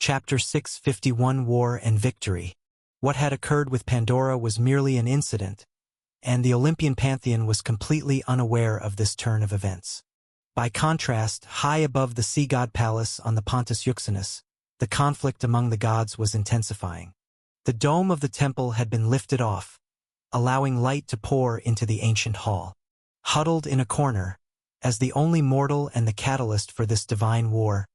Chapter 651 War and Victory. What had occurred with Pandora was merely an incident, and the Olympian pantheon was completely unaware of this turn of events. By contrast, high above the sea god palace on the Pontus Euxinus, the conflict among the gods was intensifying. The dome of the temple had been lifted off, allowing light to pour into the ancient hall. Huddled in a corner, as the only mortal and the catalyst for this divine war,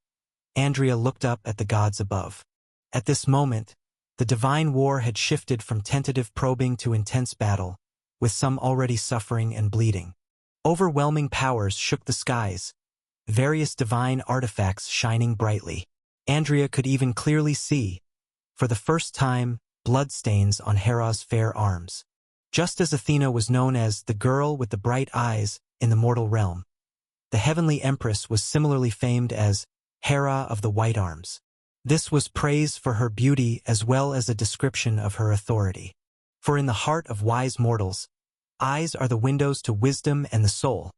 Andrea looked up at the gods above. At this moment, the divine war had shifted from tentative probing to intense battle, with some already suffering and bleeding. Overwhelming powers shook the skies, various divine artifacts shining brightly. Andrea could even clearly see, for the first time, bloodstains on Hera's fair arms. Just as Athena was known as the girl with the bright eyes in the mortal realm, the heavenly empress was similarly famed as Hera of the White Arms. This was praise for her beauty as well as a description of her authority. For in the heart of wise mortals, eyes are the windows to wisdom and the soul,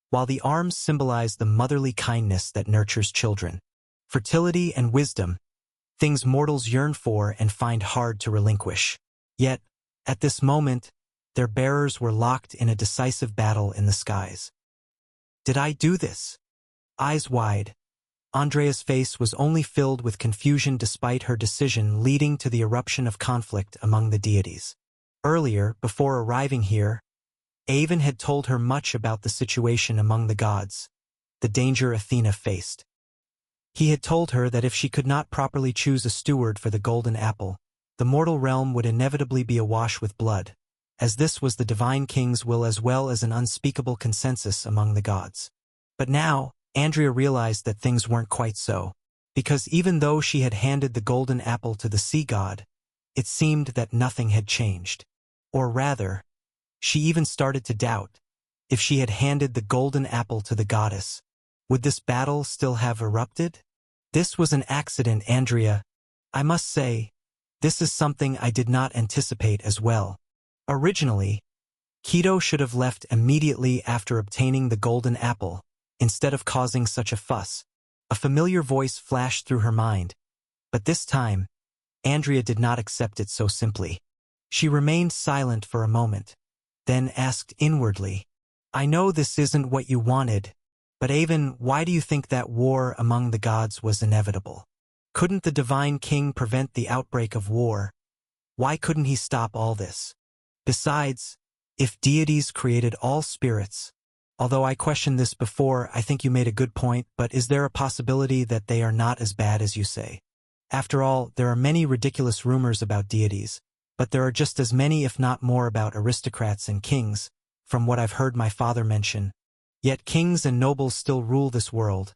while the arms symbolize the motherly kindness that nurtures children. Fertility and wisdom, things mortals yearn for and find hard to relinquish. Yet, at this moment, their bearers were locked in a decisive battle in the skies. Did I do this? Eyes wide, Andrea's face was only filled with confusion despite her decision leading to the eruption of conflict among the deities. Earlier, before arriving here, Avon had told her much about the situation among the gods, the danger Athena faced. He had told her that if she could not properly choose a steward for the golden apple, the mortal realm would inevitably be awash with blood, as this was the divine king's will as well as an unspeakable consensus among the gods. But now, Andrea realized that things weren't quite so, because even though she had handed the golden apple to the sea god, it seemed that nothing had changed. Or rather, she even started to doubt, if she had handed the golden apple to the goddess, would this battle still have erupted? This was an accident, Andrea. I must say, this is something I did not anticipate as well. Originally, Keto should have left immediately after obtaining the golden apple, instead of causing such a fuss. A familiar voice flashed through her mind, but this time, Andrea did not accept it so simply. She remained silent for a moment, then asked inwardly, I know this isn't what you wanted, but Avon, why do you think that war among the gods was inevitable? Couldn't the divine king prevent the outbreak of war? Why couldn't he stop all this? Besides, if deities created all spirits, although I questioned this before, I think you made a good point, but is there a possibility that they are not as bad as you say? After all, there are many ridiculous rumors about deities, but there are just as many if not more about aristocrats and kings, from what I've heard my father mention. Yet kings and nobles still rule this world,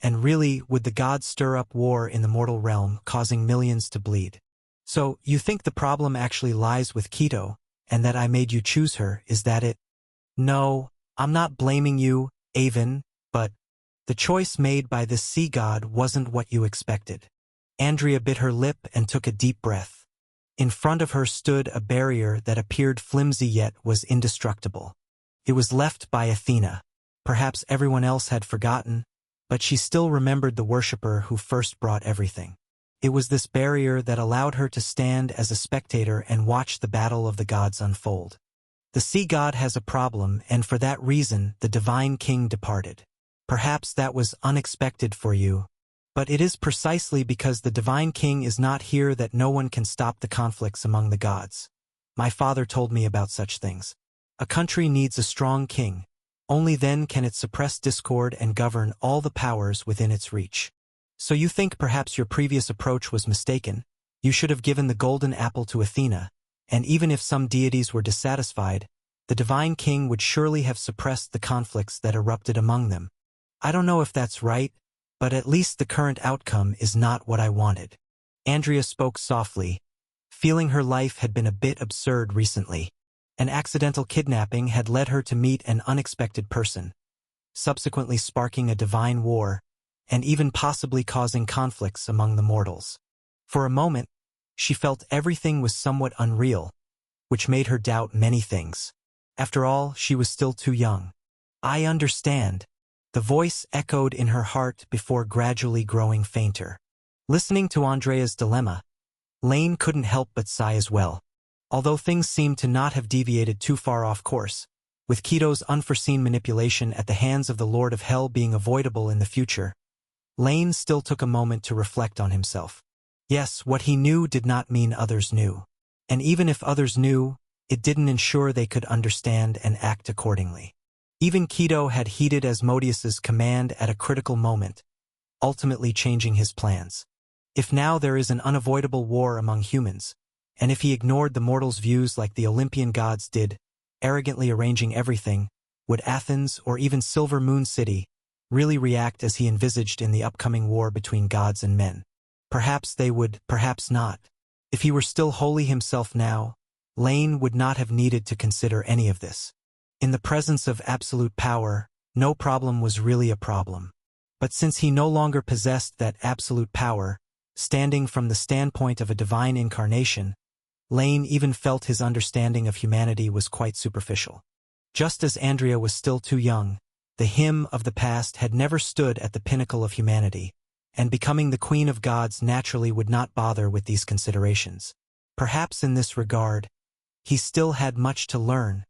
and really, would the gods stir up war in the mortal realm, causing millions to bleed? So, you think the problem actually lies with Keto, and that I made you choose her, is that it? No, I'm not blaming you, Avon, but the choice made by this sea god wasn't what you expected. Andrea bit her lip and took a deep breath. In front of her stood a barrier that appeared flimsy yet was indestructible. It was left by Athena. Perhaps everyone else had forgotten, but she still remembered the worshipper who first brought everything. It was this barrier that allowed her to stand as a spectator and watch the battle of the gods unfold. The sea god has a problem, and for that reason the divine king departed. Perhaps that was unexpected for you, but it is precisely because the divine king is not here that no one can stop the conflicts among the gods. My father told me about such things. A country needs a strong king. Only then can it suppress discord and govern all the powers within its reach. So you think perhaps your previous approach was mistaken? You should have given the golden apple to Athena, and even if some deities were dissatisfied, the divine king would surely have suppressed the conflicts that erupted among them. I don't know if that's right, but at least the current outcome is not what I wanted. Andrea spoke softly, feeling her life had been a bit absurd recently. An accidental kidnapping had led her to meet an unexpected person, subsequently sparking a divine war, and even possibly causing conflicts among the mortals. For a moment, she felt everything was somewhat unreal, which made her doubt many things. After all, she was still too young. I understand. The voice echoed in her heart before gradually growing fainter. Listening to Andrea's dilemma, Lane couldn't help but sigh as well. Although things seemed to not have deviated too far off course, with Keto's unforeseen manipulation at the hands of the Lord of Hell being avoidable in the future, Lane still took a moment to reflect on himself. Yes, what he knew did not mean others knew. And even if others knew, it didn't ensure they could understand and act accordingly. Even Keto had heeded Asmodeus's command at a critical moment, ultimately changing his plans. If now there is an unavoidable war among humans, and if he ignored the mortals' views like the Olympian gods did, arrogantly arranging everything, would Athens or even Silver Moon City really react as he envisaged in the upcoming war between gods and men? Perhaps they would, perhaps not. If he were still wholly himself now, Lane would not have needed to consider any of this. In the presence of absolute power, no problem was really a problem. But since he no longer possessed that absolute power, standing from the standpoint of a divine incarnation, Lane even felt his understanding of humanity was quite superficial. Just as Andrea was still too young, the hymn of the past had never stood at the pinnacle of humanity, and becoming the queen of gods naturally would not bother with these considerations. Perhaps in this regard, he still had much to learn.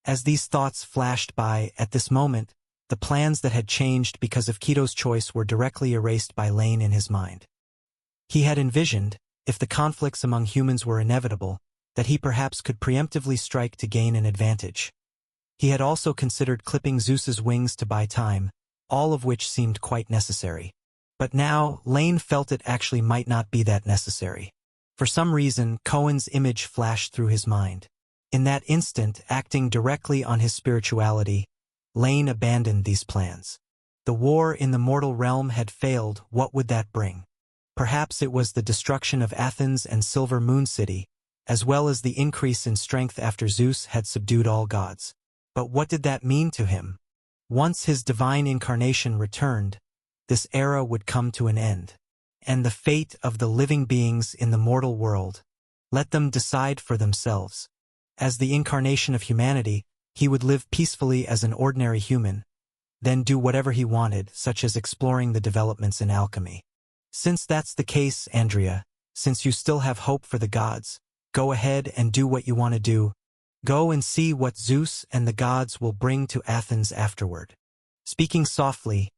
As these thoughts flashed by at this moment, the plans that had changed because of Keto's choice were directly erased by Lane in his mind. He had envisioned, if the conflicts among humans were inevitable, that he perhaps could preemptively strike to gain an advantage. He had also considered clipping Zeus's wings to buy time, all of which seemed quite necessary. But now, Lane felt it actually might not be that necessary. For some reason, Cohen's image flashed through his mind. In that instant, acting directly on his spirituality, Lane abandoned these plans. The war in the mortal realm had failed. What would that bring? Perhaps it was the destruction of Athens and Silver Moon City, as well as the increase in strength after Zeus had subdued all gods. But what did that mean to him? Once his divine incarnation returned, this era would come to an end. And the fate of the living beings in the mortal world, let them decide for themselves. As the incarnation of humanity, he would live peacefully as an ordinary human, then do whatever he wanted, such as exploring the developments in alchemy. Since that's the case, Andrea, since you still have hope for the gods, go ahead and do what you want to do. Go and see what Zeus and the gods will bring to Athens afterward. Speaking softly,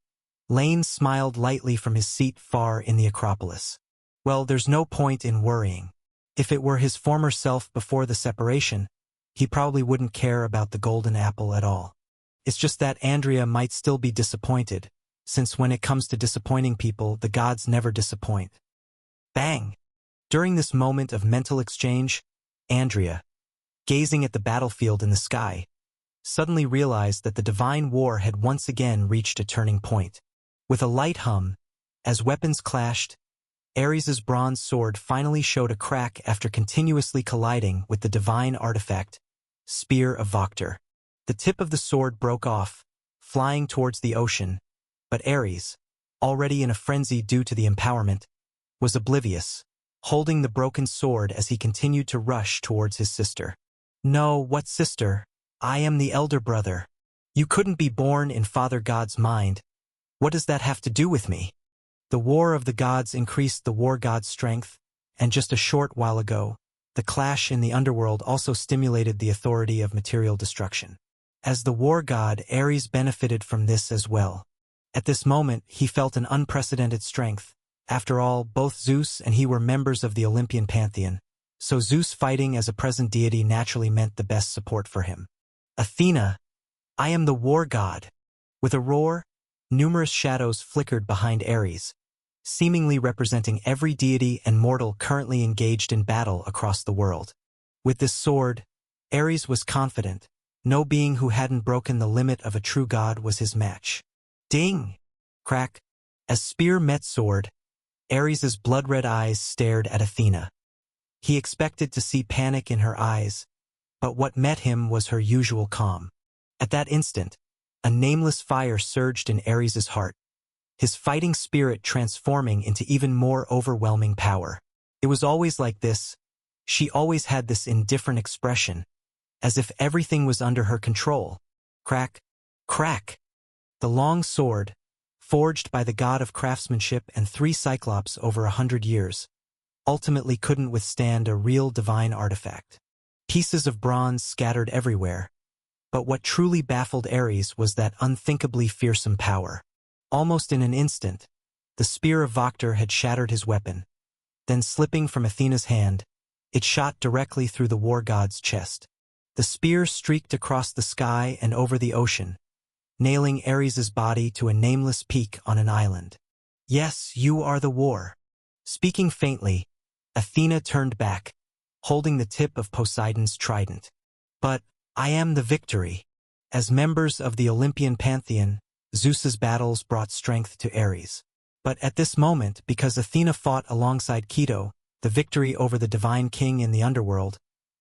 Lane smiled lightly from his seat far in the Acropolis. Well, there's no point in worrying. If it were his former self before the separation, he probably wouldn't care about the golden apple at all. It's just that Andrea might still be disappointed, since when it comes to disappointing people, the gods never disappoint. Bang! During this moment of mental exchange, Andrea, gazing at the battlefield in the sky, suddenly realized that the divine war had once again reached a turning point. With a light hum, as weapons clashed, Ares's bronze sword finally showed a crack after continuously colliding with the divine artifact, Spear of Voctor. The tip of the sword broke off, flying towards the ocean, but Ares, already in a frenzy due to the empowerment, was oblivious, holding the broken sword as he continued to rush towards his sister. No, what sister? I am the elder brother. You couldn't be born in Father God's mind. What does that have to do with me? The war of the gods increased the war god's strength, and just a short while ago, the clash in the underworld also stimulated the authority of material destruction. As the war god, Ares benefited from this as well. At this moment, he felt an unprecedented strength. After all, both Zeus and he were members of the Olympian pantheon, so Zeus fighting as a present deity naturally meant the best support for him. Athena, I am the war god. With a roar, numerous shadows flickered behind Ares, seemingly representing every deity and mortal currently engaged in battle across the world. With this sword, Ares was confident. No being who hadn't broken the limit of a true god was his match. Ding! Crack! As spear met sword, Ares's blood-red eyes stared at Athena. He expected to see panic in her eyes, but what met him was her usual calm. At that instant, a nameless fire surged in Ares's heart, his fighting spirit transforming into even more overwhelming power. It was always like this. She always had this indifferent expression, as if everything was under her control. Crack! Crack! The long sword, forged by the god of craftsmanship and 3 Cyclops over 100 years, ultimately couldn't withstand a real divine artifact. Pieces of bronze scattered everywhere, but what truly baffled Ares was that unthinkably fearsome power. Almost in an instant, the spear of Voctor had shattered his weapon. Then slipping from Athena's hand, it shot directly through the war god's chest. The spear streaked across the sky and over the ocean, nailing Ares's body to a nameless peak on an island. "Yes, you are the war." Speaking faintly, Athena turned back, holding the tip of Poseidon's trident. "But I am the victory." As members of the Olympian pantheon, Zeus's battles brought strength to Ares. But at this moment, because Athena fought alongside Keto, the victory over the divine king in the underworld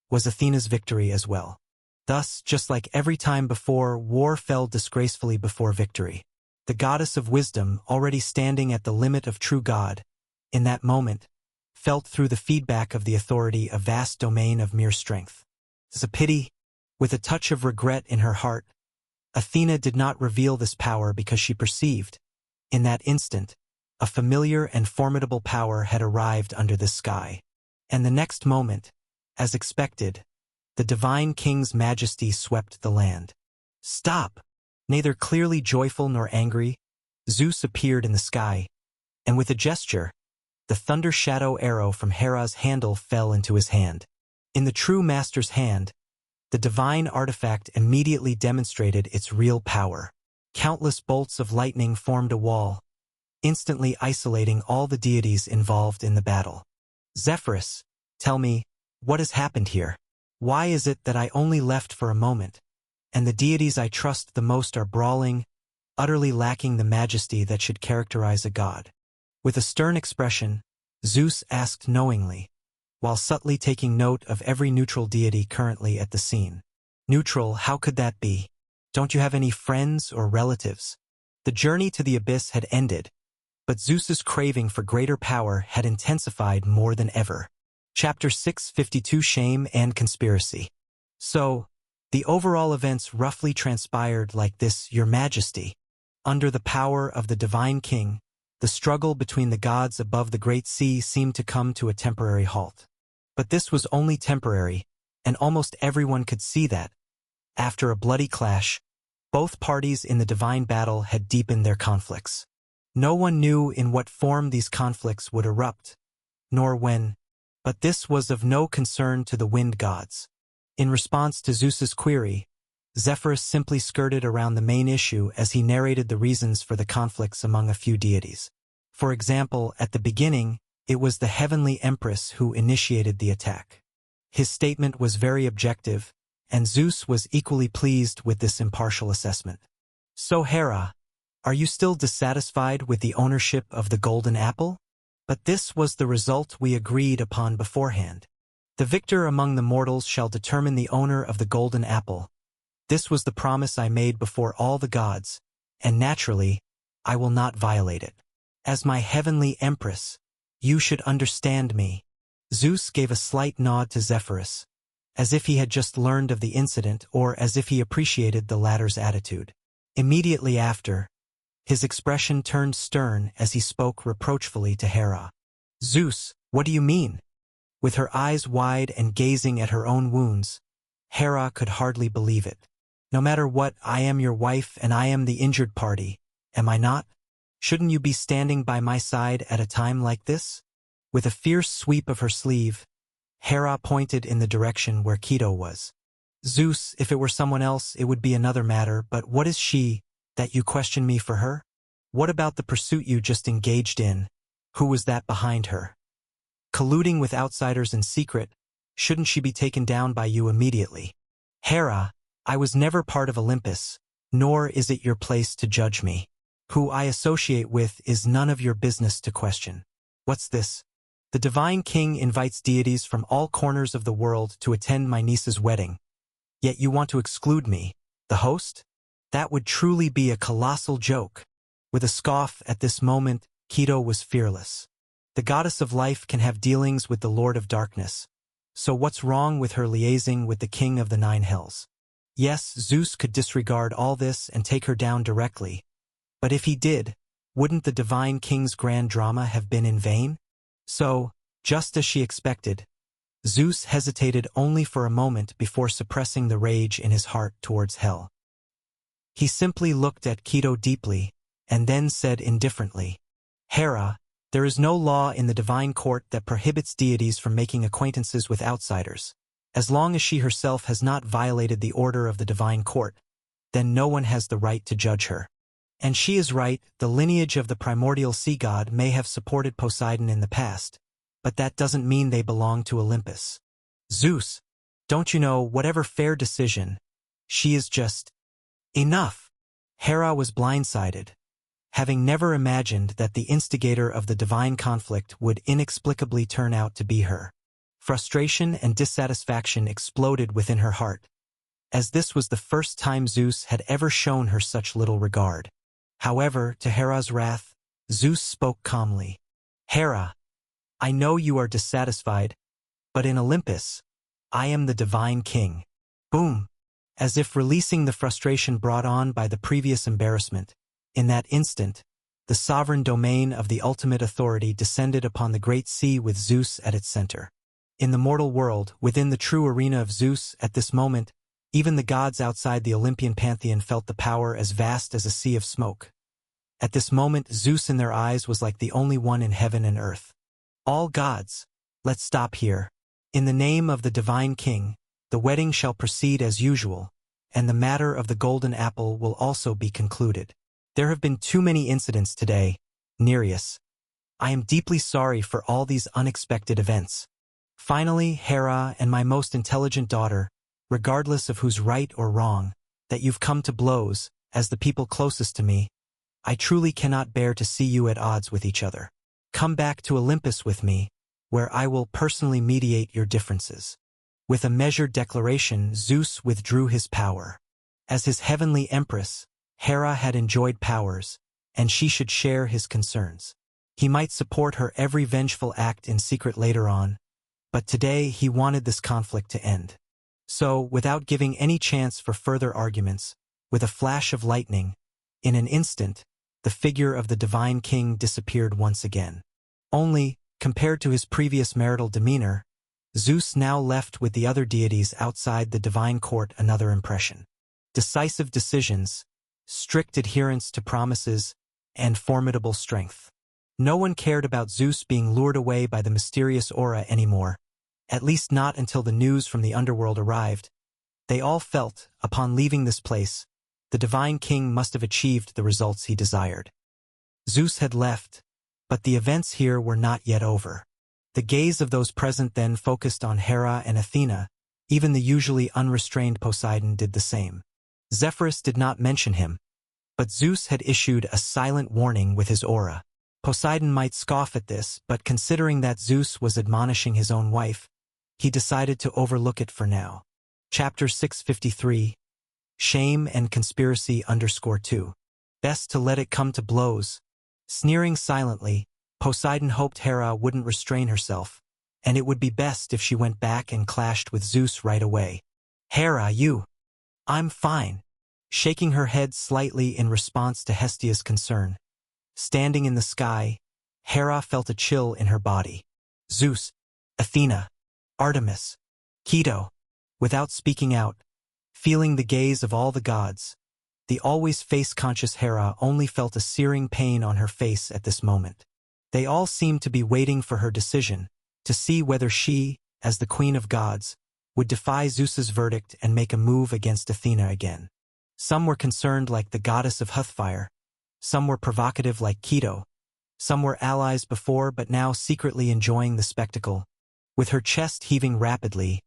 was Athena's victory as well. Thus, just like every time before, war fell disgracefully before victory. The goddess of wisdom, already standing at the limit of true God, in that moment, felt through the feedback of the authority a vast domain of mere strength. It's a pity. With a touch of regret in her heart, Athena did not reveal this power because she perceived, in that instant, a familiar and formidable power had arrived under the sky. And the next moment, as expected, the divine king's majesty swept the land. "Stop!" Neither clearly joyful nor angry, Zeus appeared in the sky, and with a gesture, the thunder shadow arrow from Hera's handle fell into his hand. In the true master's hand, the divine artifact immediately demonstrated its real power. Countless bolts of lightning formed a wall, instantly isolating all the deities involved in the battle. "Zephyrus, tell me, what has happened here? Why is it that I only left for a moment, and the deities I trust the most are brawling, utterly lacking the majesty that should characterize a god?" With a stern expression, Zeus asked knowingly, while subtly taking note of every neutral deity currently at the scene. "Neutral, how could that be? Don't you have any friends or relatives?" The journey to the abyss had ended, but Zeus's craving for greater power had intensified more than ever. Chapter 652 Shame and Conspiracy. So, the overall events roughly transpired like this, Your Majesty. Under the power of the divine king, the struggle between the gods above the great sea seemed to come to a temporary halt. But this was only temporary, and almost everyone could see that. After a bloody clash, both parties in the divine battle had deepened their conflicts. No one knew in what form these conflicts would erupt, nor when, but this was of no concern to the wind gods. In response to Zeus's query, Zephyrus simply skirted around the main issue as he narrated the reasons for the conflicts among a few deities. For example, at the beginning, it was the heavenly empress who initiated the attack. His statement was very objective, and Zeus was equally pleased with this impartial assessment. "So Hera, are you still dissatisfied with the ownership of the golden apple? But this was the result we agreed upon beforehand. The victor among the mortals shall determine the owner of the golden apple. This was the promise I made before all the gods, and naturally, I will not violate it. As my heavenly empress, you should understand me." Zeus gave a slight nod to Zephyrus, as if he had just learned of the incident or as if he appreciated the latter's attitude. Immediately after, his expression turned stern as he spoke reproachfully to Hera. "Zeus, what do you mean?" With her eyes wide and gazing at her own wounds, Hera could hardly believe it. "No matter what, I am your wife and I am the injured party, am I not? Shouldn't you be standing by my side at a time like this?" With a fierce sweep of her sleeve, Hera pointed in the direction where Keto was. "Zeus, if it were someone else, it would be another matter, but what is she, that you question me for her? What about the pursuit you just engaged in? Who was that behind her? Colluding with outsiders in secret, shouldn't she be taken down by you immediately?" "Hera, I was never part of Olympus, nor is it your place to judge me. Who I associate with is none of your business to question." "What's this? The divine king invites deities from all corners of the world to attend my niece's wedding. Yet you want to exclude me, the host? That would truly be a colossal joke." With a scoff at this moment, Keto was fearless. The goddess of life can have dealings with the Lord of Darkness. So what's wrong with her liaising with the king of the nine hells? Yes, Zeus could disregard all this and take her down directly. But if he did, wouldn't the divine king's grand drama have been in vain? So, just as she expected, Zeus hesitated only for a moment before suppressing the rage in his heart towards Hel. He simply looked at Keto deeply, and then said indifferently, Hera, there is no law in the divine court that prohibits deities from making acquaintances with outsiders. As long as she herself has not violated the order of the divine court, then no one has the right to judge her. And she is right, the lineage of the primordial sea god may have supported Poseidon in the past, but that doesn't mean they belong to Olympus. Zeus, don't you know, whatever fair decision, she is just enough. Hera was blindsided, having never imagined that the instigator of the divine conflict would inexplicably turn out to be her. Frustration and dissatisfaction exploded within her heart, as this was the first time Zeus had ever shown her such little regard. However, to Hera's wrath, Zeus spoke calmly. Hera, I know you are dissatisfied, but in Olympus, I am the divine king. Boom! As if releasing the frustration brought on by the previous embarrassment, in that instant, the sovereign domain of the ultimate authority descended upon the great sea with Zeus at its center. In the mortal world, within the true arena of Zeus, at this moment, even the gods outside the Olympian pantheon felt the power as vast as a sea of smoke. At this moment, Zeus in their eyes was like the only one in heaven and earth. All gods, let's stop here. In the name of the divine king, the wedding shall proceed as usual, and the matter of the golden apple will also be concluded. There have been too many incidents today, Nereus. I am deeply sorry for all these unexpected events. Finally, Hera and my most intelligent daughter, regardless of who's right or wrong, that you've come to blows, as the people closest to me, I truly cannot bear to see you at odds with each other. Come back to Olympus with me, where I will personally mediate your differences. With a measured declaration, Zeus withdrew his power. As his heavenly empress, Hera had enjoyed powers, and she should share his concerns. He might support her every vengeful act in secret later on, but today he wanted this conflict to end. So, without giving any chance for further arguments, with a flash of lightning, in an instant, the figure of the divine king disappeared once again. Only, compared to his previous marital demeanor, Zeus now left with the other deities outside the divine court another impression. Decisive decisions, strict adherence to promises, and formidable strength. No one cared about Zeus being lured away by the mysterious aura anymore, at least not until the news from the underworld arrived. They all felt, upon leaving this place, the divine king must have achieved the results he desired. Zeus had left, but the events here were not yet over. The gaze of those present then focused on Hera and Athena. Even the usually unrestrained Poseidon did the same. Zephyrus did not mention him, but Zeus had issued a silent warning with his aura. Poseidon might scoff at this, but considering that Zeus was admonishing his own wife, he decided to overlook it for now. Chapter 653. Shame and Conspiracy _2. Best to let it come to blows. Sneering silently, Poseidon hoped Hera wouldn't restrain herself, and it would be best if she went back and clashed with Zeus right away. Hera, you. I'm fine. Shaking her head slightly in response to Hestia's concern. Standing in the sky, Hera felt a chill in her body. Zeus, Athena, Artemis, Keto. Without speaking out, feeling the gaze of all the gods, the always face-conscious Hera only felt a searing pain on her face at this moment. They all seemed to be waiting for her decision, to see whether she, as the queen of gods, would defy Zeus's verdict and make a move against Athena again. Some were concerned like the goddess of Heathfire, some were provocative like Keto, some were allies before but now secretly enjoying the spectacle. With her chest heaving rapidly,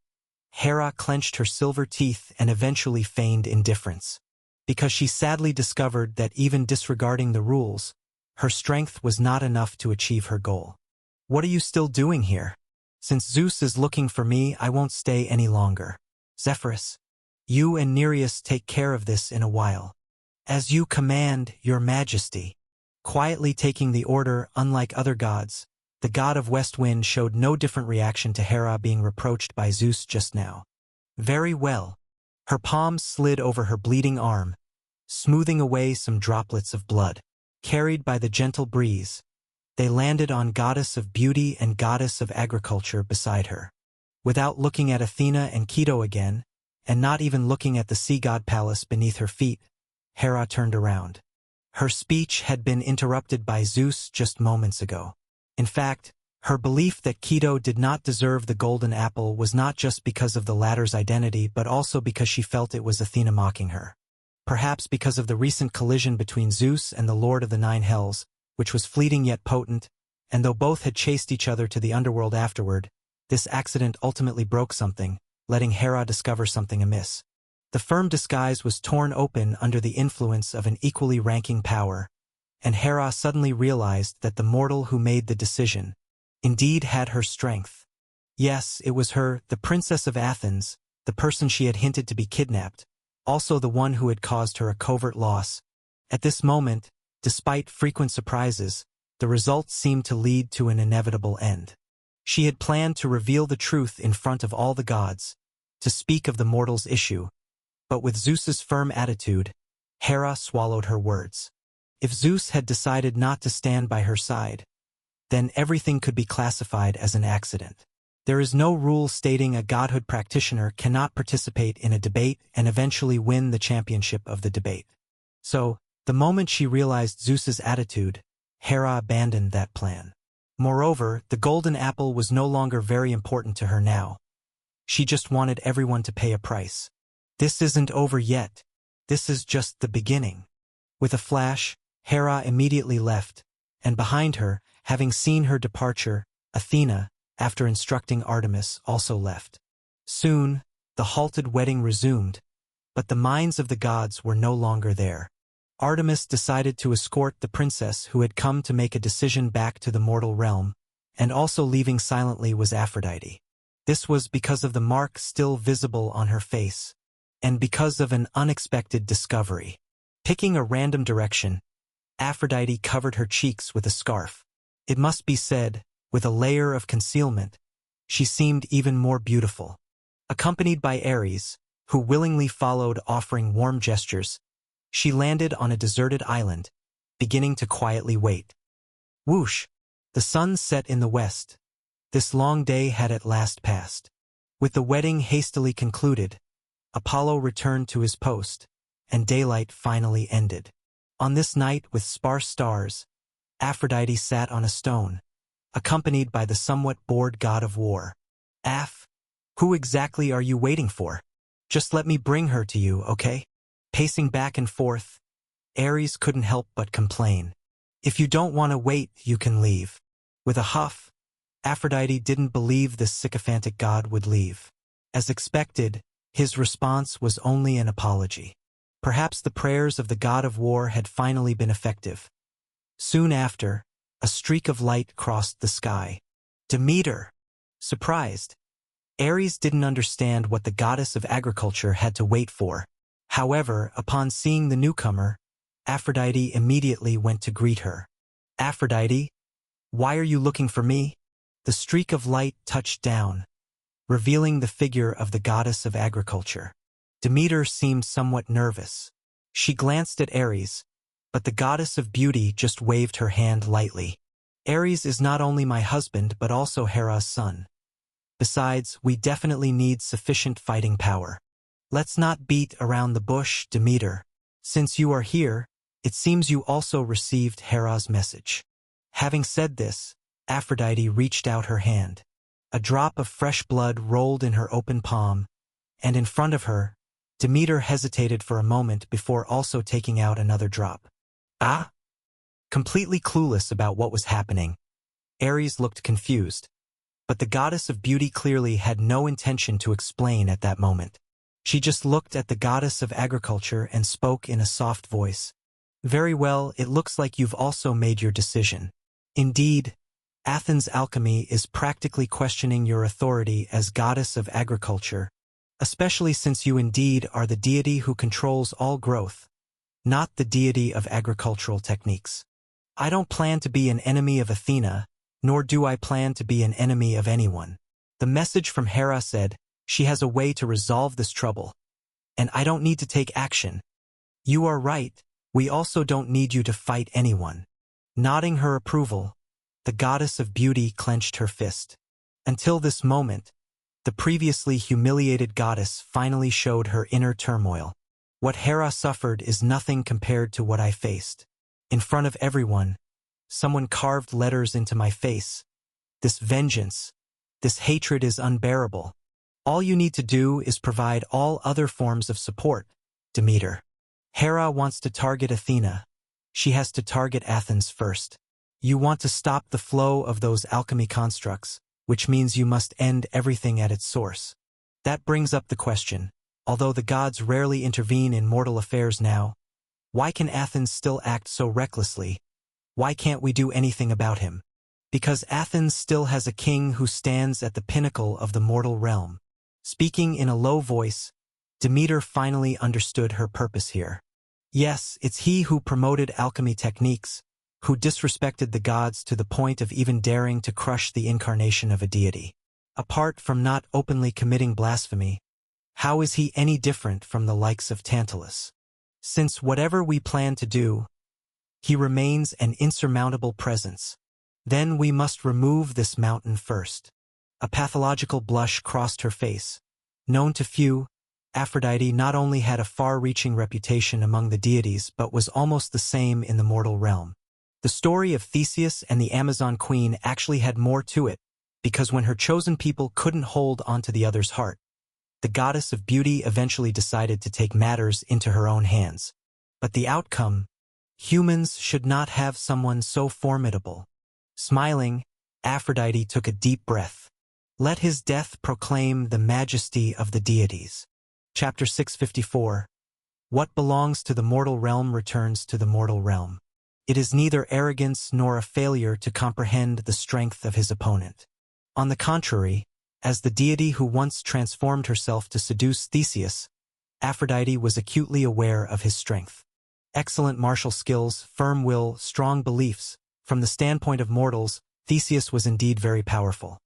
Hera clenched her silver teeth and eventually feigned indifference, because she sadly discovered that even disregarding the rules, her strength was not enough to achieve her goal. What are you still doing here? Since Zeus is looking for me, I won't stay any longer. Zephyrus, you and Nereus take care of this in a while. As you command, your majesty. Quietly taking the order, unlike other gods, the god of West Wind showed no different reaction to Hera being reproached by Zeus just now. Very well. Her palm slid over her bleeding arm, smoothing away some droplets of blood. Carried by the gentle breeze, they landed on Goddess of Beauty and Goddess of Agriculture beside her. Without looking at Athena and Keto again, and not even looking at the sea god palace beneath her feet, Hera turned around. Her speech had been interrupted by Zeus just moments ago. In fact, her belief that Keto did not deserve the golden apple was not just because of the latter's identity but also because she felt it was Athena mocking her. Perhaps because of the recent collision between Zeus and the Lord of the Nine Hells, which was fleeting yet potent, and though both had chased each other to the underworld afterward, this accident ultimately broke something, letting Hera discover something amiss. The firm disguise was torn open under the influence of an equally ranking power, and Hera suddenly realized that the mortal who made the decision indeed had her strength. Yes, it was her, the Princess of Athens, the person she had hinted to be kidnapped, also the one who had caused her a covert loss. At this moment, despite frequent surprises, the result seemed to lead to an inevitable end. She had planned to reveal the truth in front of all the gods, to speak of the mortal's issue, but with Zeus's firm attitude, Hera swallowed her words. If Zeus had decided not to stand by her side, then everything could be classified as an accident. There is no rule stating a godhood practitioner cannot participate in a debate and eventually win the championship of the debate. So, the moment she realized Zeus's attitude, Hera abandoned that plan. Moreover, the golden apple was no longer very important to her now. She just wanted everyone to pay a price. This isn't over yet. This is just the beginning. With a flash, Hera immediately left, and behind her, having seen her departure, Athena, after instructing Artemis, also left. Soon, the halted wedding resumed, but the minds of the gods were no longer there. Artemis decided to escort the princess who had come to make a decision back to the mortal realm, and also leaving silently was Aphrodite. This was because of the mark still visible on her face, and because of an unexpected discovery. Picking a random direction, Aphrodite covered her cheeks with a scarf. It must be said, with a layer of concealment, she seemed even more beautiful. Accompanied by Ares, who willingly followed offering warm gestures, she landed on a deserted island, beginning to quietly wait. Whoosh! The sun set in the west. This long day had at last passed. With the wedding hastily concluded, Apollo returned to his post, and daylight finally ended. On this night with sparse stars, Aphrodite sat on a stone, accompanied by the somewhat bored god of war. Aph, who exactly are you waiting for? Just let me bring her to you, okay? Pacing back and forth, Ares couldn't help but complain. If you don't want to wait, you can leave. With a huff, Aphrodite didn't believe this sycophantic god would leave. As expected, his response was only an apology. Perhaps the prayers of the god of war had finally been effective. Soon after, a streak of light crossed the sky. Demeter! Surprised, Ares didn't understand what the goddess of agriculture had to wait for. However, upon seeing the newcomer, Aphrodite immediately went to greet her. Aphrodite, why are you looking for me? The streak of light touched down, revealing the figure of the goddess of agriculture. Demeter seemed somewhat nervous. She glanced at Ares, but the goddess of beauty just waved her hand lightly. Ares is not only my husband but also Hera's son. Besides, we definitely need sufficient fighting power. Let's not beat around the bush, Demeter. Since you are here, it seems you also received Hera's message. Having said this, Aphrodite reached out her hand. A drop of fresh blood rolled in her open palm, and in front of her, Demeter hesitated for a moment before also taking out another drop. Ah? Completely clueless about what was happening, Ares looked confused, but the goddess of beauty clearly had no intention to explain at that moment. She just looked at the goddess of agriculture and spoke in a soft voice. Very well, it looks like you've also made your decision. Indeed, Athens' alchemy is practically questioning your authority as goddess of agriculture, especially since you indeed are the deity who controls all growth, not the deity of agricultural techniques. I don't plan to be an enemy of Athena, nor do I plan to be an enemy of anyone. The message from Hera said, she has a way to resolve this trouble, and I don't need to take action. You are right, We also don't need you to fight anyone." Nodding her approval, the goddess of beauty clenched her fist. Until this moment, the previously humiliated goddess finally showed her inner turmoil. "What Hera suffered is nothing compared to what I faced. In front of everyone, someone carved letters into my face. This vengeance, this hatred is unbearable. All you need to do is provide all other forms of support, Demeter. Hera wants to target Athena. She has to target Athens first. You want to stop the flow of those alchemy constructs, which means you must end everything at its source. That brings up the question, although the gods rarely intervene in mortal affairs now, why can Athens still act so recklessly? Why can't we do anything about him? Because Athens still has a king who stands at the pinnacle of the mortal realm." Speaking in a low voice, Demeter finally understood her purpose here. Yes, it's he who promoted alchemy techniques, who disrespected the gods to the point of even daring to crush the incarnation of a deity. Apart from not openly committing blasphemy, how is he any different from the likes of Tantalus? Since whatever we plan to do, he remains an insurmountable presence. Then we must remove this mountain first. A pathological blush crossed her face. Known to few, Aphrodite not only had a far-reaching reputation among the deities but was almost the same in the mortal realm. The story of Theseus and the Amazon Queen actually had more to it, because when her chosen people couldn't hold onto the other's heart, the goddess of beauty eventually decided to take matters into her own hands. But the outcome, humans should not have someone so formidable. Smiling, Aphrodite took a deep breath. Let his death proclaim the majesty of the deities. Chapter 654. What belongs to the mortal realm returns to the mortal realm. It is neither arrogance nor a failure to comprehend the strength of his opponent. On the contrary, as the deity who once transformed herself to seduce Theseus, Aphrodite was acutely aware of his strength. Excellent martial skills, firm will, strong beliefs. From the standpoint of mortals, Theseus was indeed very powerful.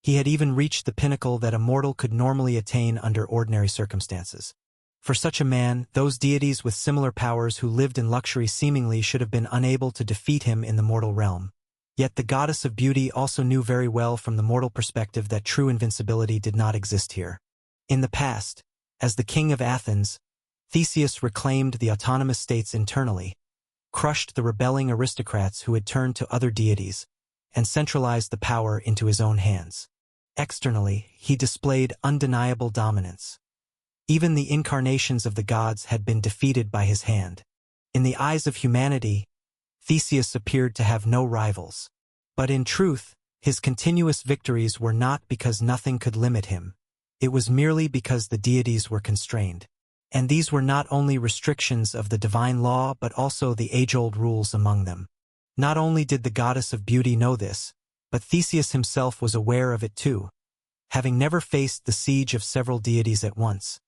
He had even reached the pinnacle that a mortal could normally attain under ordinary circumstances. For such a man, those deities with similar powers who lived in luxury seemingly should have been unable to defeat him in the mortal realm. Yet the goddess of beauty also knew very well from the mortal perspective that true invincibility did not exist here. In the past, as the king of Athens, Theseus reclaimed the autonomous states internally, crushed the rebelling aristocrats who had turned to other deities, and centralized the power into his own hands. Externally, he displayed undeniable dominance. Even the incarnations of the gods had been defeated by his hand. In the eyes of humanity, Theseus appeared to have no rivals. But in truth, his continuous victories were not because nothing could limit him. It was merely because the deities were constrained. And these were not only restrictions of the divine law but also the age-old rules among them. Not only did the goddess of beauty know this, but Theseus himself was aware of it too, having never faced the siege of several deities at once,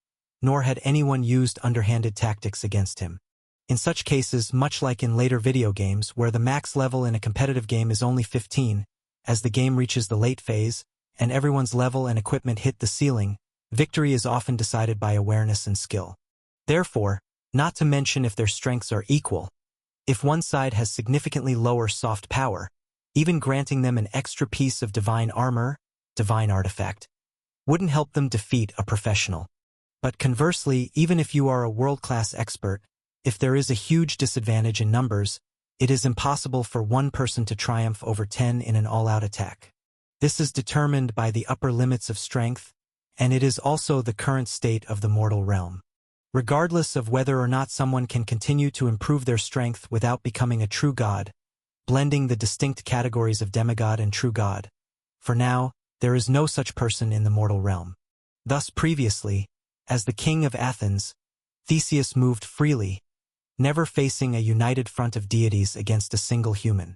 nor had anyone used underhanded tactics against him. In such cases, much like in later video games where the max level in a competitive game is only 15, as the game reaches the late phase, and everyone's level and equipment hit the ceiling, victory is often decided by awareness and skill. Therefore, not to mention if their strengths are equal, if one side has significantly lower soft power, even granting them an extra piece of divine armor, divine artifact, wouldn't help them defeat a professional. But conversely, even if you are a world-class expert, if there is a huge disadvantage in numbers, it is impossible for one person to triumph over 10 in an all-out attack. This is determined by the upper limits of strength, and it is also the current state of the mortal realm. Regardless of whether or not someone can continue to improve their strength without becoming a true god, blending the distinct categories of demigod and true god. For now, there is no such person in the mortal realm. Thus previously, as the king of Athens, Theseus moved freely, never facing a united front of deities against a single human.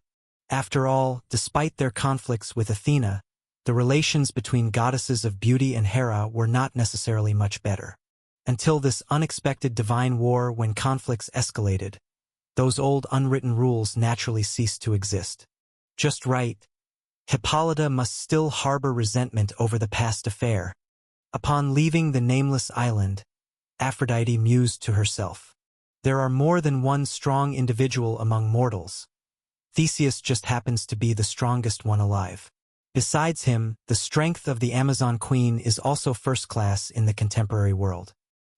After all, despite their conflicts with Athena, the relations between goddesses of beauty and Hera were not necessarily much better. Until this unexpected divine war when conflicts escalated, those old unwritten rules naturally ceased to exist. Just right, Hippolyta must still harbor resentment over the past affair. Upon leaving the nameless island, Aphrodite mused to herself. There are more than one strong individual among mortals. Theseus just happens to be the strongest one alive. Besides him, the strength of the Amazon Queen is also first class in the contemporary world.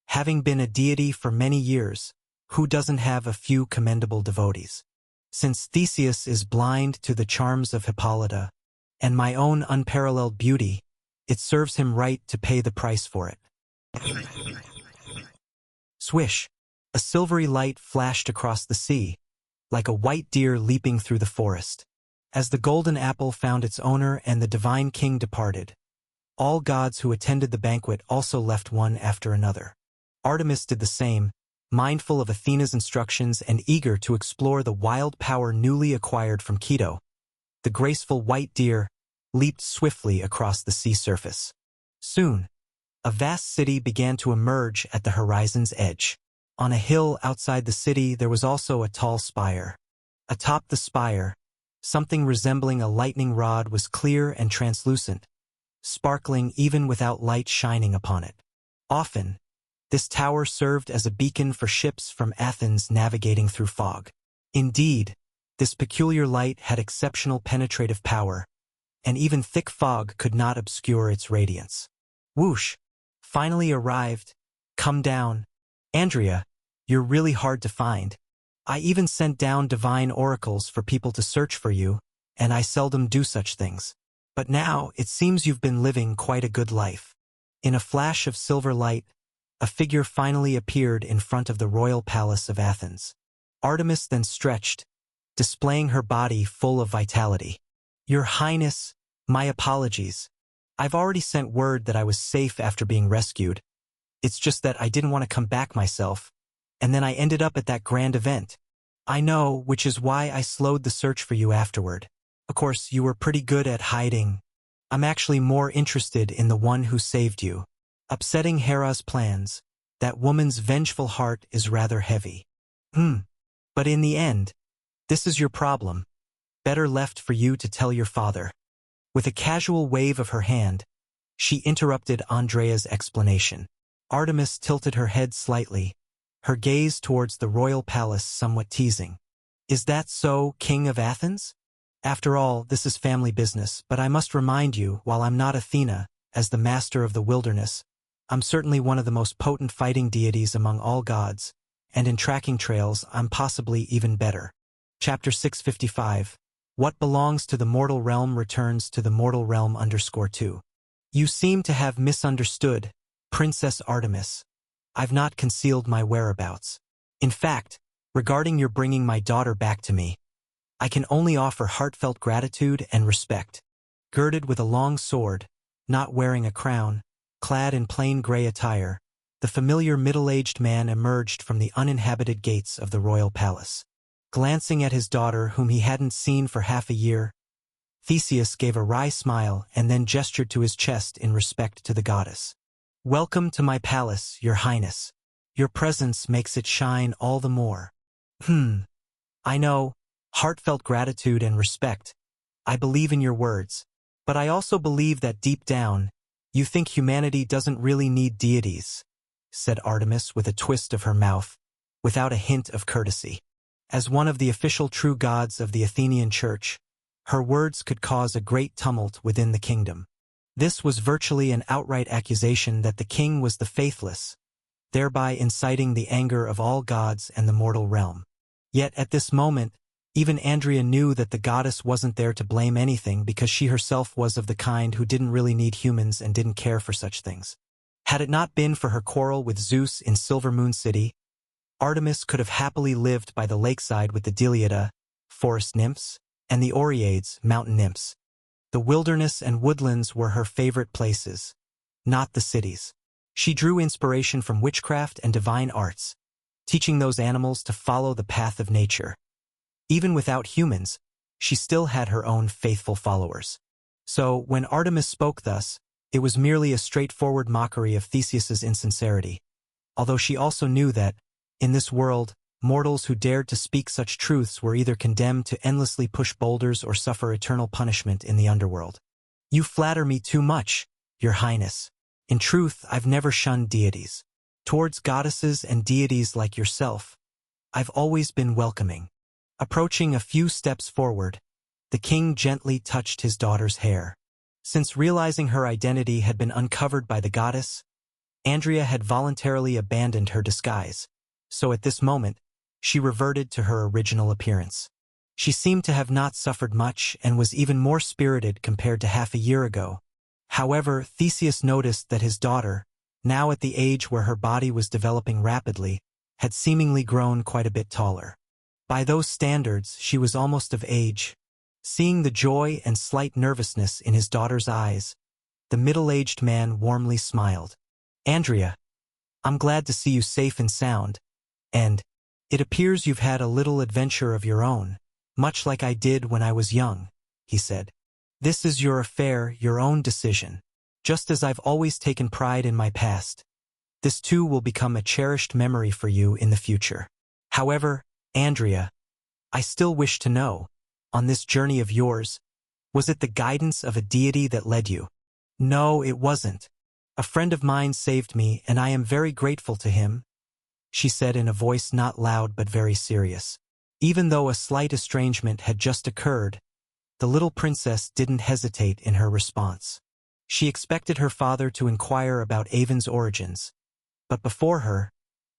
Having been a deity for many years, who doesn't have a few commendable devotees? Since Theseus is blind to the charms of Hippolyta and my own unparalleled beauty, it serves him right to pay the price for it. Swish! A silvery light flashed across the sea, like a white deer leaping through the forest. As the golden apple found its owner and the divine king departed, all gods who attended the banquet also left one after another. Artemis did the same, mindful of Athena's instructions and eager to explore the wild power newly acquired from Keto. The graceful white deer leaped swiftly across the sea surface. Soon, a vast city began to emerge at the horizon's edge. On a hill outside the city there was also a tall spire. Atop the spire, something resembling a lightning rod was clear and translucent, sparkling even without light shining upon it. Often, this tower served as a beacon for ships from Athens navigating through fog. Indeed, this peculiar light had exceptional penetrative power, and even thick fog could not obscure its radiance. Whoosh! Finally arrived. Come down. Andrea, you're really hard to find. I even sent down divine oracles for people to search for you, and I seldom do such things. But now it seems you've been living quite a good life. In a flash of silver light, a figure finally appeared in front of the royal palace of Athens. Artemis then stretched, displaying her body full of vitality. Your Highness, my apologies. I've already sent word that I was safe after being rescued. It's just that I didn't want to come back myself, and then I ended up at that grand event. I know, which is why I slowed the search for you afterward. Of course, you were pretty good at hiding. I'm actually more interested in the one who saved you. Upsetting Hera's plans, that woman's vengeful heart is rather heavy. But in the end, this is your problem. Better left for you to tell your father. With a casual wave of her hand, she interrupted Andrea's explanation. Artemis tilted her head slightly, her gaze towards the royal palace somewhat teasing. Is that so, King of Athens? After all, this is family business, but I must remind you, while I'm not Athena, as the master of the wilderness, I'm certainly one of the most potent fighting deities among all gods, and in tracking trails, I'm possibly even better. Chapter 655. What belongs to the mortal realm returns to the mortal realm _2. You seem to have misunderstood, Princess Artemis. I've not concealed my whereabouts. In fact, regarding your bringing my daughter back to me, I can only offer heartfelt gratitude and respect. Girded with a long sword, not wearing a crown, clad in plain gray attire, the familiar middle-aged man emerged from the uninhabited gates of the royal palace. Glancing at his daughter, whom he hadn't seen for half a year, Theseus gave a wry smile and then gestured to his chest in respect to the goddess. Welcome to my palace, your highness. Your presence makes it shine all the more. I know, heartfelt gratitude and respect. I believe in your words, but I also believe that deep down, you think humanity doesn't really need deities, said Artemis with a twist of her mouth, without a hint of courtesy. As one of the official true gods of the Athenian Church, her words could cause a great tumult within the kingdom. This was virtually an outright accusation that the king was the faithless, thereby inciting the anger of all gods and the mortal realm. Yet at this moment, even Andrea knew that the goddess wasn't there to blame anything because she herself was of the kind who didn't really need humans and didn't care for such things. Had it not been for her quarrel with Zeus in Silver Moon City, Artemis could have happily lived by the lakeside with the Deliada, forest nymphs, and the Oreades, mountain nymphs. The wilderness and woodlands were her favorite places, not the cities. She drew inspiration from witchcraft and divine arts, teaching those animals to follow the path of nature. Even without humans, she still had her own faithful followers. So, when Artemis spoke thus, it was merely a straightforward mockery of Theseus's insincerity, although she also knew that, in this world, mortals who dared to speak such truths were either condemned to endlessly push boulders or suffer eternal punishment in the underworld. You flatter me too much, your highness. In truth, I've never shunned deities. Towards goddesses and deities like yourself, I've always been welcoming. Approaching a few steps forward, the king gently touched his daughter's hair. Since realizing her identity had been uncovered by the goddess, Andrea had voluntarily abandoned her disguise, so at this moment, she reverted to her original appearance. She seemed to have not suffered much and was even more spirited compared to half a year ago. However, Theseus noticed that his daughter, now at the age where her body was developing rapidly, had seemingly grown quite a bit taller. By those standards, she was almost of age. Seeing the joy and slight nervousness in his daughter's eyes, the middle-aged man warmly smiled. Andrea, I'm glad to see you safe and sound, and it appears you've had a little adventure of your own, much like I did when I was young, he said. This is your affair, your own decision. Just as I've always taken pride in my past, this too will become a cherished memory for you in the future. However, Andrea, I still wish to know, on this journey of yours, was it the guidance of a deity that led you? No, it wasn't. A friend of mine saved me, and I am very grateful to him, she said in a voice not loud but very serious. Even though a slight estrangement had just occurred, the little princess didn't hesitate in her response. She expected her father to inquire about Avon's origins, but before her,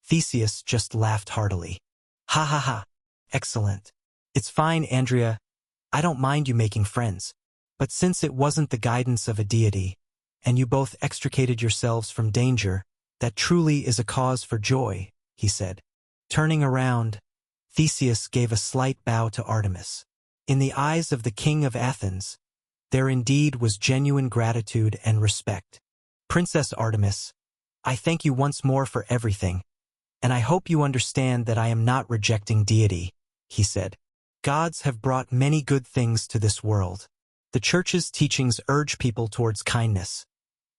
Theseus just laughed heartily. Ha ha ha, excellent. It's fine, Andrea. I don't mind you making friends. But since it wasn't the guidance of a deity, and you both extricated yourselves from danger, that truly is a cause for joy, he said. Turning around, Theseus gave a slight bow to Artemis. In the eyes of the king of Athens, there indeed was genuine gratitude and respect. Princess Artemis, I thank you once more for everything, and I hope you understand that I am not rejecting deity, he said. Gods have brought many good things to this world. The church's teachings urge people towards kindness.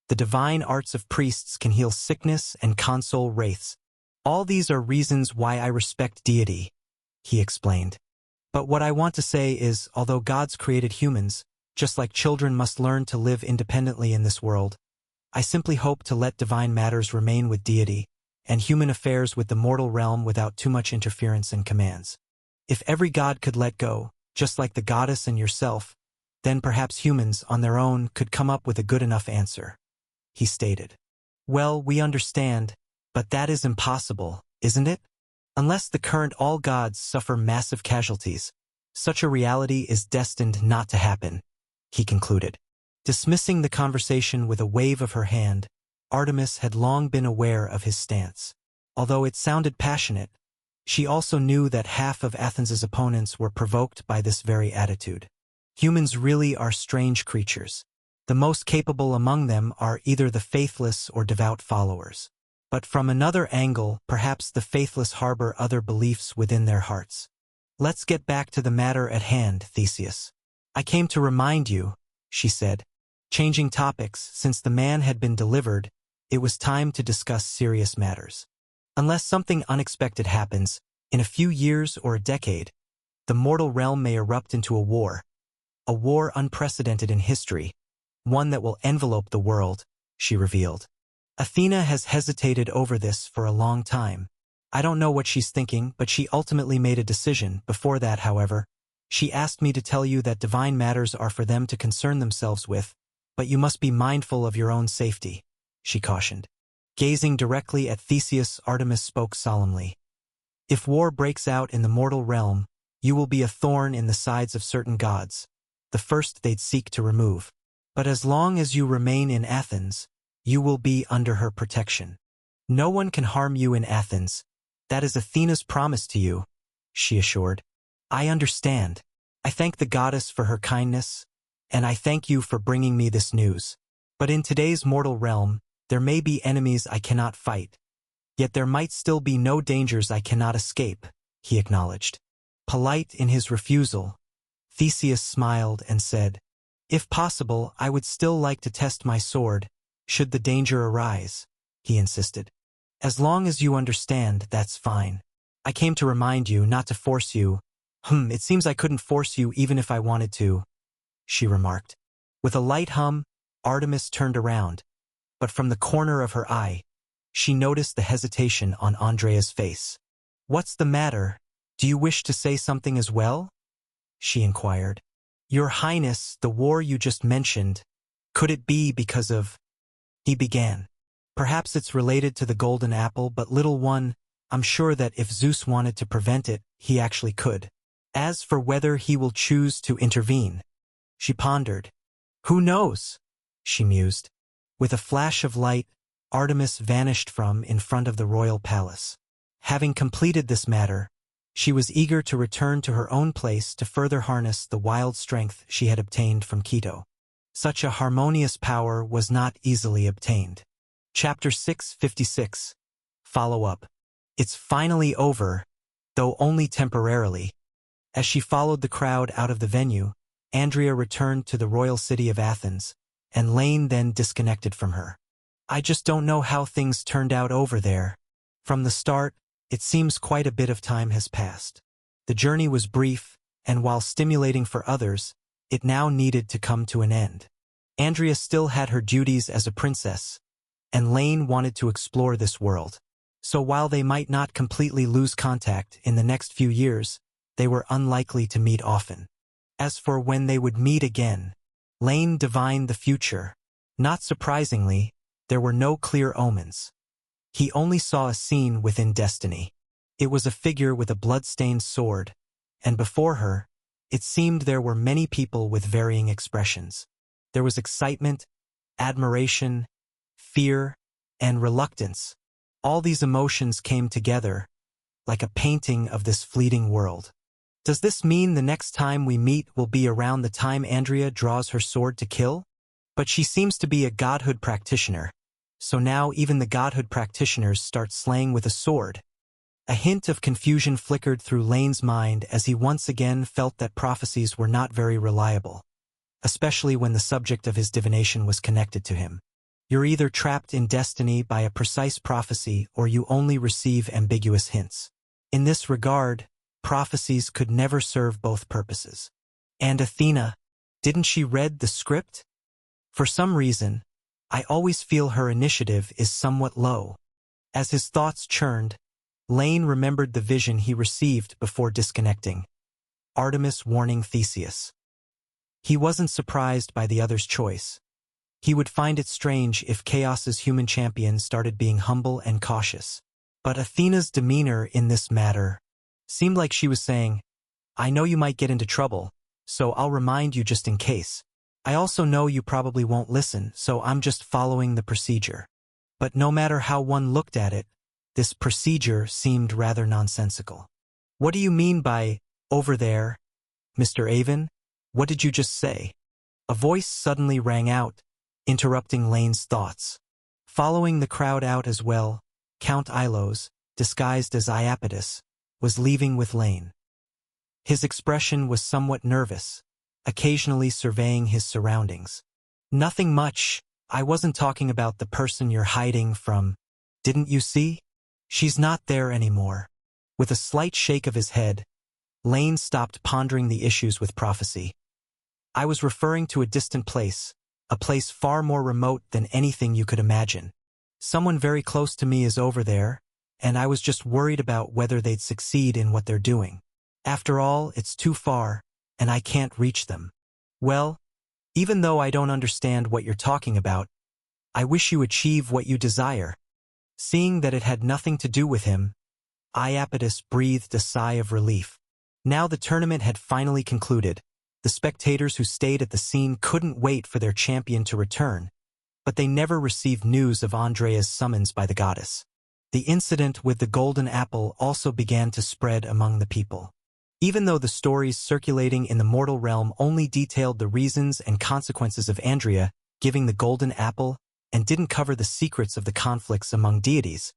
The divine arts of priests can heal sickness and console wraiths. All these are reasons why I respect deity, he explained. But what I want to say is, although gods created humans, just like children must learn to live independently in this world, I simply hope to let divine matters remain with deity, and human affairs with the mortal realm without too much interference and commands. If every god could let go, just like the goddess and yourself, then perhaps humans, on their own, could come up with a good enough answer, he stated. Well, we understand, but that is impossible, isn't it? Unless the current all gods suffer massive casualties, such a reality is destined not to happen, he concluded. Dismissing the conversation with a wave of her hand, Artemis had long been aware of his stance. Although it sounded passionate, she also knew that half of Athens's opponents were provoked by this very attitude. Humans really are strange creatures. The most capable among them are either the faithless or devout followers. But from another angle, perhaps the faithless harbor other beliefs within their hearts. Let's get back to the matter at hand, Theseus. I came to remind you, she said. Changing topics, since the man had been delivered, it was time to discuss serious matters. Unless something unexpected happens, in a few years or a decade, the mortal realm may erupt into a war unprecedented in history, one that will envelope the world, she revealed. Athena has hesitated over this for a long time. I don't know what she's thinking, but she ultimately made a decision. Before that, however, she asked me to tell you that divine matters are for them to concern themselves with, but you must be mindful of your own safety, she cautioned. Gazing directly at Theseus, Artemis spoke solemnly. If war breaks out in the mortal realm, you will be a thorn in the sides of certain gods, the first they'd seek to remove. But as long as you remain in Athens, you will be under her protection. No one can harm you in Athens. That is Athena's promise to you, she assured. I understand. I thank the goddess for her kindness, and I thank you for bringing me this news. But in today's mortal realm, there may be enemies I cannot fight. Yet there might still be no dangers I cannot escape, he acknowledged. Polite in his refusal, Theseus smiled and said, If possible, I would still like to test my sword, should the danger arise, he insisted. As long as you understand, that's fine. I came to remind you, not to force you. It seems I couldn't force you even if I wanted to, she remarked. With a light hum, Artemis turned around, but from the corner of her eye, she noticed the hesitation on Andrea's face. "What's the matter? Do you wish to say something as well?" she inquired. "Your Highness, the war you just mentioned, could it be because of—" he began. "Perhaps it's related to the golden apple, but little one, I'm sure that if Zeus wanted to prevent it, he actually could. As for whether he will choose to intervene," she pondered. "Who knows?" she mused. With a flash of light, Artemis vanished from in front of the royal palace. Having completed this matter, she was eager to return to her own place to further harness the wild strength she had obtained from Keto. Such a harmonious power was not easily obtained. Chapter 656. Follow-up. It's finally over, though only temporarily. As she followed the crowd out of the venue, Andrea returned to the royal city of Athens, and Lane then disconnected from her. "I just don't know how things turned out over there. From the start, it seems quite a bit of time has passed. The journey was brief, and while stimulating for others, it now needed to come to an end. Andrea still had her duties as a princess, and Lane wanted to explore this world. So while they might not completely lose contact in the next few years, they were unlikely to meet often. As for when they would meet again, Lane divined the future. Not surprisingly, there were no clear omens. He only saw a scene within destiny. It was a figure with a blood-stained sword, and before her, it seemed there were many people with varying expressions. There was excitement, admiration, fear, and reluctance. All these emotions came together, like a painting of this fleeting world. Does this mean the next time we meet will be around the time Andrea draws her sword to kill? But she seems to be a godhood practitioner, so now even the godhood practitioners start slaying with a sword. A hint of confusion flickered through Lane's mind as he once again felt that prophecies were not very reliable, especially when the subject of his divination was connected to him. You're either trapped in destiny by a precise prophecy or you only receive ambiguous hints. In this regard, prophecies could never serve both purposes. And Athena, didn't she read the script? For some reason, I always feel her initiative is somewhat low. As his thoughts churned, Lane remembered the vision he received before disconnecting. Artemis warning Theseus. He wasn't surprised by the other's choice. He would find it strange if Chaos's human champion started being humble and cautious. But Athena's demeanor in this matter seemed like she was saying, "I know you might get into trouble, so I'll remind you just in case. I also know you probably won't listen, so I'm just following the procedure." But no matter how one looked at it, this procedure seemed rather nonsensical. "What do you mean by, over there? Mr. Avon, what did you just say?" A voice suddenly rang out, interrupting Lane's thoughts. Following the crowd out as well, Count Ilos, disguised as Iapetus, was leaving with Lane. His expression was somewhat nervous, occasionally surveying his surroundings. "Nothing much. I wasn't talking about the person you're hiding from. Didn't you see? She's not there anymore." With a slight shake of his head, Lane stopped pondering the issues with prophecy. "I was referring to a distant place, a place far more remote than anything you could imagine. Someone very close to me is over there, and I was just worried about whether they'd succeed in what they're doing. After all, it's too far, and I can't reach them. Well, even though I don't understand what you're talking about, I wish you achieve what you desire." Seeing that it had nothing to do with him, Iapetus breathed a sigh of relief. Now the tournament had finally concluded. The spectators who stayed at the scene couldn't wait for their champion to return, but they never received news of Andrea's summons by the goddess. The incident with the golden apple also began to spread among the people. Even though the stories circulating in the mortal realm only detailed the reasons and consequences of Andrea giving the golden apple and didn't cover the secrets of the conflicts among deities,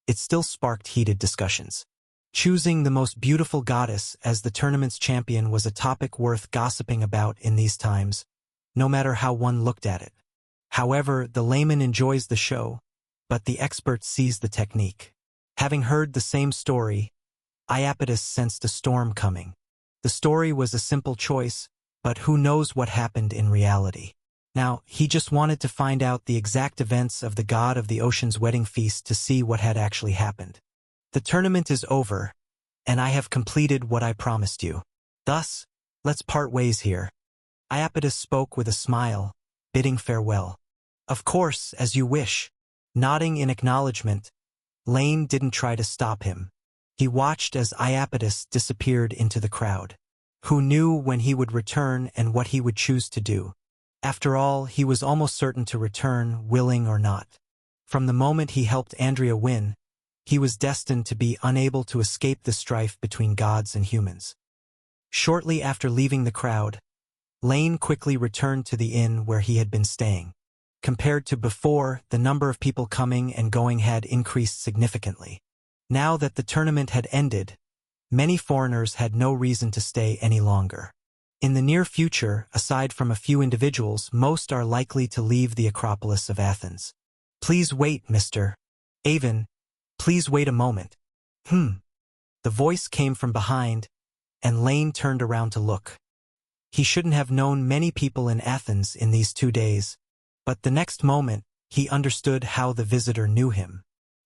it still sparked heated discussions. Choosing the most beautiful goddess as the tournament's champion was a topic worth gossiping about in these times, no matter how one looked at it. However, the layman enjoys the show, but the expert sees the technique. Having heard the same story, Iapetus sensed a storm coming. The story was a simple choice, but who knows what happened in reality. Now, he just wanted to find out the exact events of the god of the ocean's wedding feast to see what had actually happened. The tournament is over, and I have completed what I promised you. Thus, let's part ways here. Iapetus spoke with a smile, bidding farewell. Of course, as you wish. Nodding in acknowledgement, Lane didn't try to stop him. He watched as Iapetus disappeared into the crowd. Who knew when he would return and what he would choose to do? After all, he was almost certain to return, willing or not. From the moment he helped Andrea win, he was destined to be unable to escape the strife between gods and humans. Shortly after leaving the crowd, Lane quickly returned to the inn where he had been staying. Compared to before, the number of people coming and going had increased significantly. Now that the tournament had ended, many foreigners had no reason to stay any longer. In the near future, aside from a few individuals, most are likely to leave the Acropolis of Athens. Please wait, Mr. Avon. Please wait a moment. The voice came from behind, and Lane turned around to look. He shouldn't have known many people in Athens in these 2 days, but the next moment, he understood how the visitor knew him.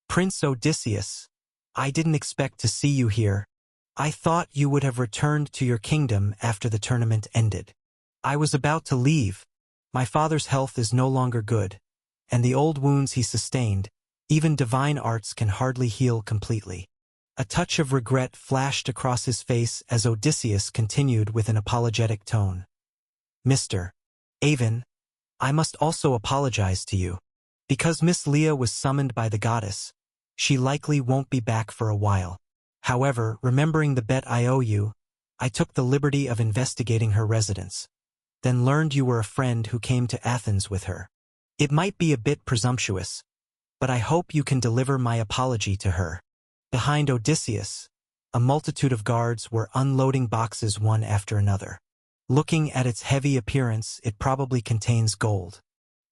Prince Odysseus, I didn't expect to see you here. I thought you would have returned to your kingdom after the tournament ended. I was about to leave. My father's health is no longer good, and the old wounds he sustained, even divine arts can hardly heal completely. A touch of regret flashed across his face as Odysseus continued with an apologetic tone. Mr. Avon, I must also apologize to you. Because Miss Leah was summoned by the goddess, she likely won't be back for a while. However, remembering the bet I owe you, I took the liberty of investigating her residence, then learned you were a friend who came to Athens with her. It might be a bit presumptuous, but I hope you can deliver my apology to her. Behind Odysseus, a multitude of guards were unloading boxes one after another. Looking at its heavy appearance, it probably contains gold.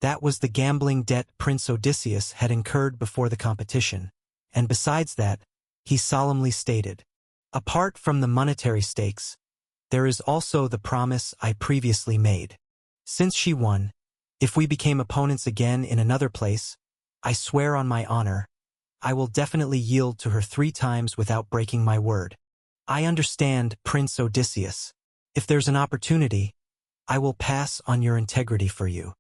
That was the gambling debt Prince Odysseus had incurred before the competition, and besides that, he solemnly stated, apart from the monetary stakes, there is also the promise I previously made. Since she won, if we became opponents again in another place, I swear on my honor, I will definitely yield to her 3 times without breaking my word. I understand, Prince Odysseus. If there's an opportunity, I will pass on your integrity for you.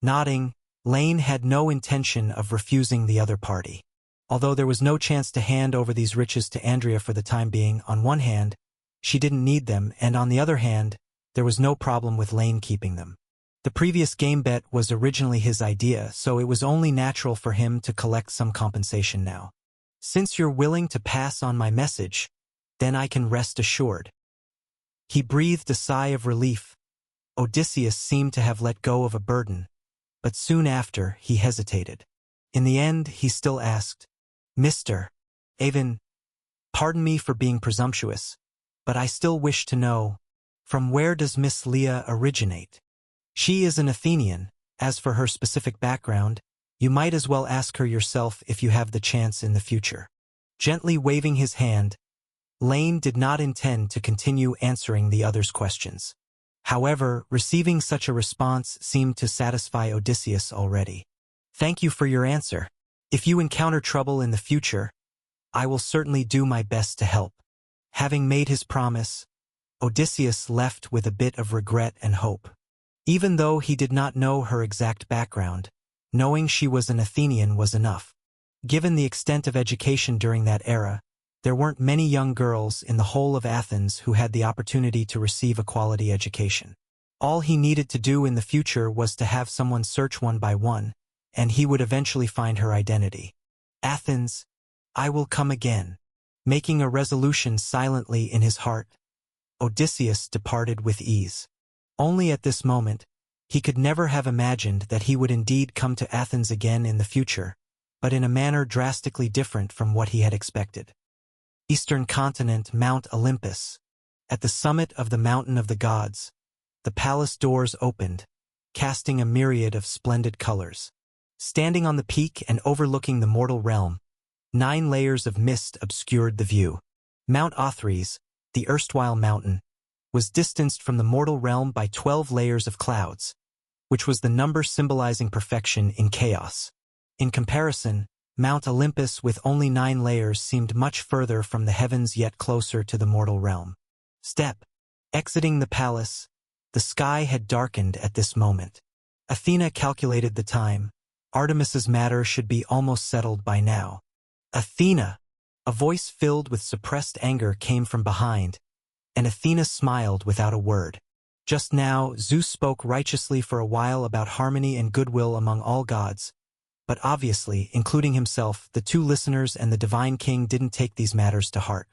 Nodding, Lane had no intention of refusing the other party. Although there was no chance to hand over these riches to Andrea for the time being, on one hand, she didn't need them, and on the other hand, there was no problem with Lane keeping them. The previous game bet was originally his idea, so it was only natural for him to collect some compensation now. Since you're willing to pass on my message, then I can rest assured. He breathed a sigh of relief. Odysseus seemed to have let go of a burden, but soon after he hesitated. In the end, he still asked, Mr. Avon, pardon me for being presumptuous, but I still wish to know, from where does Miss Leah originate? She is an Athenian. As for her specific background, you might as well ask her yourself if you have the chance in the future. Gently waving his hand, Lane did not intend to continue answering the other's questions. However, receiving such a response seemed to satisfy Odysseus already. Thank you for your answer. If you encounter trouble in the future, I will certainly do my best to help. Having made his promise, Odysseus left with a bit of regret and hope. Even though he did not know her exact background, knowing she was an Athenian was enough. Given the extent of education during that era, there weren't many young girls in the whole of Athens who had the opportunity to receive a quality education. All he needed to do in the future was to have someone search one by one, and he would eventually find her identity. Athens, I will come again. Making a resolution silently in his heart, Odysseus departed with ease. Only at this moment, he could never have imagined that he would indeed come to Athens again in the future, but in a manner drastically different from what he had expected. Eastern continent, Mount Olympus. At the summit of the mountain of the gods, the palace doors opened, casting a myriad of splendid colors. Standing on the peak and overlooking the mortal realm, 9 layers of mist obscured the view. Mount Othrys, the erstwhile mountain, was distanced from the mortal realm by 12 layers of clouds, which was the number symbolizing perfection in chaos. In comparison, Mount Olympus with only 9 layers seemed much further from the heavens yet closer to the mortal realm. Step. Exiting the palace, the sky had darkened at this moment. Athena calculated the time. Artemis's matter should be almost settled by now. Athena! A voice filled with suppressed anger came from behind, and Athena smiled without a word. Just now, Zeus spoke righteously for a while about harmony and goodwill among all gods, but obviously, including himself, the 2 listeners and the divine king didn't take these matters to heart.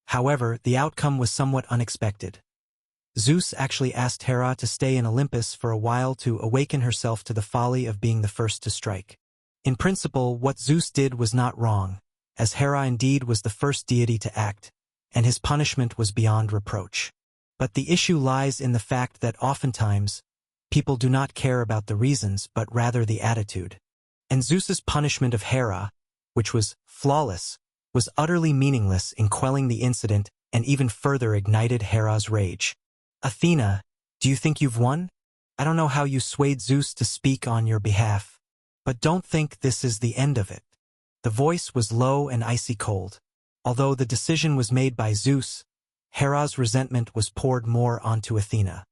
However, the outcome was somewhat unexpected. Zeus actually asked Hera to stay in Olympus for a while to awaken herself to the folly of being the first to strike. In principle, what Zeus did was not wrong, as Hera indeed was the first deity to act, and his punishment was beyond reproach. But the issue lies in the fact that oftentimes, people do not care about the reasons but rather the attitude. And Zeus's punishment of Hera, which was flawless, was utterly meaningless in quelling the incident and even further ignited Hera's rage. Athena, do you think you've won? I don't know how you swayed Zeus to speak on your behalf, but don't think this is the end of it. The voice was low and icy cold. Although the decision was made by Zeus, Hera's resentment was poured more onto Athena.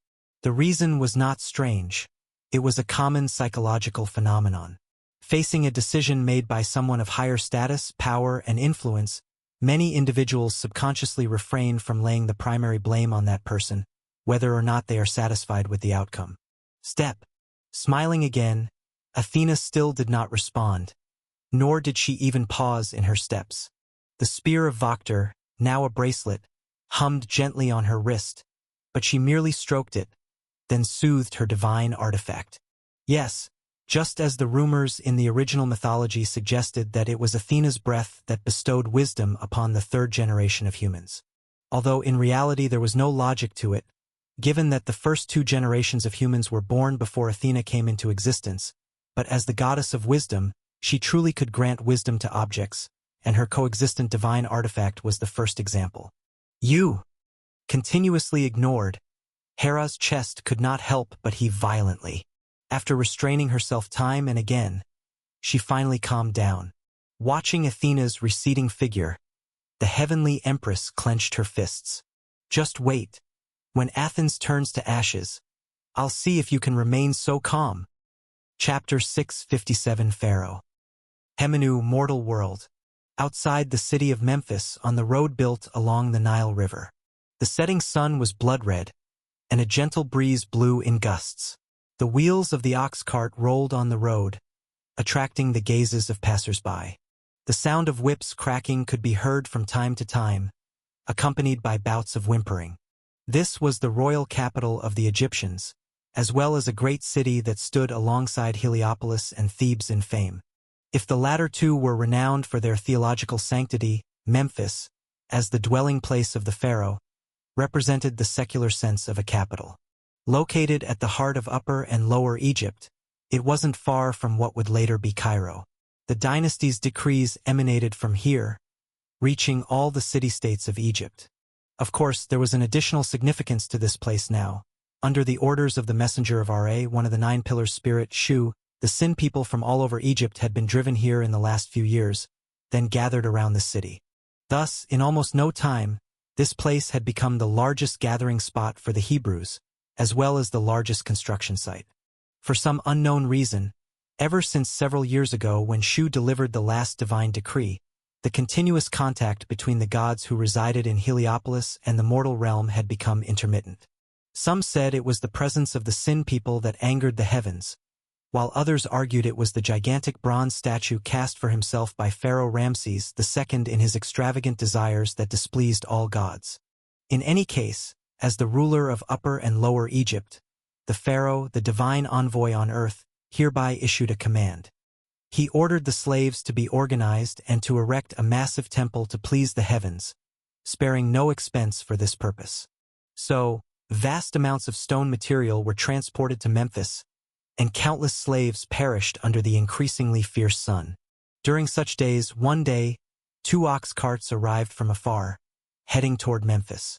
The reason was not strange. It was a common psychological phenomenon. Facing a decision made by someone of higher status, power, and influence, many individuals subconsciously refrain from laying the primary blame on that person, whether or not they are satisfied with the outcome. Step. Smiling again, Athena still did not respond, nor did she even pause in her steps. The spear of Voctor, now a bracelet, hummed gently on her wrist, but she merely stroked it, then soothed her divine artifact. Yes, just as the rumors in the original mythology suggested that it was Athena's breath that bestowed wisdom upon the 3rd generation of humans. Although in reality there was no logic to it, given that the first 2 generations of humans were born before Athena came into existence, but as the goddess of wisdom, she truly could grant wisdom to objects, and her coexistent divine artifact was the first example. You! Continuously ignored, Hera's chest could not help but heave violently. After restraining herself time and again, she finally calmed down. Watching Athena's receding figure, the heavenly empress clenched her fists. Just wait. When Athens turns to ashes, I'll see if you can remain so calm. Chapter 657 Pharaoh. Hemenu, mortal world. Outside the city of Memphis on the road built along the Nile River. The setting sun was blood-red, and a gentle breeze blew in gusts. The wheels of the ox cart rolled on the road, attracting the gazes of passers-by. The sound of whips cracking could be heard from time to time, accompanied by bouts of whimpering. This was the royal capital of the Egyptians, as well as a great city that stood alongside Heliopolis and Thebes in fame. If the latter 2 were renowned for their theological sanctity, Memphis, as the dwelling place of the pharaoh, represented the secular sense of a capital. Located at the heart of Upper and Lower Egypt, it wasn't far from what would later be Cairo. The dynasty's decrees emanated from here, reaching all the city-states of Egypt. Of course, there was an additional significance to this place now. Under the orders of the messenger of Ra, one of the 9 pillars spirit, Shu, the Sin people from all over Egypt had been driven here in the last few years, then gathered around the city. Thus, in almost no time, this place had become the largest gathering spot for the Hebrews, as well as the largest construction site. For some unknown reason, ever since several years ago when Shu delivered the last divine decree, the continuous contact between the gods who resided in Heliopolis and the mortal realm had become intermittent. Some said it was the presence of the Sin people that angered the heavens, while others argued it was the gigantic bronze statue cast for himself by Pharaoh Ramses II in his extravagant desires that displeased all gods. In any case, as the ruler of Upper and Lower Egypt, the pharaoh, the divine envoy on earth, hereby issued a command. He ordered the slaves to be organized and to erect a massive temple to please the heavens, sparing no expense for this purpose. So, vast amounts of stone material were transported to Memphis, and countless slaves perished under the increasingly fierce sun. During such days, one day, 2 ox carts arrived from afar, heading toward Memphis.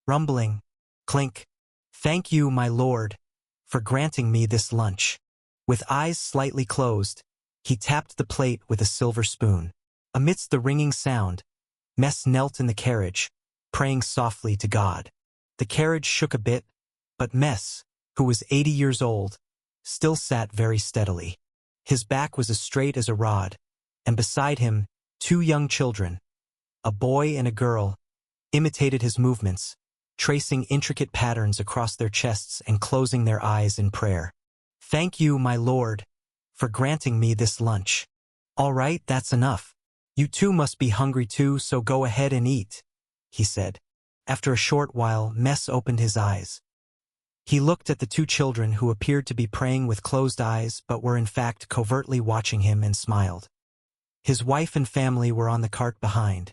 Rumbling, clink, "Thank you, my lord, for granting me this lunch." With eyes slightly closed, He tapped the plate with a silver spoon. Amidst the ringing sound, Mess knelt in the carriage, praying softly to God. The carriage shook a bit, but Mess, who was 80 years old, still sat very steadily. His back was as straight as a rod, and beside him, 2 young children, a boy and a girl, imitated his movements, tracing intricate patterns across their chests and closing their eyes in prayer. "Thank you, my lord, for granting me this lunch." "All right, that's enough. You two must be hungry too, so go ahead and eat," he said. After a short while, Mess opened his eyes. He looked at the 2 children who appeared to be praying with closed eyes but were in fact covertly watching him and smiled. His wife and family were on the cart behind.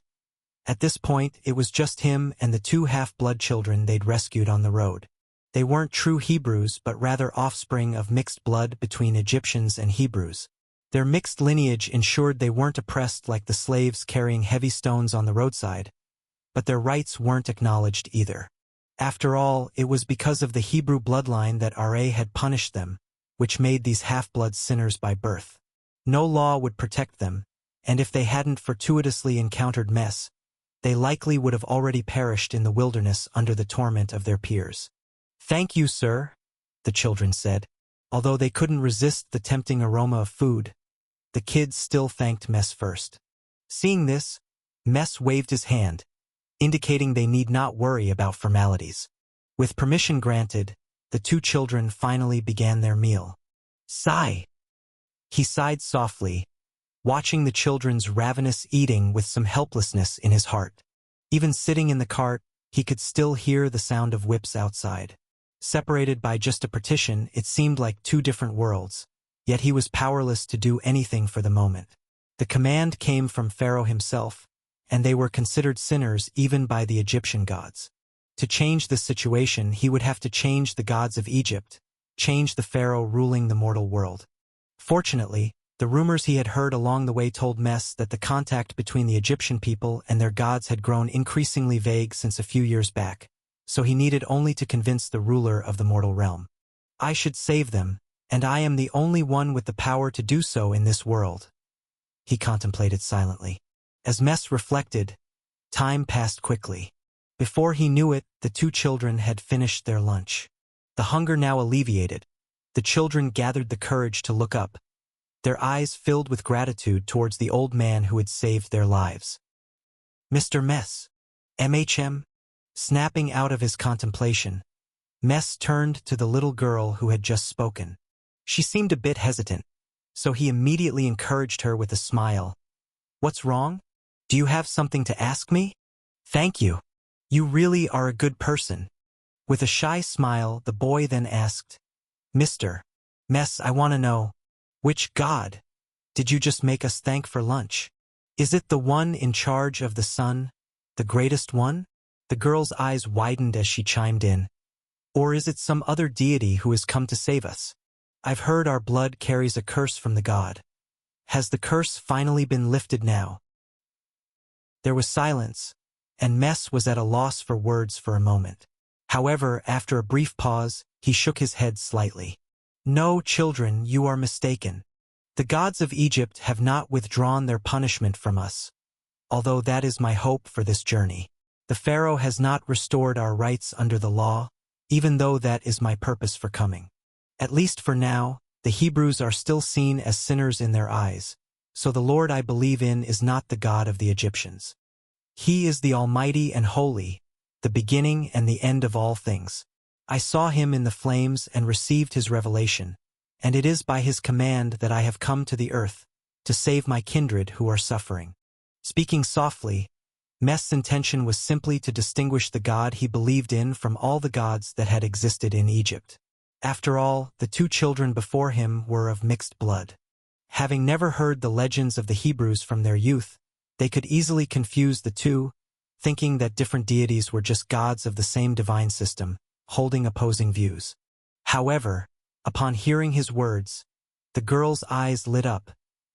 At this point, it was just him and the 2 half-blood children they'd rescued on the road. They weren't true Hebrews but rather offspring of mixed blood between Egyptians and Hebrews. Their mixed lineage ensured they weren't oppressed like the slaves carrying heavy stones on the roadside, but their rights weren't acknowledged either. After all, it was because of the Hebrew bloodline that Ra had punished them, which made these half-blood sinners by birth. No law would protect them, and if they hadn't fortuitously encountered Mess, they likely would have already perished in the wilderness under the torment of their peers. "Thank you, sir," the children said. Although they couldn't resist the tempting aroma of food, the kids still thanked Mess first. Seeing this, Mess waved his hand, indicating they need not worry about formalities. With permission granted, the 2 children finally began their meal. "Sigh." He sighed softly, watching the children's ravenous eating with some helplessness in his heart. Even sitting in the cart, he could still hear the sound of whips outside. Separated by just a partition, it seemed like 2 different worlds, yet he was powerless to do anything for the moment. The command came from Pharaoh himself, and they were considered sinners even by the Egyptian gods. To change this situation, he would have to change the gods of Egypt, change the Pharaoh ruling the mortal world. Fortunately, the rumors he had heard along the way told Mess that the contact between the Egyptian people and their gods had grown increasingly vague since a few years back, so he needed only to convince the ruler of the mortal realm. "I should save them, and I am the only one with the power to do so in this world," he contemplated silently. As Mess reflected, time passed quickly. Before he knew it, the 2 children had finished their lunch. The hunger now alleviated, the children gathered the courage to look up, their eyes filled with gratitude towards the old man who had saved their lives. "Mr. Mess, MHM?" Snapping out of his contemplation, Mess turned to the little girl who had just spoken. She seemed a bit hesitant, so he immediately encouraged her with a smile. "What's wrong? Do you have something to ask me?" "Thank you. You really are a good person." With a shy smile, the boy then asked, "Mr. Mess, I want to know, which god did you just make us thank for lunch? Is it the one in charge of the sun, the greatest one?" The girl's eyes widened as she chimed in. "Or is it some other deity who has come to save us? I've heard our blood carries a curse from the god. Has the curse finally been lifted now?" There was silence, and Mess was at a loss for words for a moment. However, after a brief pause, he shook his head slightly. "No, children, you are mistaken. The gods of Egypt have not withdrawn their punishment from us, although that is my hope for this journey. The Pharaoh has not restored our rights under the law, even though that is my purpose for coming. At least for now, the Hebrews are still seen as sinners in their eyes, so the Lord I believe in is not the God of the Egyptians. He is the Almighty and Holy, the beginning and the end of all things. I saw him in the flames and received his revelation, and it is by his command that I have come to the earth, to save my kindred who are suffering." Speaking softly, Mess's intention was simply to distinguish the God he believed in from all the gods that had existed in Egypt. After all, the 2 children before him were of mixed blood. Having never heard the legends of the Hebrews from their youth, they could easily confuse the 2, thinking that different deities were just gods of the same divine system, holding opposing views. However, upon hearing his words, the girl's eyes lit up,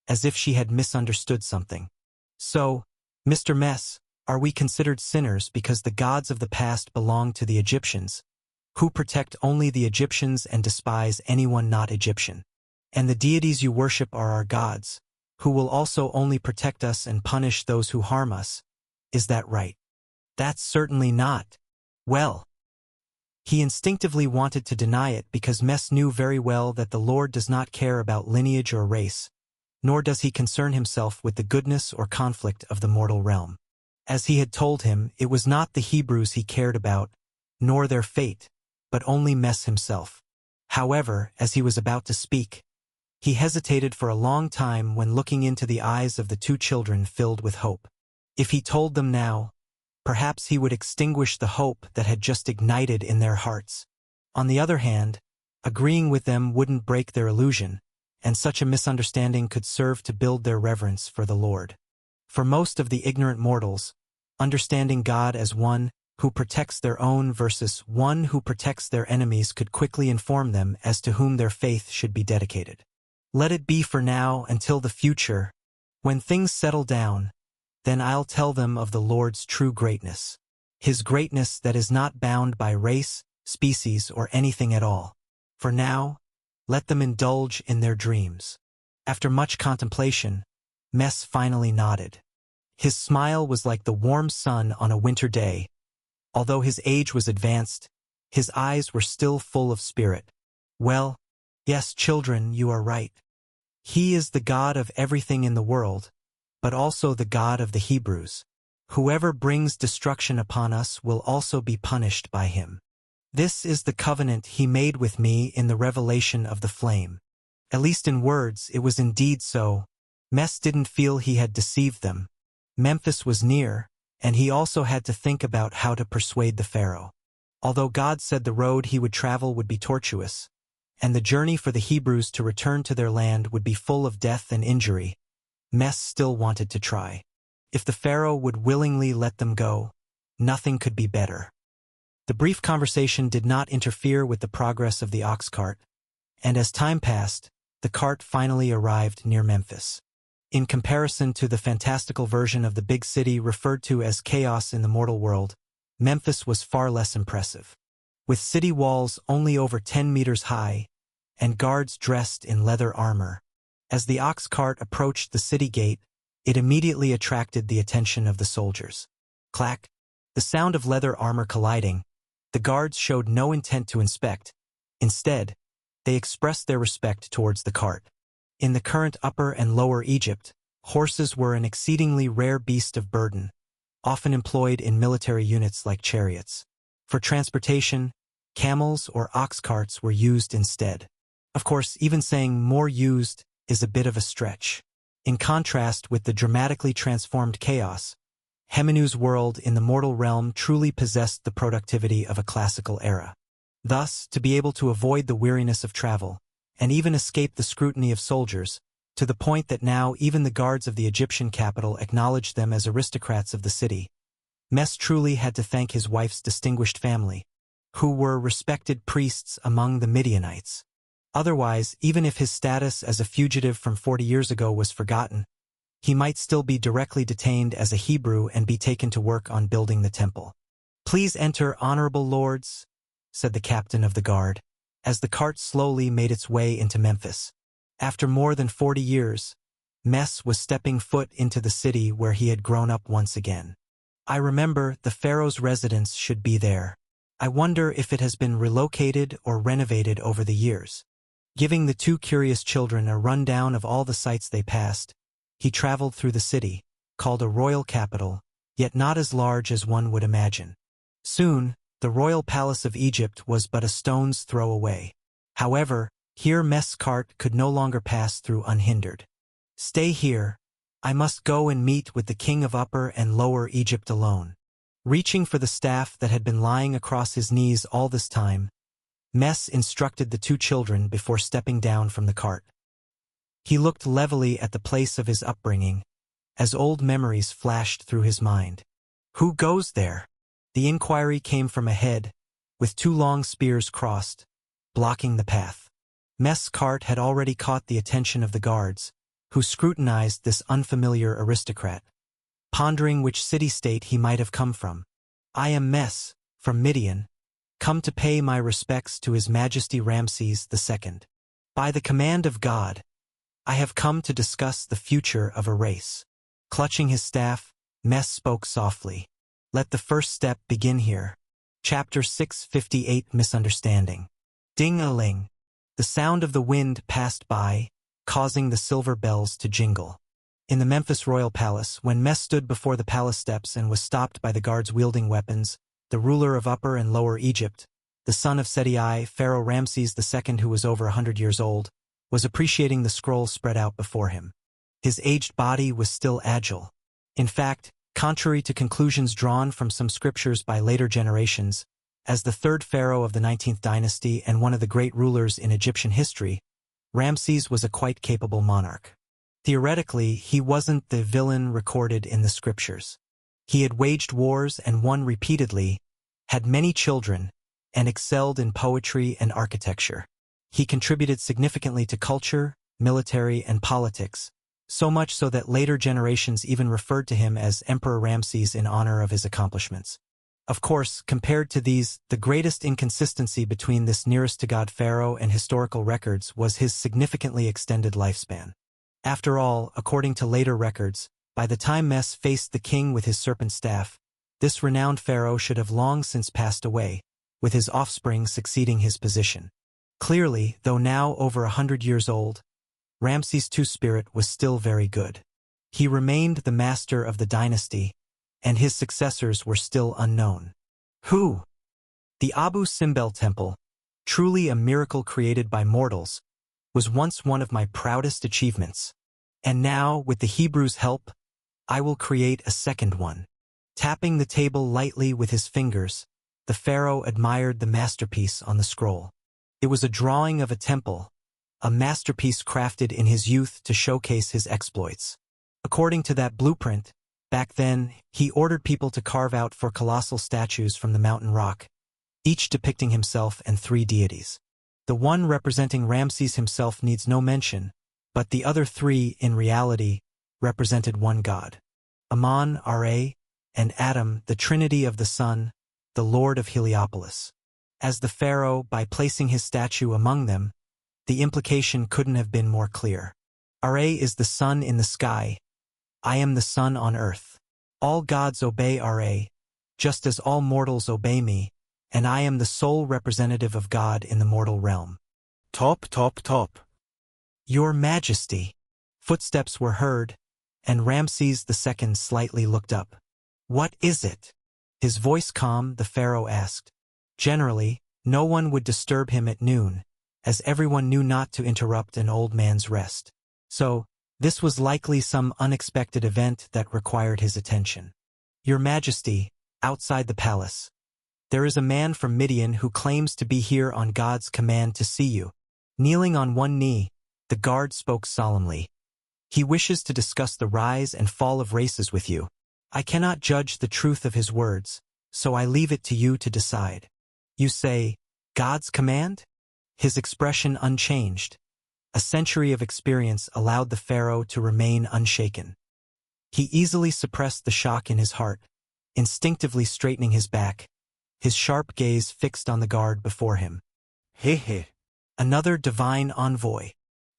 as if she had misunderstood something. "So, Mr. Mess, are we considered sinners because the gods of the past belong to the Egyptians, who protect only the Egyptians and despise anyone not Egyptian?" And the deities you worship are our gods, who will also only protect us and punish those who harm us. Is that right? That's certainly not. Well, he instinctively wanted to deny it because Mess knew very well that the Lord does not care about lineage or race, nor does he concern himself with the goodness or conflict of the mortal realm. As he had told him, it was not the Hebrews he cared about, nor their fate, but only Mess himself. However, as he was about to speak, he hesitated for a long time when looking into the eyes of the two children filled with hope. If he told them now, perhaps he would extinguish the hope that had just ignited in their hearts. On the other hand, agreeing with them wouldn't break their illusion, and such a misunderstanding could serve to build their reverence for the Lord. For most of the ignorant mortals, understanding God as one who protects their own versus one who protects their enemies could quickly inform them as to whom their faith should be dedicated. Let it be for now until the future. When things settle down, then I'll tell them of the Lord's true greatness. His greatness that is not bound by race, species, or anything at all. For now, let them indulge in their dreams. After much contemplation, Mess finally nodded. His smile was like the warm sun on a winter day. Although his age was advanced, his eyes were still full of spirit. Well, yes, children, you are right. He is the God of everything in the world, but also the God of the Hebrews. Whoever brings destruction upon us will also be punished by him. This is the covenant he made with me in the revelation of the flame. At least in words, it was indeed so. Mess didn't feel he had deceived them. Memphis was near, and he also had to think about how to persuade the Pharaoh. Although God said the road he would travel would be tortuous, and the journey for the Hebrews to return to their land would be full of death and injury, Mess still wanted to try. If the Pharaoh would willingly let them go, nothing could be better. The brief conversation did not interfere with the progress of the ox cart, and as time passed, the cart finally arrived near Memphis. In comparison to the fantastical version of the big city referred to as chaos in the mortal world, Memphis was far less impressive. With city walls only over 10 meters high, and guards dressed in leather armor, as the ox cart approached the city gate, it immediately attracted the attention of the soldiers. Clack! The sound of leather armor colliding. The guards showed no intent to inspect. Instead, they expressed their respect towards the cart. In the current Upper and Lower Egypt, horses were an exceedingly rare beast of burden, often employed in military units like chariots. For transportation, camels or ox carts were used instead. Of course, even saying more used is a bit of a stretch. In contrast with the dramatically transformed chaos, Hemenu's world in the mortal realm truly possessed the productivity of a classical era. Thus, to be able to avoid the weariness of travel, and even escape the scrutiny of soldiers, to the point that now even the guards of the Egyptian capital acknowledged them as aristocrats of the city, Mess truly had to thank his wife's distinguished family, who were respected priests among the Midianites. Otherwise, even if his status as a fugitive from 40 years ago was forgotten, he might still be directly detained as a Hebrew and be taken to work on building the temple. "Please enter, honorable lords," said the captain of the guard, as the cart slowly made its way into Memphis. After more than 40 years, Mess was stepping foot into the city where he had grown up once again. "I remember the Pharaoh's residence should be there. I wonder if it has been relocated or renovated over the years." Giving the two curious children a rundown of all the sights they passed, he traveled through the city, called a royal capital, yet not as large as one would imagine. Soon, the royal palace of Egypt was but a stone's throw away. However, here Mess' cart could no longer pass through unhindered. "Stay here. I must go and meet with the king of Upper and Lower Egypt alone." Reaching for the staff that had been lying across his knees all this time, Mess instructed the two children before stepping down from the cart. He looked levelly at the place of his upbringing, as old memories flashed through his mind. "Who goes there?" The inquiry came from ahead, with two long spears crossed, blocking the path. Mess' cart had already caught the attention of the guards, who scrutinized this unfamiliar aristocrat, pondering which city-state he might have come from. "I am Mess, from Midian, come to pay my respects to His Majesty Ramses II." By the command of God, I have come to discuss the future of a race. Clutching his staff, Mes spoke softly. Let the first step begin here. Chapter 658 Misunderstanding. Ding-a-ling. The sound of the wind passed by, causing the silver bells to jingle. In the Memphis royal palace, when Mes stood before the palace steps and was stopped by the guards wielding weapons, the ruler of Upper and Lower Egypt, the son of Seti I, Pharaoh Ramses II, who was over 100 years old, was appreciating the scroll spread out before him. His aged body was still agile. In fact, contrary to conclusions drawn from some scriptures by later generations, as the third pharaoh of the 19th dynasty and one of the great rulers in Egyptian history, Ramses was a quite capable monarch. Theoretically, he wasn't the villain recorded in the scriptures. He had waged wars and won repeatedly, had many children, and excelled in poetry and architecture. He contributed significantly to culture, military, and politics, so much so that later generations even referred to him as Emperor Ramses in honor of his accomplishments. Of course, compared to these, the greatest inconsistency between this nearest-to-God pharaoh and historical records was his significantly extended lifespan. After all, according to later records, by the time Mes faced the king with his serpent staff, this renowned pharaoh should have long since passed away, with his offspring succeeding his position. Clearly, though now over 100 years old, Ramses II's spirit was still very good. He remained the master of the dynasty, and his successors were still unknown. Who? The Abu Simbel Temple, truly a miracle created by mortals, was once one of my proudest achievements. And now, with the Hebrews' help, I will create a second one. Tapping the table lightly with his fingers, the pharaoh admired the masterpiece on the scroll. It was a drawing of a temple, a masterpiece crafted in his youth to showcase his exploits. According to that blueprint, back then, he ordered people to carve out 4 colossal statues from the mountain rock, each depicting himself and 3 deities. The one representing Ramses himself needs no mention, but the other 3, in reality, represented one god. Amun, Ra, and Adam, the trinity of the sun, the lord of Heliopolis. As the pharaoh, by placing his statue among them, the implication couldn't have been more clear. Ra is the sun in the sky. I am the sun on earth. All gods obey Ra, just as all mortals obey me, and I am the sole representative of God in the mortal realm. Top. Your Majesty. Footsteps were heard, and Ramses II slightly looked up. What is it? His voice calm, the pharaoh asked. Generally, no one would disturb him at noon, as everyone knew not to interrupt an old man's rest. So, this was likely some unexpected event that required his attention. Your Majesty, outside the palace. There is a man from Midian who claims to be here on God's command to see you. Kneeling on one knee, the guard spoke solemnly. He wishes to discuss the rise and fall of races with you. I cannot judge the truth of his words, so I leave it to you to decide. You say, God's command? His expression unchanged. A century of experience allowed the pharaoh to remain unshaken. He easily suppressed the shock in his heart, instinctively straightening his back, his sharp gaze fixed on the guard before him. He. Another divine envoy.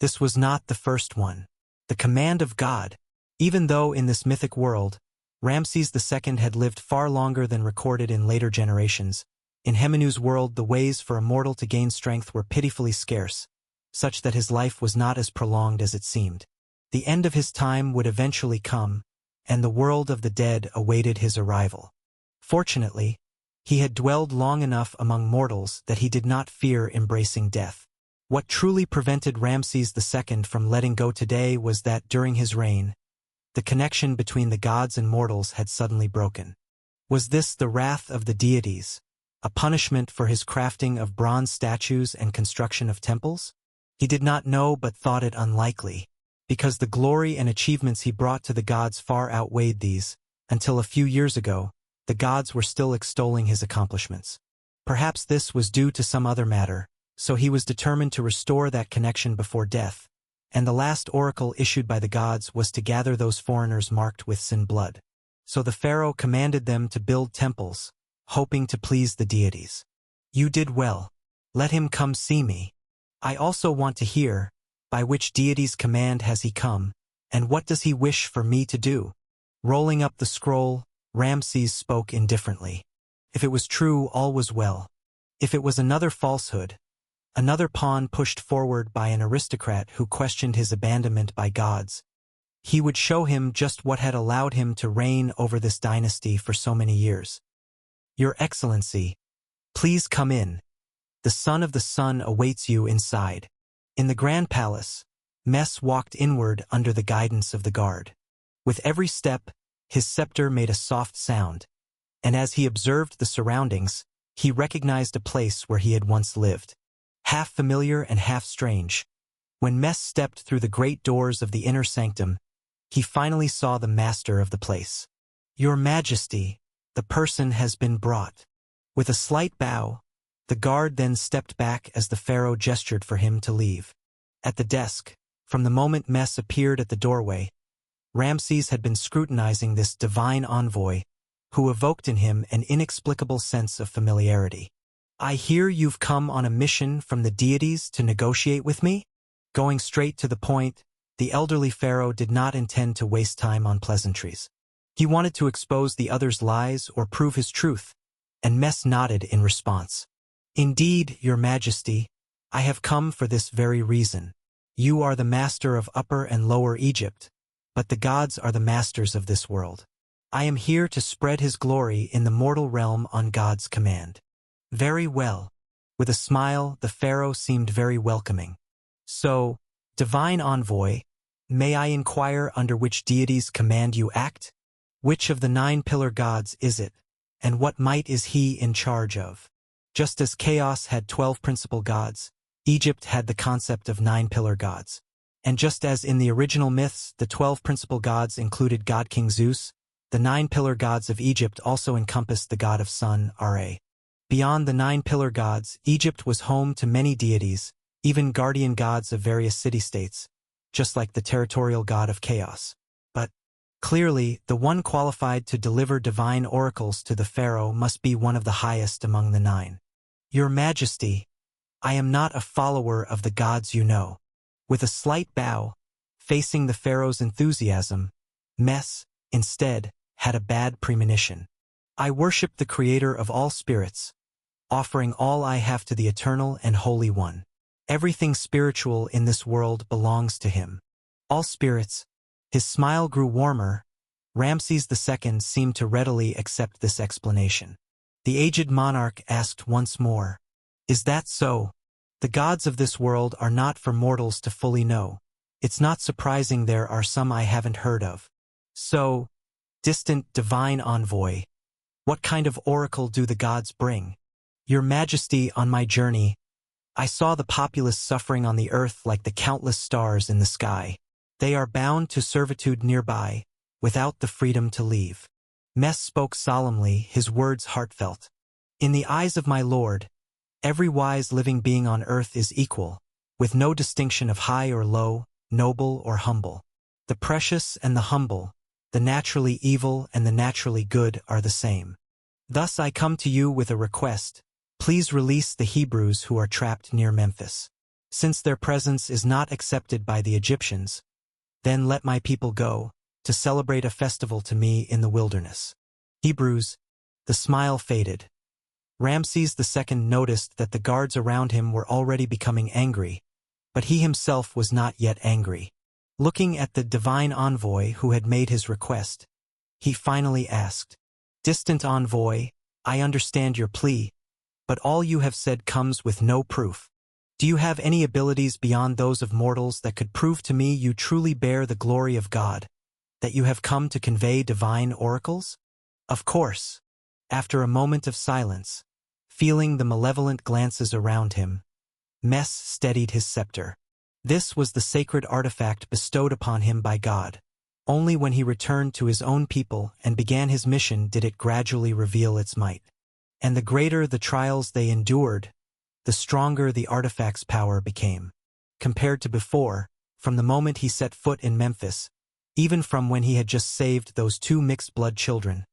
This was not the first one. The command of God. Even though in this mythic world, Ramses II had lived far longer than recorded in later generations, in Hemenu's world the ways for a mortal to gain strength were pitifully scarce, such that his life was not as prolonged as it seemed. The end of his time would eventually come, and the world of the dead awaited his arrival. Fortunately, he had dwelled long enough among mortals that he did not fear embracing death. What truly prevented Ramses II from letting go today was that during his reign, the connection between the gods and mortals had suddenly broken. Was this the wrath of the deities, a punishment for his crafting of bronze statues and construction of temples? He did not know but thought it unlikely, because the glory and achievements he brought to the gods far outweighed these. Until a few years ago, the gods were still extolling his accomplishments. Perhaps this was due to some other matter, so he was determined to restore that connection before death, and the last oracle issued by the gods was to gather those foreigners marked with sin blood. So the pharaoh commanded them to build temples, hoping to please the deities. You did well. Let him come see me. I also want to hear, by which deity's command has he come, and what does he wish for me to do? Rolling up the scroll, Ramses spoke indifferently. If it was true, all was well. If it was another falsehood, another pawn pushed forward by an aristocrat who questioned his abandonment by gods, he would show him just what had allowed him to reign over this dynasty for so many years. Your Excellency, please come in. The son of the sun awaits you inside. In the Grand Palace, Mes walked inward under the guidance of the guard. With every step, his scepter made a soft sound, and as he observed the surroundings, he recognized a place where he had once lived. Half familiar and half strange. When Mes stepped through the great doors of the inner sanctum, he finally saw the master of the place. Your Majesty, the person has been brought. With a slight bow, the guard then stepped back as the pharaoh gestured for him to leave. At the desk, from the moment Mes appeared at the doorway, Ramses had been scrutinizing this divine envoy, who evoked in him an inexplicable sense of familiarity. I hear you've come on a mission from the deities to negotiate with me? Going straight to the point, the elderly pharaoh did not intend to waste time on pleasantries. He wanted to expose the other's lies or prove his truth, and Mes nodded in response. Indeed, Your Majesty, I have come for this very reason. You are the master of Upper and Lower Egypt, but the gods are the masters of this world. I am here to spread his glory in the mortal realm on God's command. Very well. With a smile, the pharaoh seemed very welcoming. So, divine envoy, may I inquire under which deity's command you act? Which of the 9 pillar gods is it, and what might is he in charge of? Just as chaos had 12 principal gods, Egypt had the concept of 9 pillar gods. And just as in the original myths, the 12 principal gods included God King Zeus, the 9 pillar gods of Egypt also encompassed the god of sun, Ra. Beyond the 9 pillar gods, Egypt was home to many deities, even guardian gods of various city-states, just like the territorial god of chaos. But, clearly, the one qualified to deliver divine oracles to the pharaoh must be one of the highest among the 9. Your Majesty, I am not a follower of the gods you know. With a slight bow, facing the pharaoh's enthusiasm, Mes, instead, had a bad premonition. I worship the creator of all spirits, offering all I have to the eternal and holy one. Everything spiritual in this world belongs to him. All spirits. His smile grew warmer. Ramses II seemed to readily accept this explanation. The aged monarch asked once more, Is that so? The gods of this world are not for mortals to fully know. It's not surprising there are some I haven't heard of. So, distant divine envoy, what kind of oracle do the gods bring? Your Majesty, on my journey, I saw the populace suffering on the earth like the countless stars in the sky. They are bound to servitude nearby, without the freedom to leave. Mes spoke solemnly, his words heartfelt. In the eyes of my lord, every wise living being on earth is equal, with no distinction of high or low, noble or humble. The precious and the humble, the naturally evil and the naturally good are the same. Thus I come to you with a request. Please release the Hebrews who are trapped near Memphis. Since their presence is not accepted by the Egyptians, then let my people go, to celebrate a festival to me in the wilderness. Hebrews, the smile faded. Ramses II noticed that the guards around him were already becoming angry, but he himself was not yet angry. Looking at the divine envoy who had made his request, he finally asked, Distant envoy, I understand your plea, but all you have said comes with no proof. Do you have any abilities beyond those of mortals that could prove to me you truly bear the glory of God, that you have come to convey divine oracles? Of course. After a moment of silence, feeling the malevolent glances around him, Mes steadied his scepter. This was the sacred artifact bestowed upon him by God. Only when he returned to his own people and began his mission did it gradually reveal its might. And the greater the trials they endured, the stronger the artifact's power became. Compared to before, from the moment he set foot in Memphis, even from when he had just saved those 2 mixed-blood children,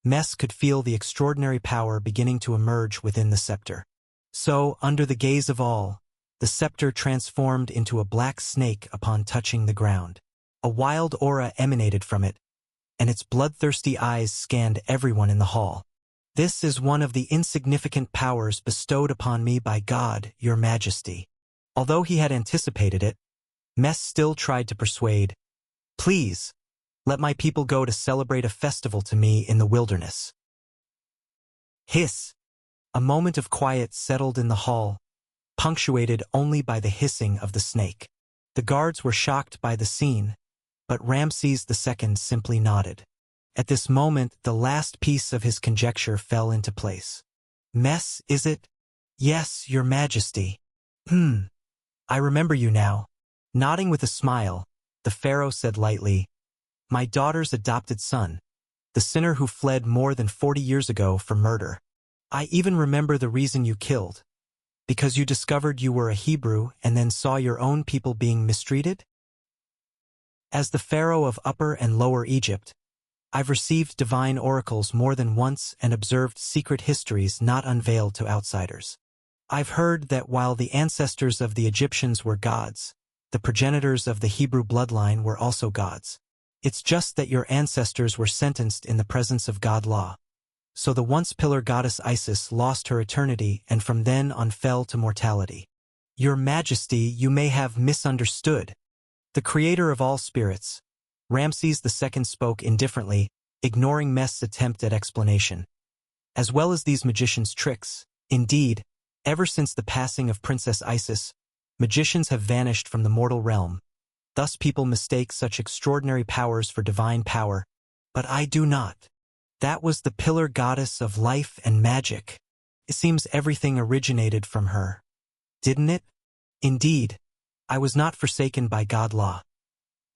Mes could feel the extraordinary power beginning to emerge within the scepter. So, under the gaze of all, the scepter transformed into a black snake upon touching the ground. A wild aura emanated from it, and its bloodthirsty eyes scanned everyone in the hall. "This is one of the insignificant powers bestowed upon me by God, Your Majesty." Although he had anticipated it, Mess still tried to persuade, "Please, let my people go to celebrate a festival to me in the wilderness." Hiss! A moment of quiet settled in the hall, punctuated only by the hissing of the snake. The guards were shocked by the scene, but Ramses II simply nodded. At this moment, the last piece of his conjecture fell into place. "Mess, is it?" "Yes, Your Majesty." "I remember you now." Nodding with a smile, the pharaoh said lightly, "My daughter's adopted son, the sinner who fled more than 40 years ago for murder. I even remember the reason you killed. Because you discovered you were a Hebrew and then saw your own people being mistreated?" As the pharaoh of Upper and Lower Egypt, I've received divine oracles more than once and observed secret histories not unveiled to outsiders. I've heard that while the ancestors of the Egyptians were gods, the progenitors of the Hebrew bloodline were also gods. It's just that your ancestors were sentenced in the presence of God law. So the once pillar goddess Isis lost her eternity and from then on fell to mortality. Your Majesty, you may have misunderstood. The creator of all spirits, Ramses II spoke indifferently, ignoring Mess's attempt at explanation. As well as these magicians' tricks, indeed, ever since the passing of Princess Isis, magicians have vanished from the mortal realm. Thus people mistake such extraordinary powers for divine power, but I do not. That was the pillar goddess of life and magic. It seems everything originated from her. Didn't it? Indeed, I was not forsaken by God law.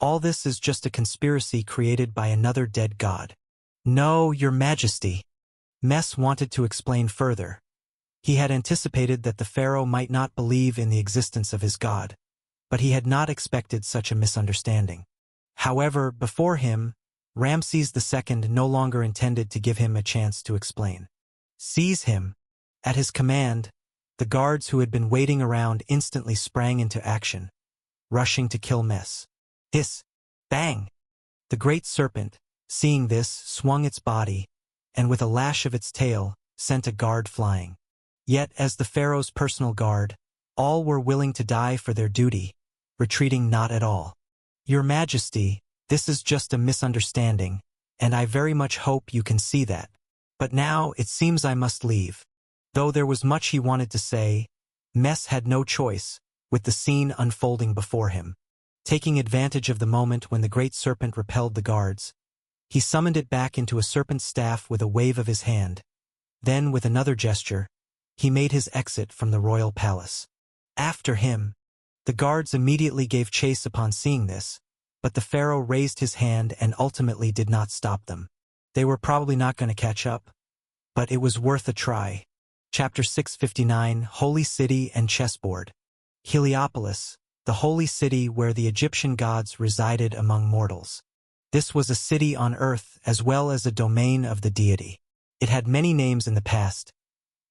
All this is just a conspiracy created by another dead god. No, Your Majesty. Mess wanted to explain further. He had anticipated that the pharaoh might not believe in the existence of his god, but he had not expected such a misunderstanding. However, before him, Ramses II no longer intended to give him a chance to explain. "Seize him." At his command, the guards who had been waiting around instantly sprang into action, rushing to kill Mess. Hiss! Bang! The great serpent, seeing this, swung its body, and with a lash of its tail, sent a guard flying. Yet, as the pharaoh's personal guard, all were willing to die for their duty, retreating not at all. "Your Majesty, this is just a misunderstanding, and I very much hope you can see that. But now it seems I must leave." Though there was much he wanted to say, Mess had no choice, with the scene unfolding before him. Taking advantage of the moment when the great serpent repelled the guards, he summoned it back into a serpent's staff with a wave of his hand. Then, with another gesture, he made his exit from the royal palace. After him, the guards immediately gave chase upon seeing this, but the pharaoh raised his hand and ultimately did not stop them. They were probably not going to catch up, but it was worth a try. Chapter 659, Holy City and Chessboard. Heliopolis, the holy city where the Egyptian gods resided among mortals. This was a city on earth as well as a domain of the deity. It had many names in the past: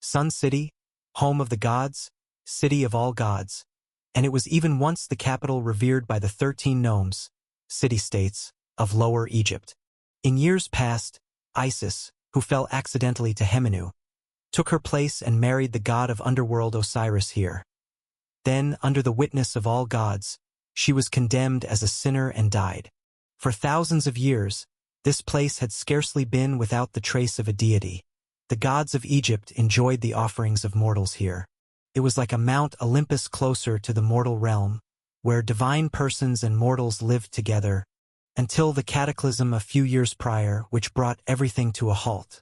Sun City, home of the gods, city of all gods, and it was even once the capital revered by the 13 nomes, city-states, of Lower Egypt. In years past, Isis, who fell accidentally to Hemenu, took her place and married the god of underworld Osiris here. Then, under the witness of all gods, she was condemned as a sinner and died. For thousands of years, this place had scarcely been without the trace of a deity. The gods of Egypt enjoyed the offerings of mortals here. It was like a Mount Olympus closer to the mortal realm, where divine persons and mortals lived together, until the cataclysm a few years prior, which brought everything to a halt.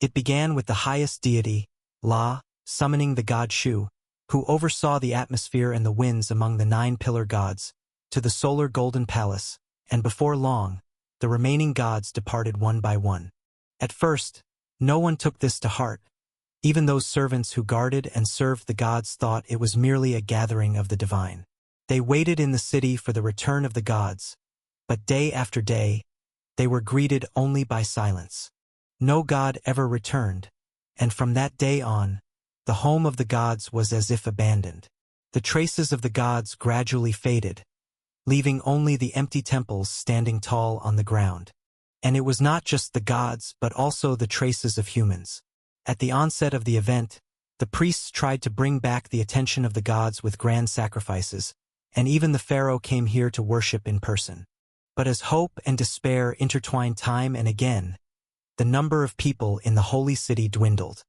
It began with the highest deity, La, summoning the god Shu, who oversaw the atmosphere and the winds among the 9 pillar gods, to the solar golden palace, and before long, the remaining gods departed one by one. At first, no one took this to heart. Even those servants who guarded and served the gods thought it was merely a gathering of the divine. They waited in the city for the return of the gods, but day after day, they were greeted only by silence. No god ever returned, and from that day on, the home of the gods was as if abandoned. The traces of the gods gradually faded, leaving only the empty temples standing tall on the ground. And it was not just the gods but also the traces of humans. At the onset of the event, the priests tried to bring back the attention of the gods with grand sacrifices, and even the pharaoh came here to worship in person. But as hope and despair intertwined time and again, the number of people in the holy city dwindled.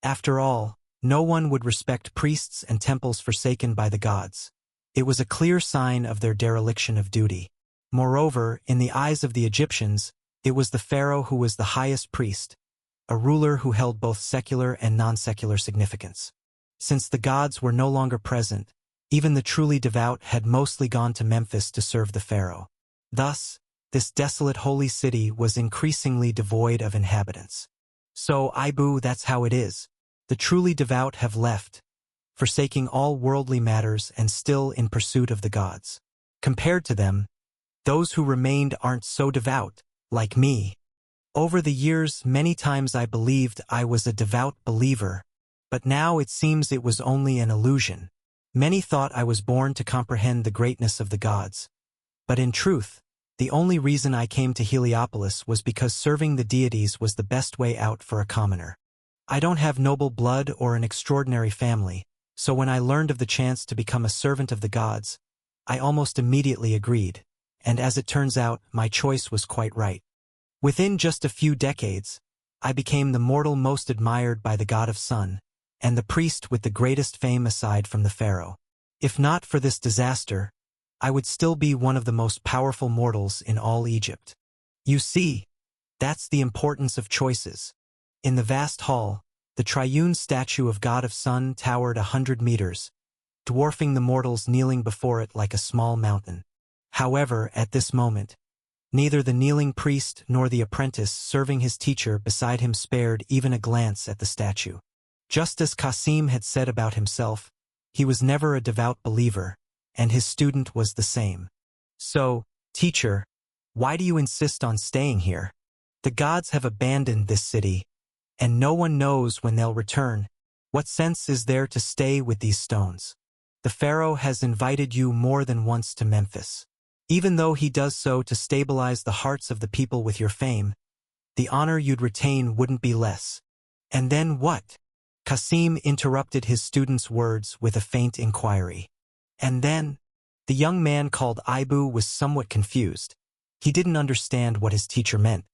After all, no one would respect priests and temples forsaken by the gods. It was a clear sign of their dereliction of duty. Moreover, in the eyes of the Egyptians, it was the pharaoh who was the highest priest, a ruler who held both secular and non-secular significance. Since the gods were no longer present, even the truly devout had mostly gone to Memphis to serve the pharaoh. Thus, this desolate holy city was increasingly devoid of inhabitants. So, Ibu, that's how it is. The truly devout have left, forsaking all worldly matters and still in pursuit of the gods. Compared to them, those who remained aren't so devout, like me. Over the years, many times I believed I was a devout believer, but now it seems it was only an illusion. Many thought I was born to comprehend the greatness of the gods. But in truth, the only reason I came to Heliopolis was because serving the deities was the best way out for a commoner. I don't have noble blood or an extraordinary family, so when I learned of the chance to become a servant of the gods, I almost immediately agreed, and as it turns out, my choice was quite right. Within just a few decades, I became the mortal most admired by the god of sun, and the priest with the greatest fame aside from the pharaoh. If not for this disaster, I would still be one of the most powerful mortals in all Egypt. You see, that's the importance of choices. In the vast hall, the triune statue of God of Sun towered 100 meters, dwarfing the mortals kneeling before it like a small mountain. However, at this moment, neither the kneeling priest nor the apprentice serving his teacher beside him spared even a glance at the statue. Just as Qasim had said about himself, he was never a devout believer, and his student was the same. So, teacher, why do you insist on staying here? The gods have abandoned this city, and no one knows when they'll return. What sense is there to stay with these stones? The pharaoh has invited you more than once to Memphis. Even though he does so to stabilize the hearts of the people with your fame, the honor you'd retain wouldn't be less. And then what? Qasim interrupted his student's words with a faint inquiry. And then? The young man called Ibu was somewhat confused. He didn't understand what his teacher meant.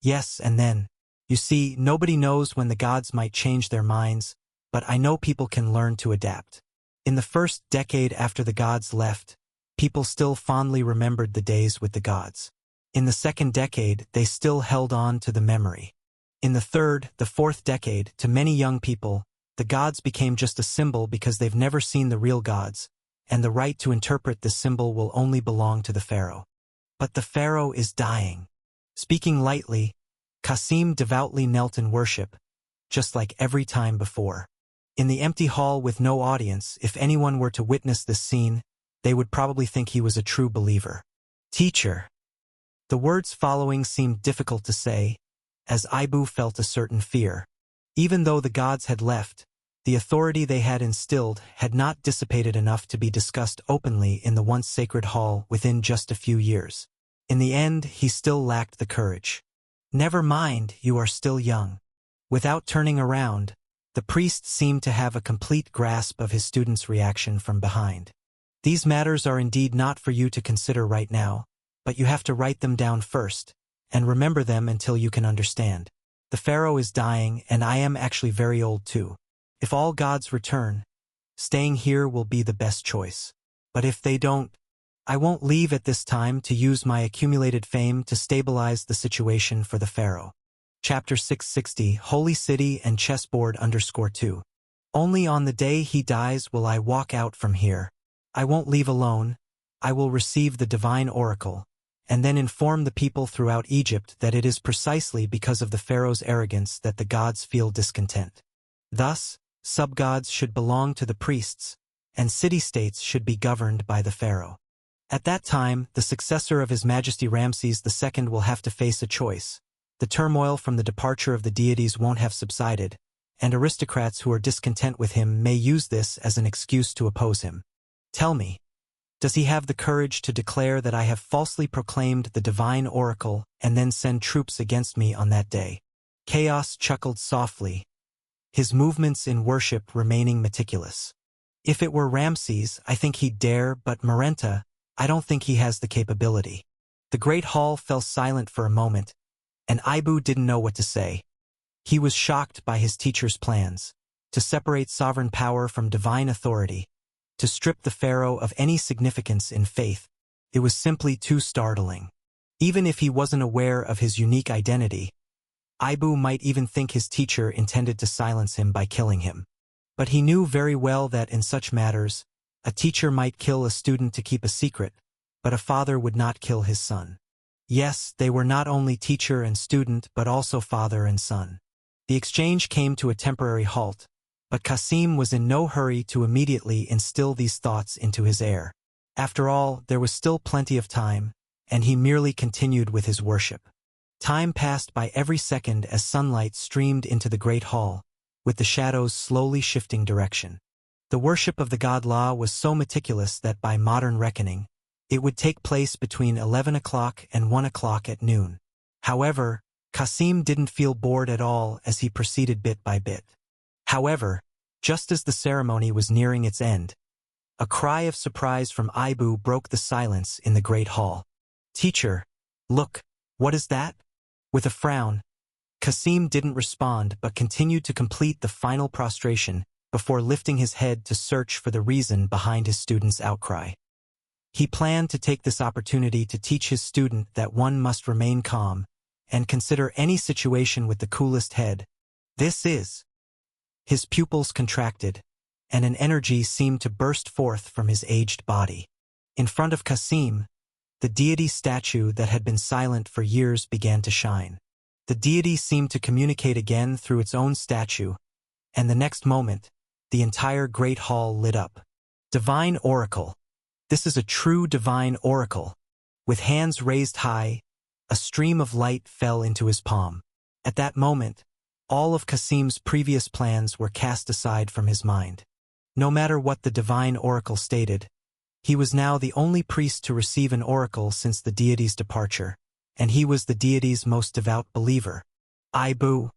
Yes, and then. You see, nobody knows when the gods might change their minds, but I know people can learn to adapt. In the first decade after the gods left, people still fondly remembered the days with the gods. In the second decade, they still held on to the memory. In the third, the fourth decade, to many young people, the gods became just a symbol because they've never seen the real gods, and the right to interpret this symbol will only belong to the pharaoh. But the pharaoh is dying. Speaking lightly, Qasim devoutly knelt in worship, just like every time before. In the empty hall with no audience, if anyone were to witness this scene, they would probably think he was a true believer. Teacher. The words following seemed difficult to say, as Ibu felt a certain fear. Even though the gods had left, the authority they had instilled had not dissipated enough to be discussed openly in the once sacred hall within just a few years. In the end, he still lacked the courage. Never mind, you are still young. Without turning around, the priest seemed to have a complete grasp of his student's reaction from behind. These matters are indeed not for you to consider right now, but you have to write them down first, and remember them until you can understand. The pharaoh is dying, and I am actually very old too. If all gods return, staying here will be the best choice. But if they don't, I won't leave at this time to use my accumulated fame to stabilize the situation for the pharaoh. Chapter 660, Holy City and Chessboard _2. Only on the day he dies will I walk out from here. I won't leave alone. I will receive the divine oracle, and then inform the people throughout Egypt that it is precisely because of the pharaoh's arrogance that the gods feel discontent. Thus, sub-gods should belong to the priests, and city-states should be governed by the pharaoh. At that time, the successor of His Majesty Ramses II will have to face a choice. The turmoil from the departure of the deities won't have subsided, and aristocrats who are discontent with him may use this as an excuse to oppose him. Tell me, does he have the courage to declare that I have falsely proclaimed the divine oracle and then send troops against me on that day? Chaos chuckled softly, his movements in worship remaining meticulous. If it were Ramses, I think he'd dare, but Marenta, I don't think he has the capability. The great hall fell silent for a moment, and Ibu didn't know what to say. He was shocked by his teacher's plans, to separate sovereign power from divine authority, to strip the pharaoh of any significance in faith. It was simply too startling. Even if he wasn't aware of his unique identity, Ibu might even think his teacher intended to silence him by killing him. But he knew very well that in such matters, a teacher might kill a student to keep a secret, but a father would not kill his son. Yes, they were not only teacher and student but also father and son. The exchange came to a temporary halt, but Qasim was in no hurry to immediately instill these thoughts into his heir. After all, there was still plenty of time, and he merely continued with his worship. Time passed by every second as sunlight streamed into the great hall, with the shadows slowly shifting direction. The worship of the god La was so meticulous that by modern reckoning, it would take place between 11 o'clock and 1 o'clock at noon. However, Qasim didn't feel bored at all as he proceeded bit by bit. However, just as the ceremony was nearing its end, a cry of surprise from Ibu broke the silence in the great hall. "Teacher, look, what is that?" With a frown, Qasim didn't respond but continued to complete the final prostration before lifting his head to search for the reason behind his student's outcry. He planned to take this opportunity to teach his student that one must remain calm and consider any situation with the coolest head. His pupils contracted, and an energy seemed to burst forth from his aged body. In front of Qasim, the deity statue that had been silent for years began to shine. The deity seemed to communicate again through its own statue, and the next moment, the entire great hall lit up. Divine Oracle. This is a true divine oracle. With hands raised high, a stream of light fell into his palm. At that moment, all of Qasim's previous plans were cast aside from his mind. No matter what the divine oracle stated, he was now the only priest to receive an oracle since the deity's departure, and he was the deity's most devout believer. "Ibu,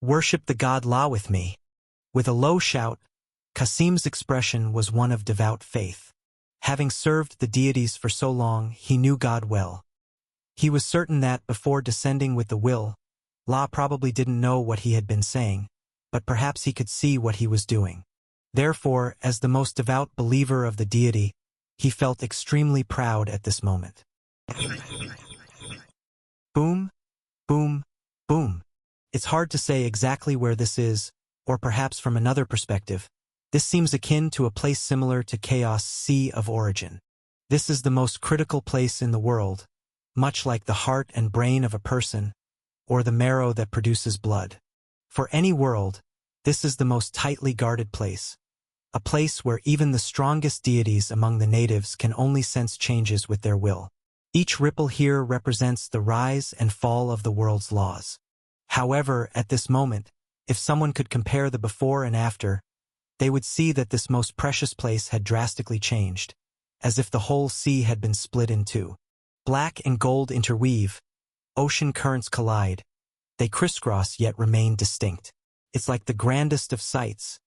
worship the god La with me." With a low shout, Qasim's expression was one of devout faith. Having served the deities for so long, he knew God well. He was certain that before descending with the will, La probably didn't know what he had been saying, but perhaps he could see what he was doing. Therefore, as the most devout believer of the deity, he felt extremely proud at this moment. Boom, boom, boom. It's hard to say exactly where this is, or perhaps from another perspective. This seems akin to a place similar to Chaos Sea of Origin. This is the most critical place in the world, much like the heart and brain of a person, or the marrow that produces blood. For any world, this is the most tightly guarded place, a place where even the strongest deities among the natives can only sense changes with their will. Each ripple here represents the rise and fall of the world's laws. However, at this moment, if someone could compare the before and after, they would see that this most precious place had drastically changed, as if the whole sea had been split in two. Black and gold interweave, ocean currents collide. They crisscross yet remain distinct. It's like the grandest of sights,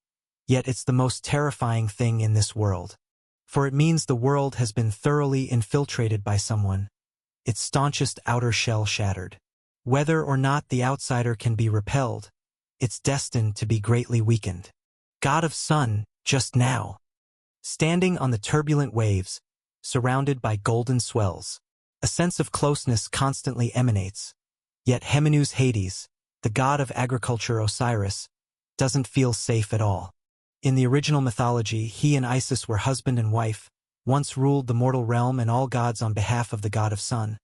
yet it's the most terrifying thing in this world. For it means the world has been thoroughly infiltrated by someone, its staunchest outer shell shattered. Whether or not the outsider can be repelled, it's destined to be greatly weakened. God of Sun, just now. Standing on the turbulent waves, surrounded by golden swells, a sense of closeness constantly emanates. Yet Hemenu's Hades, the god of agriculture Osiris, doesn't feel safe at all. In the original mythology, he and Isis were husband and wife, once ruled the mortal realm and all gods on behalf of the god of Sun,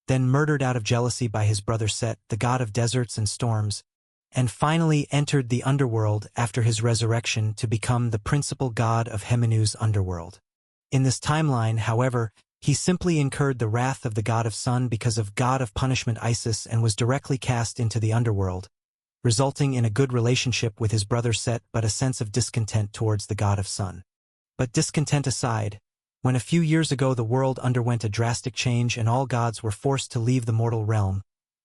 then murdered out of jealousy by his brother Set, the god of deserts and storms, and finally entered the underworld after his resurrection to become the principal god of Hemenu's underworld. In this timeline, however, he simply incurred the wrath of the god of Sun because of god of punishment Isis and was directly cast into the underworld, resulting in a good relationship with his brother Set but a sense of discontent towards the god of Sun. But discontent aside, when a few years ago the world underwent a drastic change and all gods were forced to leave the mortal realm,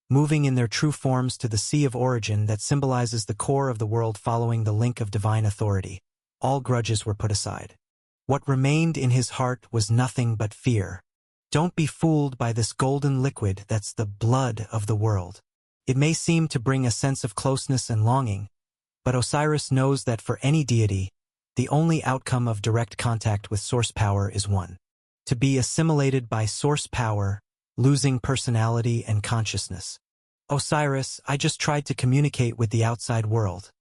moving in their true forms to the Sea of Origin that symbolizes the core of the world following the link of divine authority, all grudges were put aside. What remained in his heart was nothing but fear. Don't be fooled by this golden liquid that's the blood of the world. It may seem to bring a sense of closeness and longing, but Osiris knows that for any deity, the only outcome of direct contact with source power is one: to be assimilated by source power, losing personality and consciousness. Osiris, I just tried to communicate with the outside world,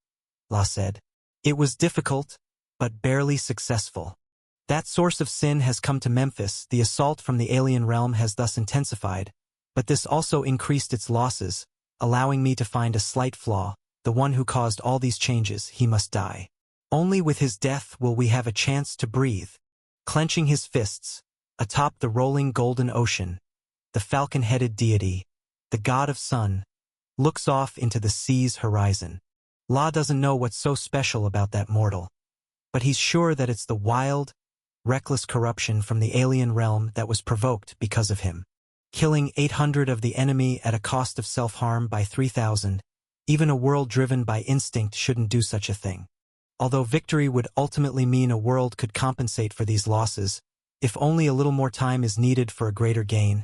La said. It was difficult, but barely successful. That source of sin has come to Memphis, the assault from the alien realm has thus intensified, but this also increased its losses, allowing me to find a slight flaw: the one who caused all these changes, he must die. Only with his death will we have a chance to breathe. Clenching his fists, atop the rolling golden ocean, the falcon-headed deity, the god of sun, looks off into the sea's horizon. La doesn't know what's so special about that mortal, but he's sure that it's the wild, reckless corruption from the alien realm that was provoked because of him. Killing 800 of the enemy at a cost of self-harm by 3,000, even a world driven by instinct shouldn't do such a thing. Although victory would ultimately mean a world could compensate for these losses, if only a little more time is needed for a greater gain,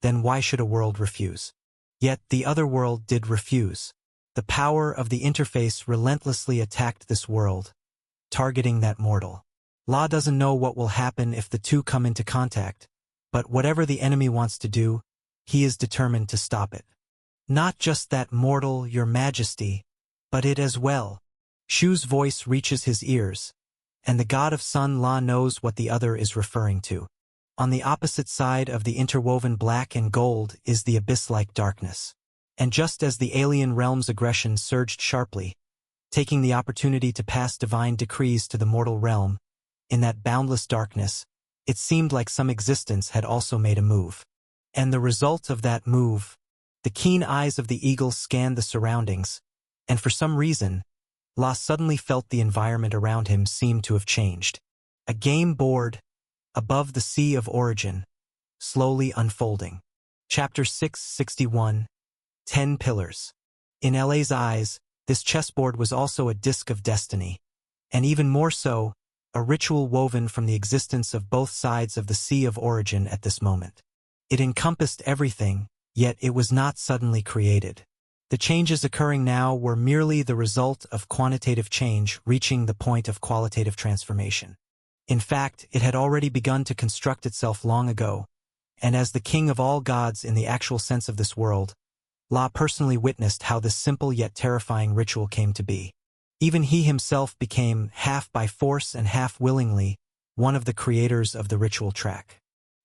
then why should a world refuse? Yet the other world did refuse. The power of the interface relentlessly attacked this world, targeting that mortal. La doesn't know what will happen if the two come into contact, but whatever the enemy wants to do, he is determined to stop it. Not just that mortal, your majesty, but it as well. Shu's voice reaches his ears, and the god of sun La knows what the other is referring to. On the opposite side of the interwoven black and gold is the abyss-like darkness. And just as the alien realm's aggression surged sharply, taking the opportunity to pass divine decrees to the mortal realm, in that boundless darkness, it seemed like some existence had also made a move. And the result of that move, the keen eyes of the eagle scanned the surroundings, and for some reason, La suddenly felt the environment around him seemed to have changed. A game board, above the Sea of Origin, slowly unfolding. Chapter 661, 10 Pillars. In LA's eyes, this chessboard was also a disc of destiny, and even more so, a ritual woven from the existence of both sides of the Sea of Origin at this moment. It encompassed everything, yet it was not suddenly created. The changes occurring now were merely the result of quantitative change reaching the point of qualitative transformation. In fact, it had already begun to construct itself long ago, and as the king of all gods in the actual sense of this world, La personally witnessed how this simple yet terrifying ritual came to be. Even he himself became, half by force and half willingly, one of the creators of the ritual track.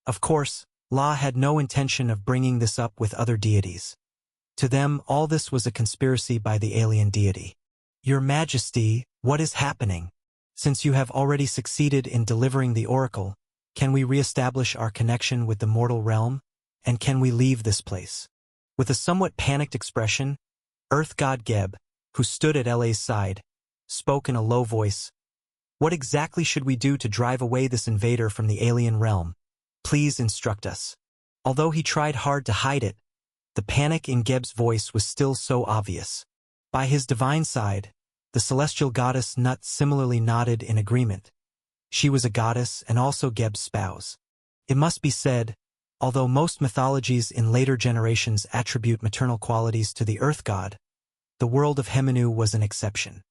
Of course, La had no intention of bringing this up with other deities. To them, all this was a conspiracy by the alien deity. Your Majesty, what is happening? Since you have already succeeded in delivering the oracle, can we re-establish our connection with the mortal realm? And can we leave this place? With a somewhat panicked expression, Earth God Geb, who stood at LA's side, spoke in a low voice. What exactly should we do to drive away this invader from the alien realm? Please instruct us. Although he tried hard to hide it, the panic in Geb's voice was still so obvious. By his divine side, the celestial goddess Nut similarly nodded in agreement. She was a goddess and also Geb's spouse. It must be said, although most mythologies in later generations attribute maternal qualities to the earth god, the world of Hemenu was an exception.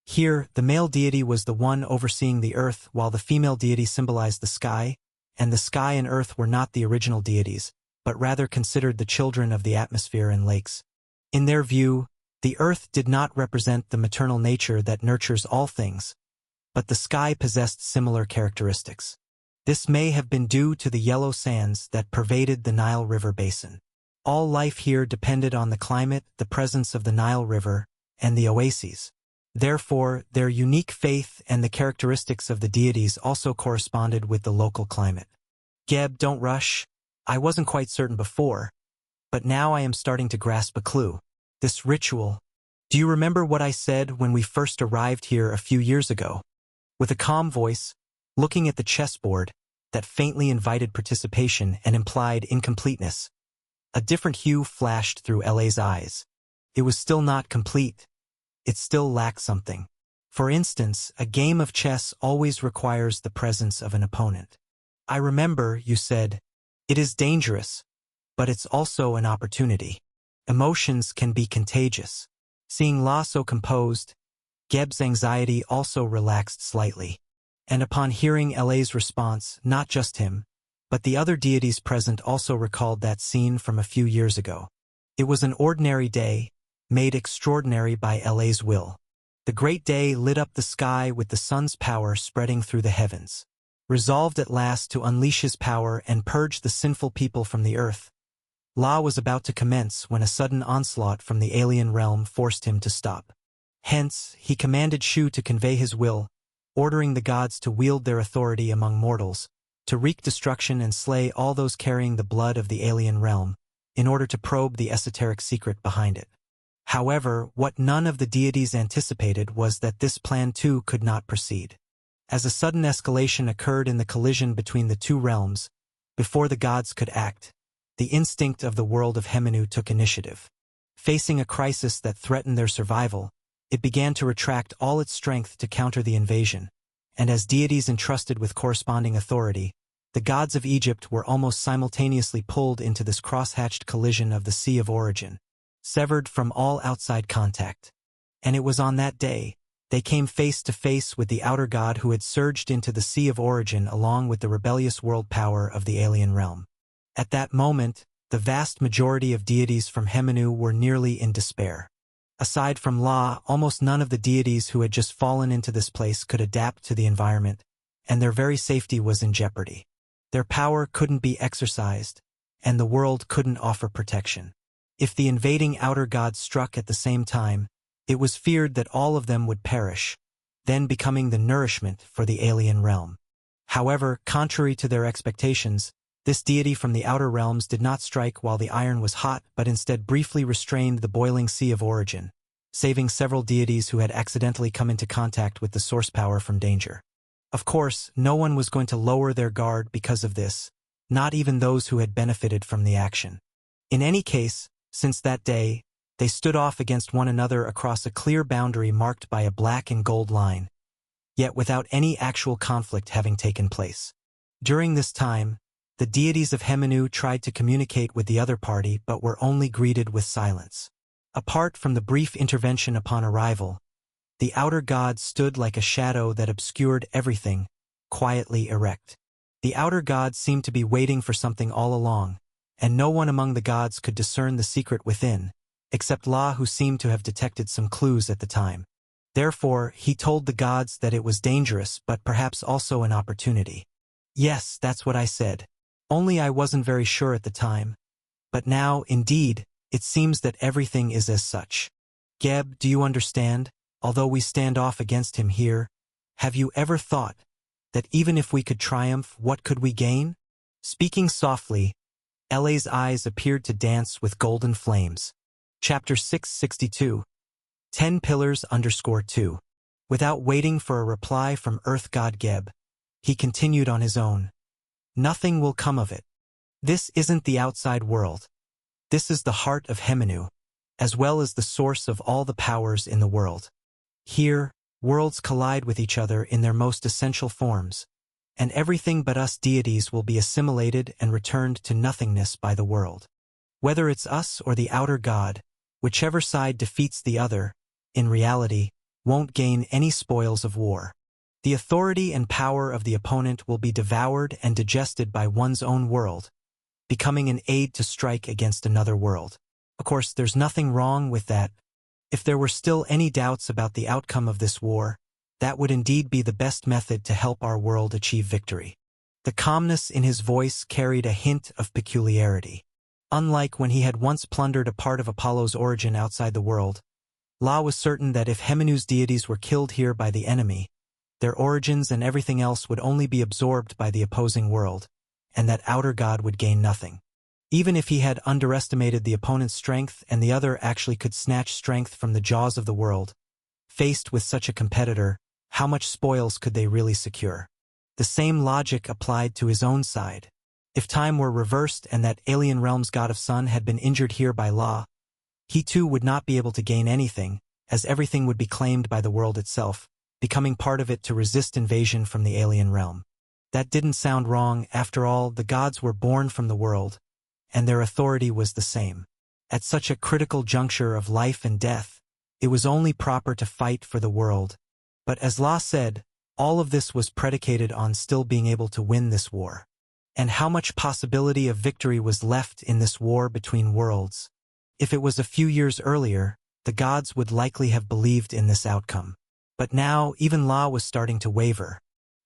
Here, the male deity was the one overseeing the earth while the female deity symbolized the sky, and the sky and earth were not the original deities, but rather considered the children of the atmosphere and lakes. In their view, the earth did not represent the maternal nature that nurtures all things, but the sky possessed similar characteristics. This may have been due to the yellow sands that pervaded the Nile River basin. All life here depended on the climate, the presence of the Nile River, and the oases. Therefore, their unique faith and the characteristics of the deities also corresponded with the local climate. Geb, don't rush. I wasn't quite certain before, but now I am starting to grasp a clue. This ritual. Do you remember what I said when we first arrived here a few years ago? With a calm voice, looking at the chessboard that faintly invited participation and implied incompleteness. A different hue flashed through LA's eyes. It was still not complete. It still lacked something. For instance, a game of chess always requires the presence of an opponent. I remember you said, "It is dangerous, but it's also an opportunity." Emotions can be contagious. Seeing La so composed, Geb's anxiety also relaxed slightly. And upon hearing LA's response, not just him, but the other deities present also recalled that scene from a few years ago. It was an ordinary day, made extraordinary by LA's will. The great day lit up the sky with the sun's power spreading through the heavens. Resolved at last to unleash his power and purge the sinful people from the earth, La was about to commence when a sudden onslaught from the alien realm forced him to stop. Hence, he commanded Shu to convey his will, ordering the gods to wield their authority among mortals, to wreak destruction and slay all those carrying the blood of the alien realm, in order to probe the esoteric secret behind it. However, what none of the deities anticipated was that this plan too could not proceed. As a sudden escalation occurred in the collision between the two realms, before the gods could act, the instinct of the world of Hemenu took initiative. Facing a crisis that threatened their survival, it began to retract all its strength to counter the invasion, and as deities entrusted with corresponding authority, the gods of Egypt were almost simultaneously pulled into this cross-hatched collision of the Sea of Origin, severed from all outside contact. And it was on that day, they came face to face with the outer god who had surged into the Sea of Origin along with the rebellious world power of the alien realm. At that moment, the vast majority of deities from Hemenu were nearly in despair. Aside from La, almost none of the deities who had just fallen into this place could adapt to the environment, and their very safety was in jeopardy. Their power couldn't be exercised, and the world couldn't offer protection. If the invading outer gods struck at the same time, it was feared that all of them would perish, then becoming the nourishment for the alien realm. However, contrary to their expectations, this deity from the outer realms did not strike while the iron was hot but instead briefly restrained the boiling Sea of Origin, saving several deities who had accidentally come into contact with the source power from danger. Of course, no one was going to lower their guard because of this, not even those who had benefited from the action. In any case, since that day, they stood off against one another across a clear boundary marked by a black and gold line, yet without any actual conflict having taken place. During this time, the deities of Hemenu tried to communicate with the other party but were only greeted with silence. Apart from the brief intervention upon arrival, the outer god stood like a shadow that obscured everything, quietly erect. The outer god seemed to be waiting for something all along, and no one among the gods could discern the secret within, except La, who seemed to have detected some clues at the time. Therefore, he told the gods that it was dangerous but perhaps also an opportunity. Yes, that's what I said. Only I wasn't very sure at the time. But now, indeed, it seems that everything is as such. Geb, do you understand? Although we stand off against him here, have you ever thought that even if we could triumph, what could we gain? Speaking softly, LA's eyes appeared to dance with golden flames. Chapter 662. 10 Pillars _2. Without waiting for a reply from Earth God Geb, he continued on his own. Nothing will come of it. This isn't the outside world. This is the heart of Hemenu, as well as the source of all the powers in the world. Here, worlds collide with each other in their most essential forms, and everything but us deities will be assimilated and returned to nothingness by the world. Whether it's us or the outer god, whichever side defeats the other, in reality, won't gain any spoils of war. The authority and power of the opponent will be devoured and digested by one's own world, becoming an aid to strike against another world. Of course, there's nothing wrong with that. If there were still any doubts about the outcome of this war, that would indeed be the best method to help our world achieve victory. The calmness in his voice carried a hint of peculiarity. Unlike when he had once plundered a part of Apollo's origin outside the world, La was certain that if Hemenu's deities were killed here by the enemy, their origins and everything else would only be absorbed by the opposing world, and that outer god would gain nothing. Even if he had underestimated the opponent's strength and the other actually could snatch strength from the jaws of the world, faced with such a competitor, how much spoils could they really secure? The same logic applied to his own side. If time were reversed and that alien realm's god of sun had been injured here by law, he too would not be able to gain anything, as everything would be claimed by the world itself, becoming part of it to resist invasion from the alien realm. That didn't sound wrong. After all, the gods were born from the world, and their authority was the same. At such a critical juncture of life and death, it was only proper to fight for the world. But as La said, all of this was predicated on still being able to win this war. And how much possibility of victory was left in this war between worlds? If it was a few years earlier, the gods would likely have believed in this outcome. But now, even La was starting to waver.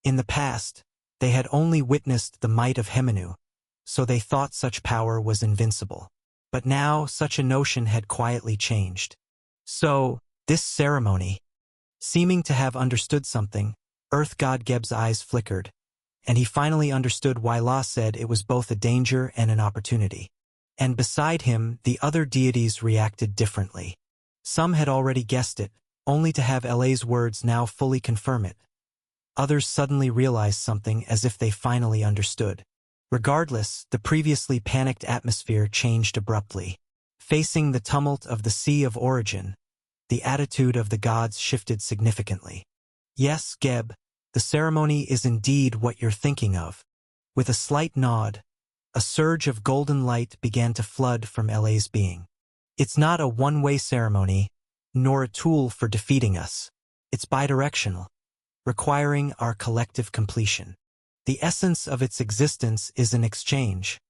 In the past, they had only witnessed the might of Hemenu, so they thought such power was invincible. But now, such a notion had quietly changed. So, this ceremony, seeming to have understood something, Earth God Geb's eyes flickered, and he finally understood why La said it was both a danger and an opportunity. And beside him, the other deities reacted differently. Some had already guessed it, only to have La's words now fully confirm it. Others suddenly realized something as if they finally understood. Regardless, the previously panicked atmosphere changed abruptly. Facing the tumult of the Sea of Origin, the attitude of the gods shifted significantly. Yes, Geb, the ceremony is indeed what you're thinking of. With a slight nod, a surge of golden light began to flood from La's being. It's not a one-way ceremony, nor a tool for defeating us. It's bidirectional, requiring our collective completion. The essence of its existence is an exchange,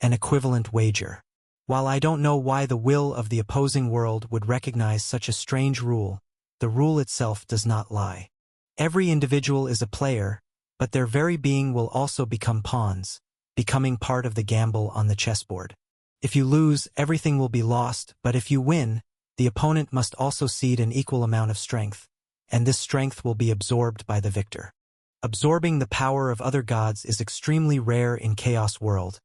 an equivalent wager. While I don't know why the will of the opposing world would recognize such a strange rule, the rule itself does not lie. Every individual is a player, but their very being will also become pawns, becoming part of the gamble on the chessboard. If you lose, everything will be lost, but if you win, the opponent must also cede an equal amount of strength, and this strength will be absorbed by the victor. Absorbing the power of other gods is extremely rare in Chaos World,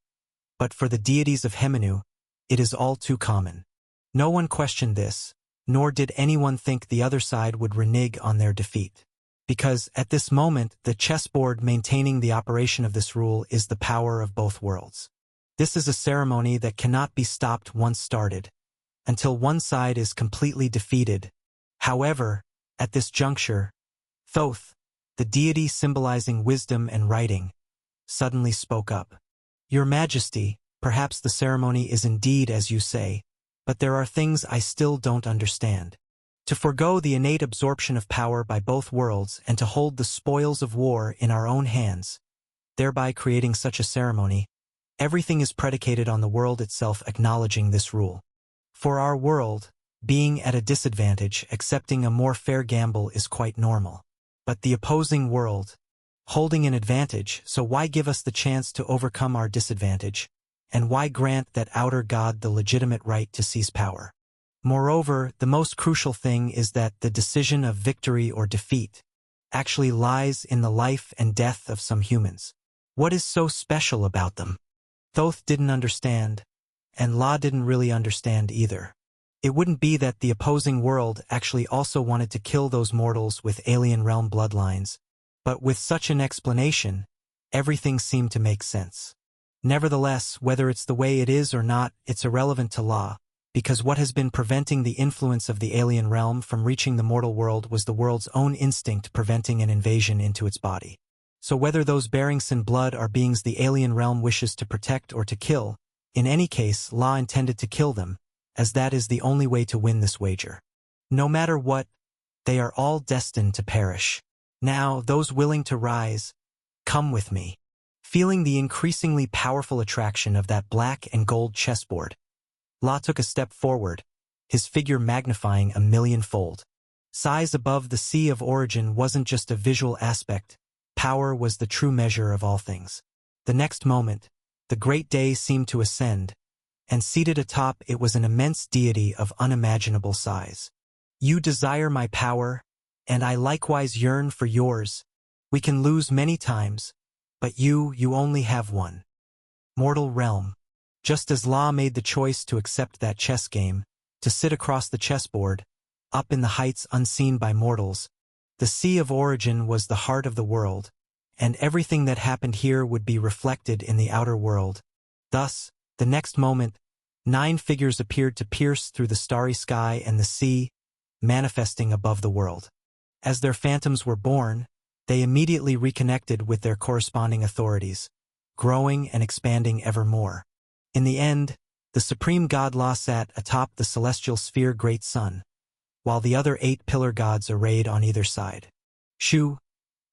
but for the deities of Hemenu, it is all too common. No one questioned this, nor did anyone think the other side would renege on their defeat. Because, at this moment, the chessboard maintaining the operation of this rule is the power of both worlds. This is a ceremony that cannot be stopped once started, until one side is completely defeated. However, at this juncture, Thoth, the deity symbolizing wisdom and writing, suddenly spoke up. Your Majesty, perhaps the ceremony is indeed as you say, but there are things I still don't understand. To forego the innate absorption of power by both worlds and to hold the spoils of war in our own hands, thereby creating such a ceremony, everything is predicated on the world itself acknowledging this rule. For our world, being at a disadvantage, accepting a more fair gamble is quite normal. But the opposing world, holding an advantage, so why give us the chance to overcome our disadvantage? And why grant that outer god the legitimate right to seize power? Moreover, the most crucial thing is that the decision of victory or defeat actually lies in the life and death of some humans. What is so special about them? Thoth didn't understand, and La didn't really understand either. It wouldn't be that the opposing world actually also wanted to kill those mortals with alien realm bloodlines, but with such an explanation, everything seemed to make sense. Nevertheless, whether it's the way it is or not, it's irrelevant to La, because what has been preventing the influence of the alien realm from reaching the mortal world was the world's own instinct preventing an invasion into its body. So whether those bearing sin blood are beings the alien realm wishes to protect or to kill, in any case, La intended to kill them, as that is the only way to win this wager. No matter what, they are all destined to perish. Now, those willing to rise, come with me. Feeling the increasingly powerful attraction of that black and gold chessboard, La took a step forward, his figure magnifying a millionfold. Size above the Sea of Origin wasn't just a visual aspect, power was the true measure of all things. The next moment, the great day seemed to ascend, and seated atop it was an immense deity of unimaginable size. You desire my power, and I likewise yearn for yours. We can lose many times, but you only have one. Mortal realm. Just as La made the choice to accept that chess game, to sit across the chessboard, up in the heights unseen by mortals, the Sea of Origin was the heart of the world, and everything that happened here would be reflected in the outer world. Thus, the next moment, 9 figures appeared to pierce through the starry sky and the sea, manifesting above the world. As their phantoms were born, they immediately reconnected with their corresponding authorities, growing and expanding ever more. In the end, the supreme god La sat atop the celestial sphere Great Sun, while the other 8 pillar gods arrayed on either side. Shu,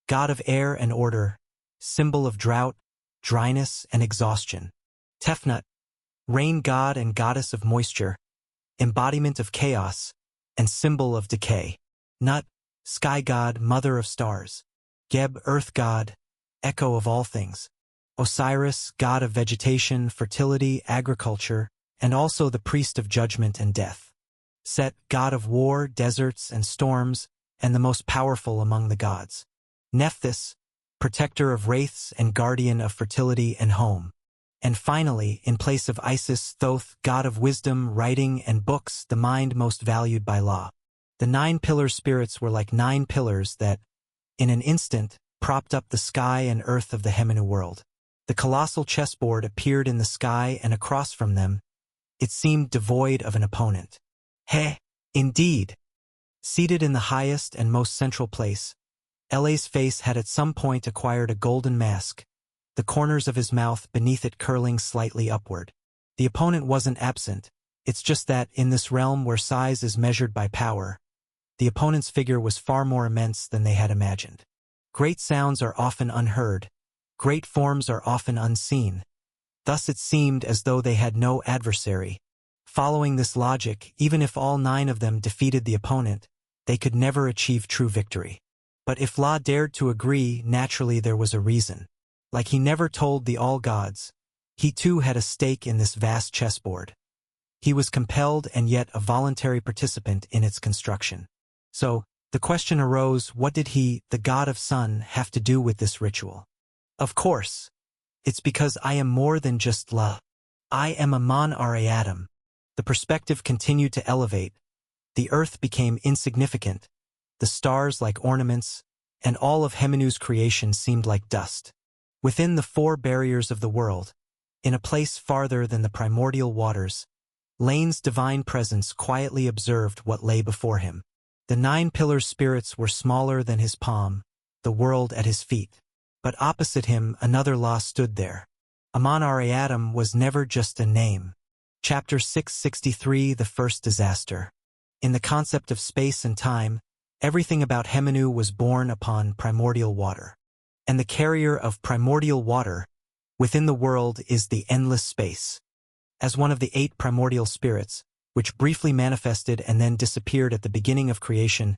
god of air and order, symbol of drought, dryness, and exhaustion. Tefnut, rain god and goddess of moisture, embodiment of chaos, and symbol of decay. Nut, sky god, mother of stars. Geb, earth god, echo of all things. Osiris, god of vegetation, fertility, agriculture, and also the priest of judgment and death. Set, god of war, deserts, and storms, and the most powerful among the gods. Nephthys, protector of wraiths and guardian of fertility and home. And finally, in place of Isis, Thoth, god of wisdom, writing, and books, the mind most valued by La. The 9 pillar spirits were like 9 pillars that, in an instant, propped up the sky and earth of the Hemenu world. The colossal chessboard appeared in the sky, and across from them, it seemed devoid of an opponent. Indeed. Seated in the highest and most central place, LA's face had at some point acquired a golden mask, the corners of his mouth beneath it curling slightly upward. The opponent wasn't absent, it's just that, in this realm where size is measured by power, the opponent's figure was far more immense than they had imagined. Great sounds are often unheard, great forms are often unseen. Thus it seemed as though they had no adversary. Following this logic, even if all 9 of them defeated the opponent, they could never achieve true victory. But if La dared to agree, naturally there was a reason. Like he never told the all-gods, he too had a stake in this vast chessboard. He was compelled and yet a voluntary participant in its construction. So, the question arose, what did he, the god of sun, have to do with this ritual? Of course, it's because I am more than just La. I am Amun-Ara-Adam. The perspective continued to elevate. The earth became insignificant, the stars like ornaments, and all of Hemenu's creation seemed like dust. Within the 4 barriers of the world, in a place farther than the primordial waters, Lane's divine presence quietly observed what lay before him. The 9 pillar spirits were smaller than his palm, the world at his feet. But opposite him, another La stood there. Amun-Ara-Adam was never just a name. Chapter 663, The First Disaster. In the concept of space and time, everything about Hemenu was born upon primordial water. And the carrier of primordial water within the world is the endless space. As one of the 8 primordial spirits, which briefly manifested and then disappeared at the beginning of creation,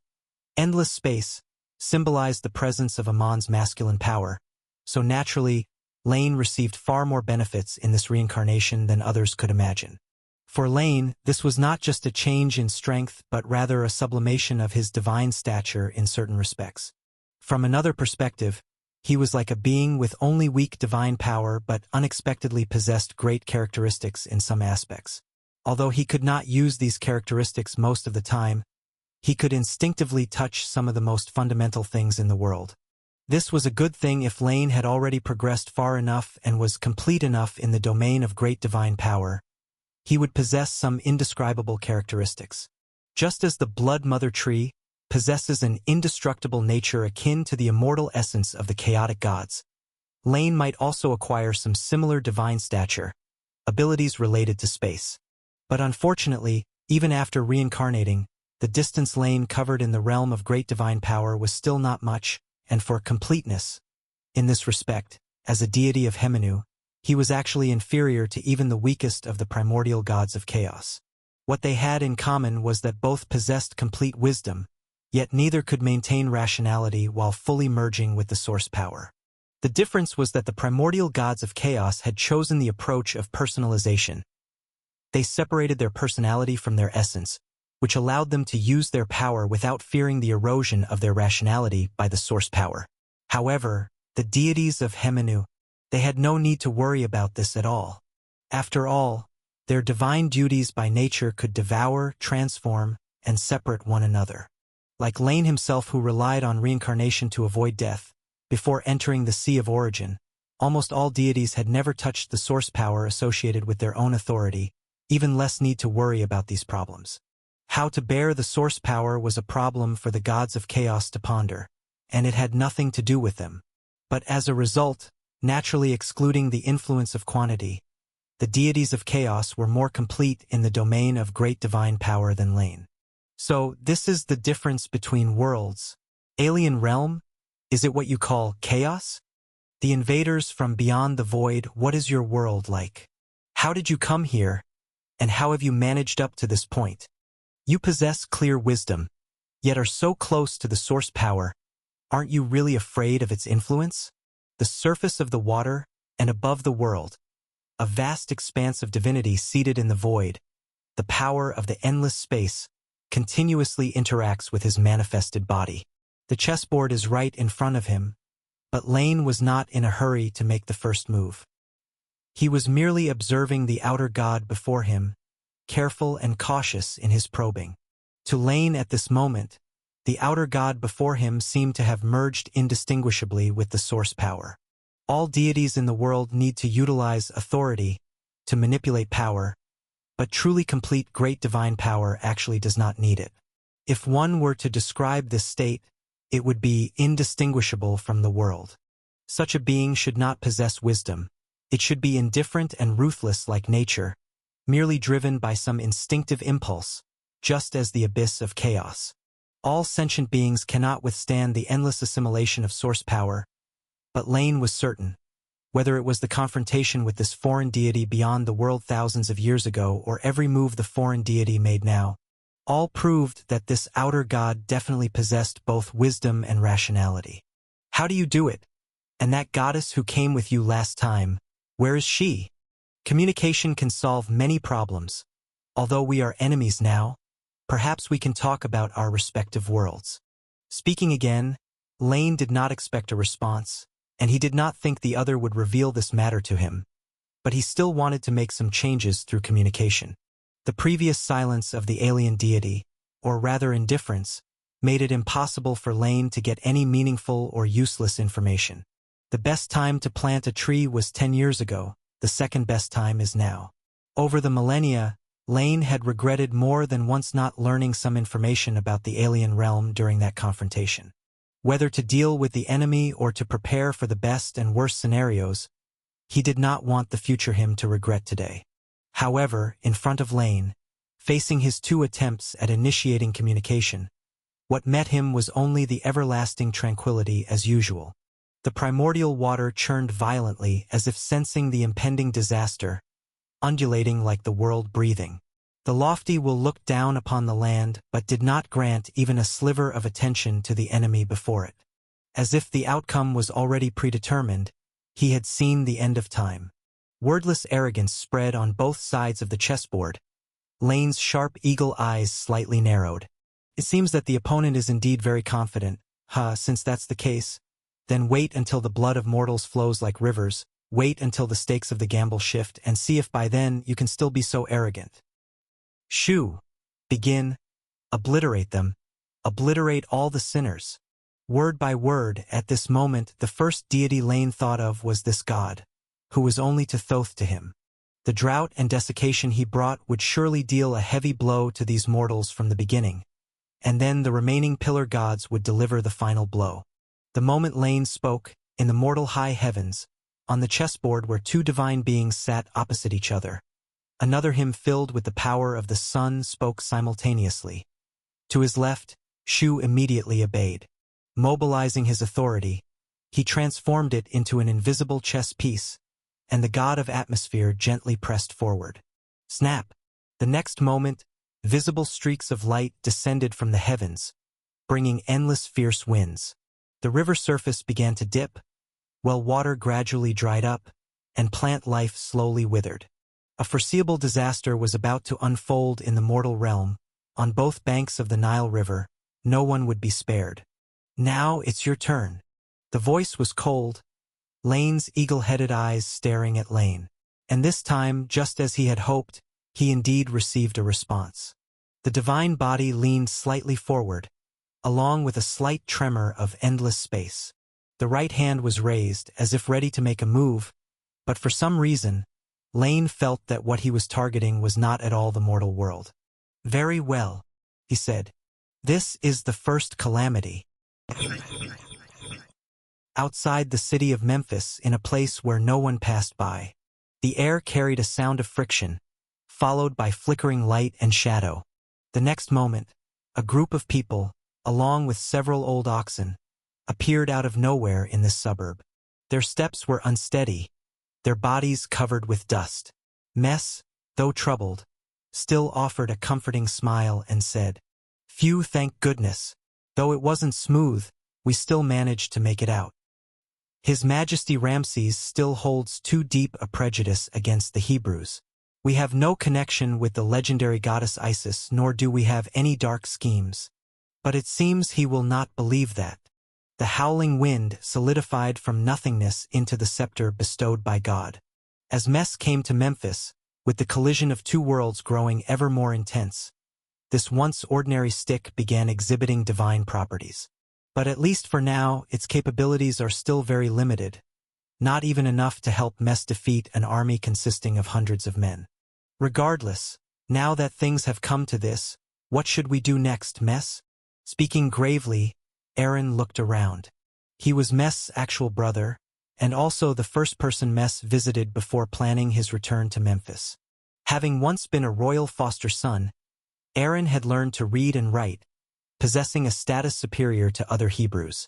endless space symbolized the presence of Amun's masculine power, so naturally, Lane received far more benefits in this reincarnation than others could imagine. For Lane, this was not just a change in strength but rather a sublimation of his divine stature in certain respects. From another perspective, he was like a being with only weak divine power but unexpectedly possessed great characteristics in some aspects. Although he could not use these characteristics most of the time, he could instinctively touch some of the most fundamental things in the world. This was a good thing if Lane had already progressed far enough and was complete enough in the domain of great divine power. He would possess some indescribable characteristics. Just as the blood mother tree possesses an indestructible nature akin to the immortal essence of the chaotic gods, Lane might also acquire some similar divine stature, abilities related to space. But unfortunately, even after reincarnating, the distance Lane covered in the realm of great divine power was still not much, and for completeness, in this respect, as a deity of Hemenu, he was actually inferior to even the weakest of the primordial gods of chaos. What they had in common was that both possessed complete wisdom, yet neither could maintain rationality while fully merging with the source power. The difference was that the primordial gods of chaos had chosen the approach of personalization. They separated their personality from their essence, which allowed them to use their power without fearing the erosion of their rationality by the source power. However, the deities of Hemenu, they had no need to worry about this at all. After all, their divine duties by nature could devour, transform, and separate one another. Like Lane himself, who relied on reincarnation to avoid death, Before entering the Sea of Origin, almost all deities had never touched the source power associated with their own authority, even less need to worry about these problems. How to bear the source power was a problem for the gods of chaos to ponder, and it had nothing to do with them. But as a result, naturally excluding the influence of quantity, the deities of chaos were more complete in the domain of great divine power than Lane. So, this is the difference between worlds. Alien realm? Is it what you call chaos? The invaders from beyond the void, what is your world like? How did you come here? And how have you managed up to this point? You possess clear wisdom, yet are so close to the source power. Aren't you really afraid of its influence? The surface of the water, and above the world, a vast expanse of divinity seated in the void, the power of the endless space, continuously interacts with his manifested body. The chessboard is right in front of him, but Lane was not in a hurry to make the first move. He was merely observing the outer god before him, careful and cautious in his probing. To Lane at this moment, the outer god before him seemed to have merged indistinguishably with the source power. All deities in the world need to utilize authority to manipulate power, but truly complete great divine power actually does not need it. If one were to describe this state, it would be indistinguishable from the world. Such a being should not possess wisdom. It should be indifferent and ruthless like nature, merely driven by some instinctive impulse, just as the abyss of chaos. All sentient beings cannot withstand the endless assimilation of source power, but Lane was certain. Whether it was the confrontation with this foreign deity beyond the world thousands of years ago or every move the foreign deity made now, all proved that this outer god definitely possessed both wisdom and rationality. How do you do it? And that goddess who came with you last time, where is she? Communication can solve many problems. Although we are enemies now, perhaps we can talk about our respective worlds. Speaking again, Lane did not expect a response, and he did not think the other would reveal this matter to him. But he still wanted to make some changes through communication. The previous silence of the alien deity, or rather indifference, made it impossible for Lane to get any meaningful or useless information. The best time to plant a tree was 10 years ago, the second best time is now. Over the millennia, Lane had regretted more than once not learning some information about the alien realm during that confrontation. Whether to deal with the enemy or to prepare for the best and worst scenarios, he did not want the future him to regret today. However, in front of Lane, facing his two attempts at initiating communication, what met him was only the everlasting tranquility as usual. The primordial water churned violently as if sensing the impending disaster, undulating like the world breathing. The lofty will looked down upon the land but did not grant even a sliver of attention to the enemy before it. As if the outcome was already predetermined, he had seen the end of time. Wordless arrogance spread on both sides of the chessboard. Lane's sharp eagle eyes slightly narrowed. It seems that the opponent is indeed very confident. Since that's the case, then wait until the blood of mortals flows like rivers, wait until the stakes of the gamble shift, and see if by then you can still be so arrogant. Shoo! Begin. Obliterate them. Obliterate all the sinners. Word by word, at this moment, the first deity Lane thought of was this god, who was only to Thoth to him. The drought and desiccation he brought would surely deal a heavy blow to these mortals from the beginning, and then the remaining pillar gods would deliver the final blow. The moment Lane spoke, in the mortal high heavens, on the chessboard where two divine beings sat opposite each other, another hymn filled with the power of the sun spoke simultaneously. To his left, Shu immediately obeyed. Mobilizing his authority, he transformed it into an invisible chess piece, and the god of atmosphere gently pressed forward. Snap! The next moment, visible streaks of light descended from the heavens, bringing endless fierce winds. The river surface began to dip, while water gradually dried up, and plant life slowly withered. A foreseeable disaster was about to unfold in the mortal realm. On both banks of the Nile River, no one would be spared. Now it's your turn. The voice was cold, Lane's eagle-headed eyes staring at Lane. And this time, just as he had hoped, he indeed received a response. The divine body leaned slightly forward, along with a slight tremor of endless space. The right hand was raised, as if ready to make a move, but for some reason, Lane felt that what he was targeting was not at all the mortal world. "Very well," he said. "This is the first calamity." Outside the city of Memphis, in a place where no one passed by, the air carried a sound of friction, followed by flickering light and shadow. The next moment, a group of people, along with several old oxen, appeared out of nowhere in this suburb. Their steps were unsteady, their bodies covered with dust. Mess, though troubled, still offered a comforting smile and said, "Phew, thank goodness. Though it wasn't smooth, we still managed to make it out." His Majesty Ramses still holds too deep a prejudice against the Hebrews. "We have no connection with the legendary goddess Isis, nor do we have any dark schemes. But it seems he will not believe that. The howling wind solidified from nothingness into the scepter bestowed by God." As Mess came to Memphis, with the collision of two worlds growing ever more intense, this once ordinary stick began exhibiting divine properties. But at least for now, its capabilities are still very limited, not even enough to help Mess defeat an army consisting of hundreds of men. "Regardless, now that things have come to this, what should we do next, Mess?" Speaking gravely, Aaron looked around. He was Mess' actual brother, and also the first person Mess visited before planning his return to Memphis. Having once been a royal foster son, Aaron had learned to read and write, possessing a status superior to other Hebrews.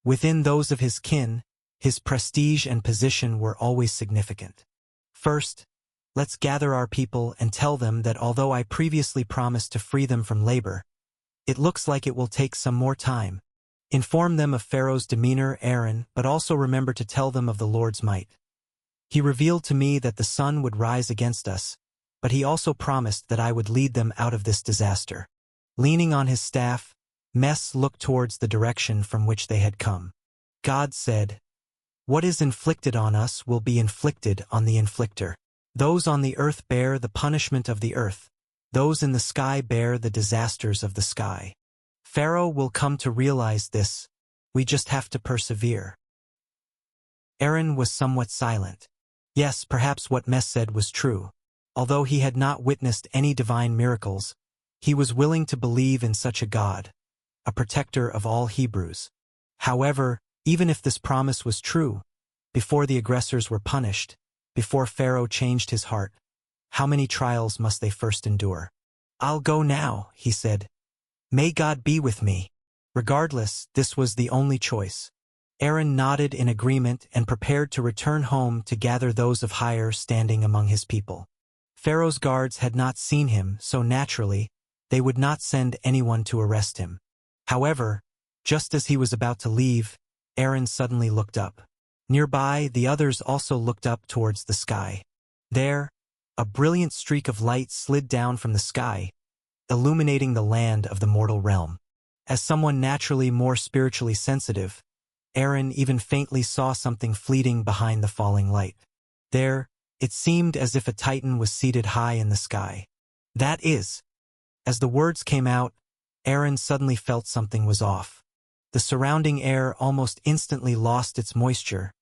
Within those of his kin, his prestige and position were always significant. "First, let's gather our people and tell them that although I previously promised to free them from labor, it looks like it will take some more time. Inform them of Pharaoh's demeanor, Aaron, but also remember to tell them of the Lord's might. He revealed to me that the sun would rise against us, but he also promised that I would lead them out of this disaster." Leaning on his staff, Mess looked towards the direction from which they had come. God said, "What is inflicted on us will be inflicted on the inflictor. Those on the earth bear the punishment of the earth. Those in the sky bear the disasters of the sky. Pharaoh will come to realize this. We just have to persevere." Aaron was somewhat silent. Yes, perhaps what Mess said was true. Although he had not witnessed any divine miracles, he was willing to believe in such a God, a protector of all Hebrews. However, even if this promise was true, before the aggressors were punished, before Pharaoh changed his heart, how many trials must they first endure? "I'll go now," he said. "May God be with me." Regardless, this was the only choice. Aaron nodded in agreement and prepared to return home to gather those of higher standing among his people. Pharaoh's guards had not seen him, so naturally, they would not send anyone to arrest him. However, just as he was about to leave, Aaron suddenly looked up. Nearby, the others also looked up towards the sky. There, a brilliant streak of light slid down from the sky, illuminating the land of the mortal realm. As someone naturally more spiritually sensitive, Aaron even faintly saw something fleeting behind the falling light. There, it seemed as if a titan was seated high in the sky. "That is." As the words came out, Aaron suddenly felt something was off. The surrounding air almost instantly lost its moisture,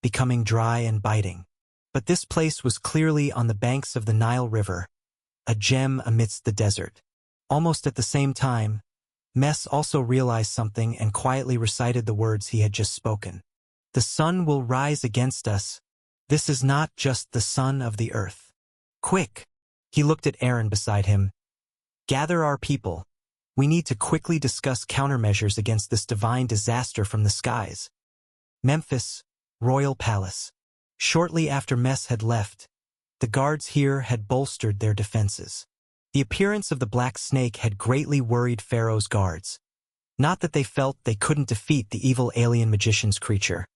becoming dry and biting. But this place was clearly on the banks of the Nile River, a gem amidst the desert. Almost at the same time, Mess also realized something and quietly recited the words he had just spoken. "The sun will rise against us. This is not just the sun of the earth. Quick!" He looked at Aaron beside him. "Gather our people. We need to quickly discuss countermeasures against this divine disaster from the skies." Memphis, Royal Palace. Shortly after Mess had left, the guards here had bolstered their defenses. The appearance of the Black Snake had greatly worried Pharaoh's guards. Not that they felt they couldn't defeat the evil alien magician's creature,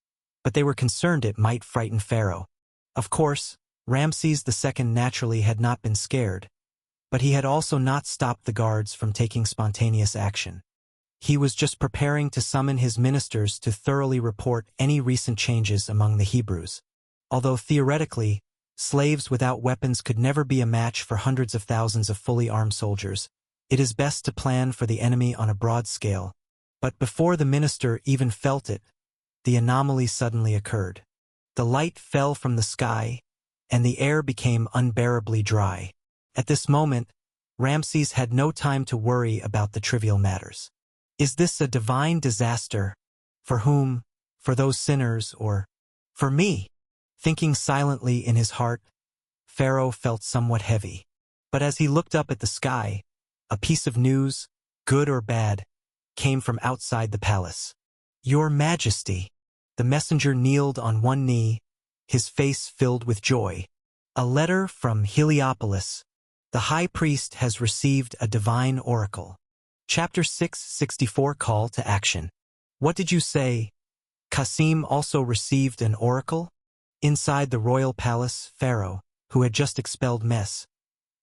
but they were concerned it might frighten Pharaoh. Of course, Ramses II naturally had not been scared, but he had also not stopped the guards from taking spontaneous action. He was just preparing to summon his ministers to thoroughly report any recent changes among the Hebrews. Although theoretically, slaves without weapons could never be a match for hundreds of thousands of fully armed soldiers, it is best to plan for the enemy on a broad scale. But before the minister even felt it, the anomaly suddenly occurred. The light fell from the sky, and the air became unbearably dry. At this moment, Ramses had no time to worry about the trivial matters. Is this a divine disaster? For whom? For those sinners, or for me? Thinking silently in his heart, Pharaoh felt somewhat heavy. But as he looked up at the sky, a piece of news, good or bad, came from outside the palace. Your Majesty! The messenger kneeled on one knee, his face filled with joy. A letter from Heliopolis. The high priest has received a divine oracle. Chapter 664 Call to Action. What did you say? Qasim also received an oracle? Inside the royal palace, Pharaoh, who had just expelled Mes,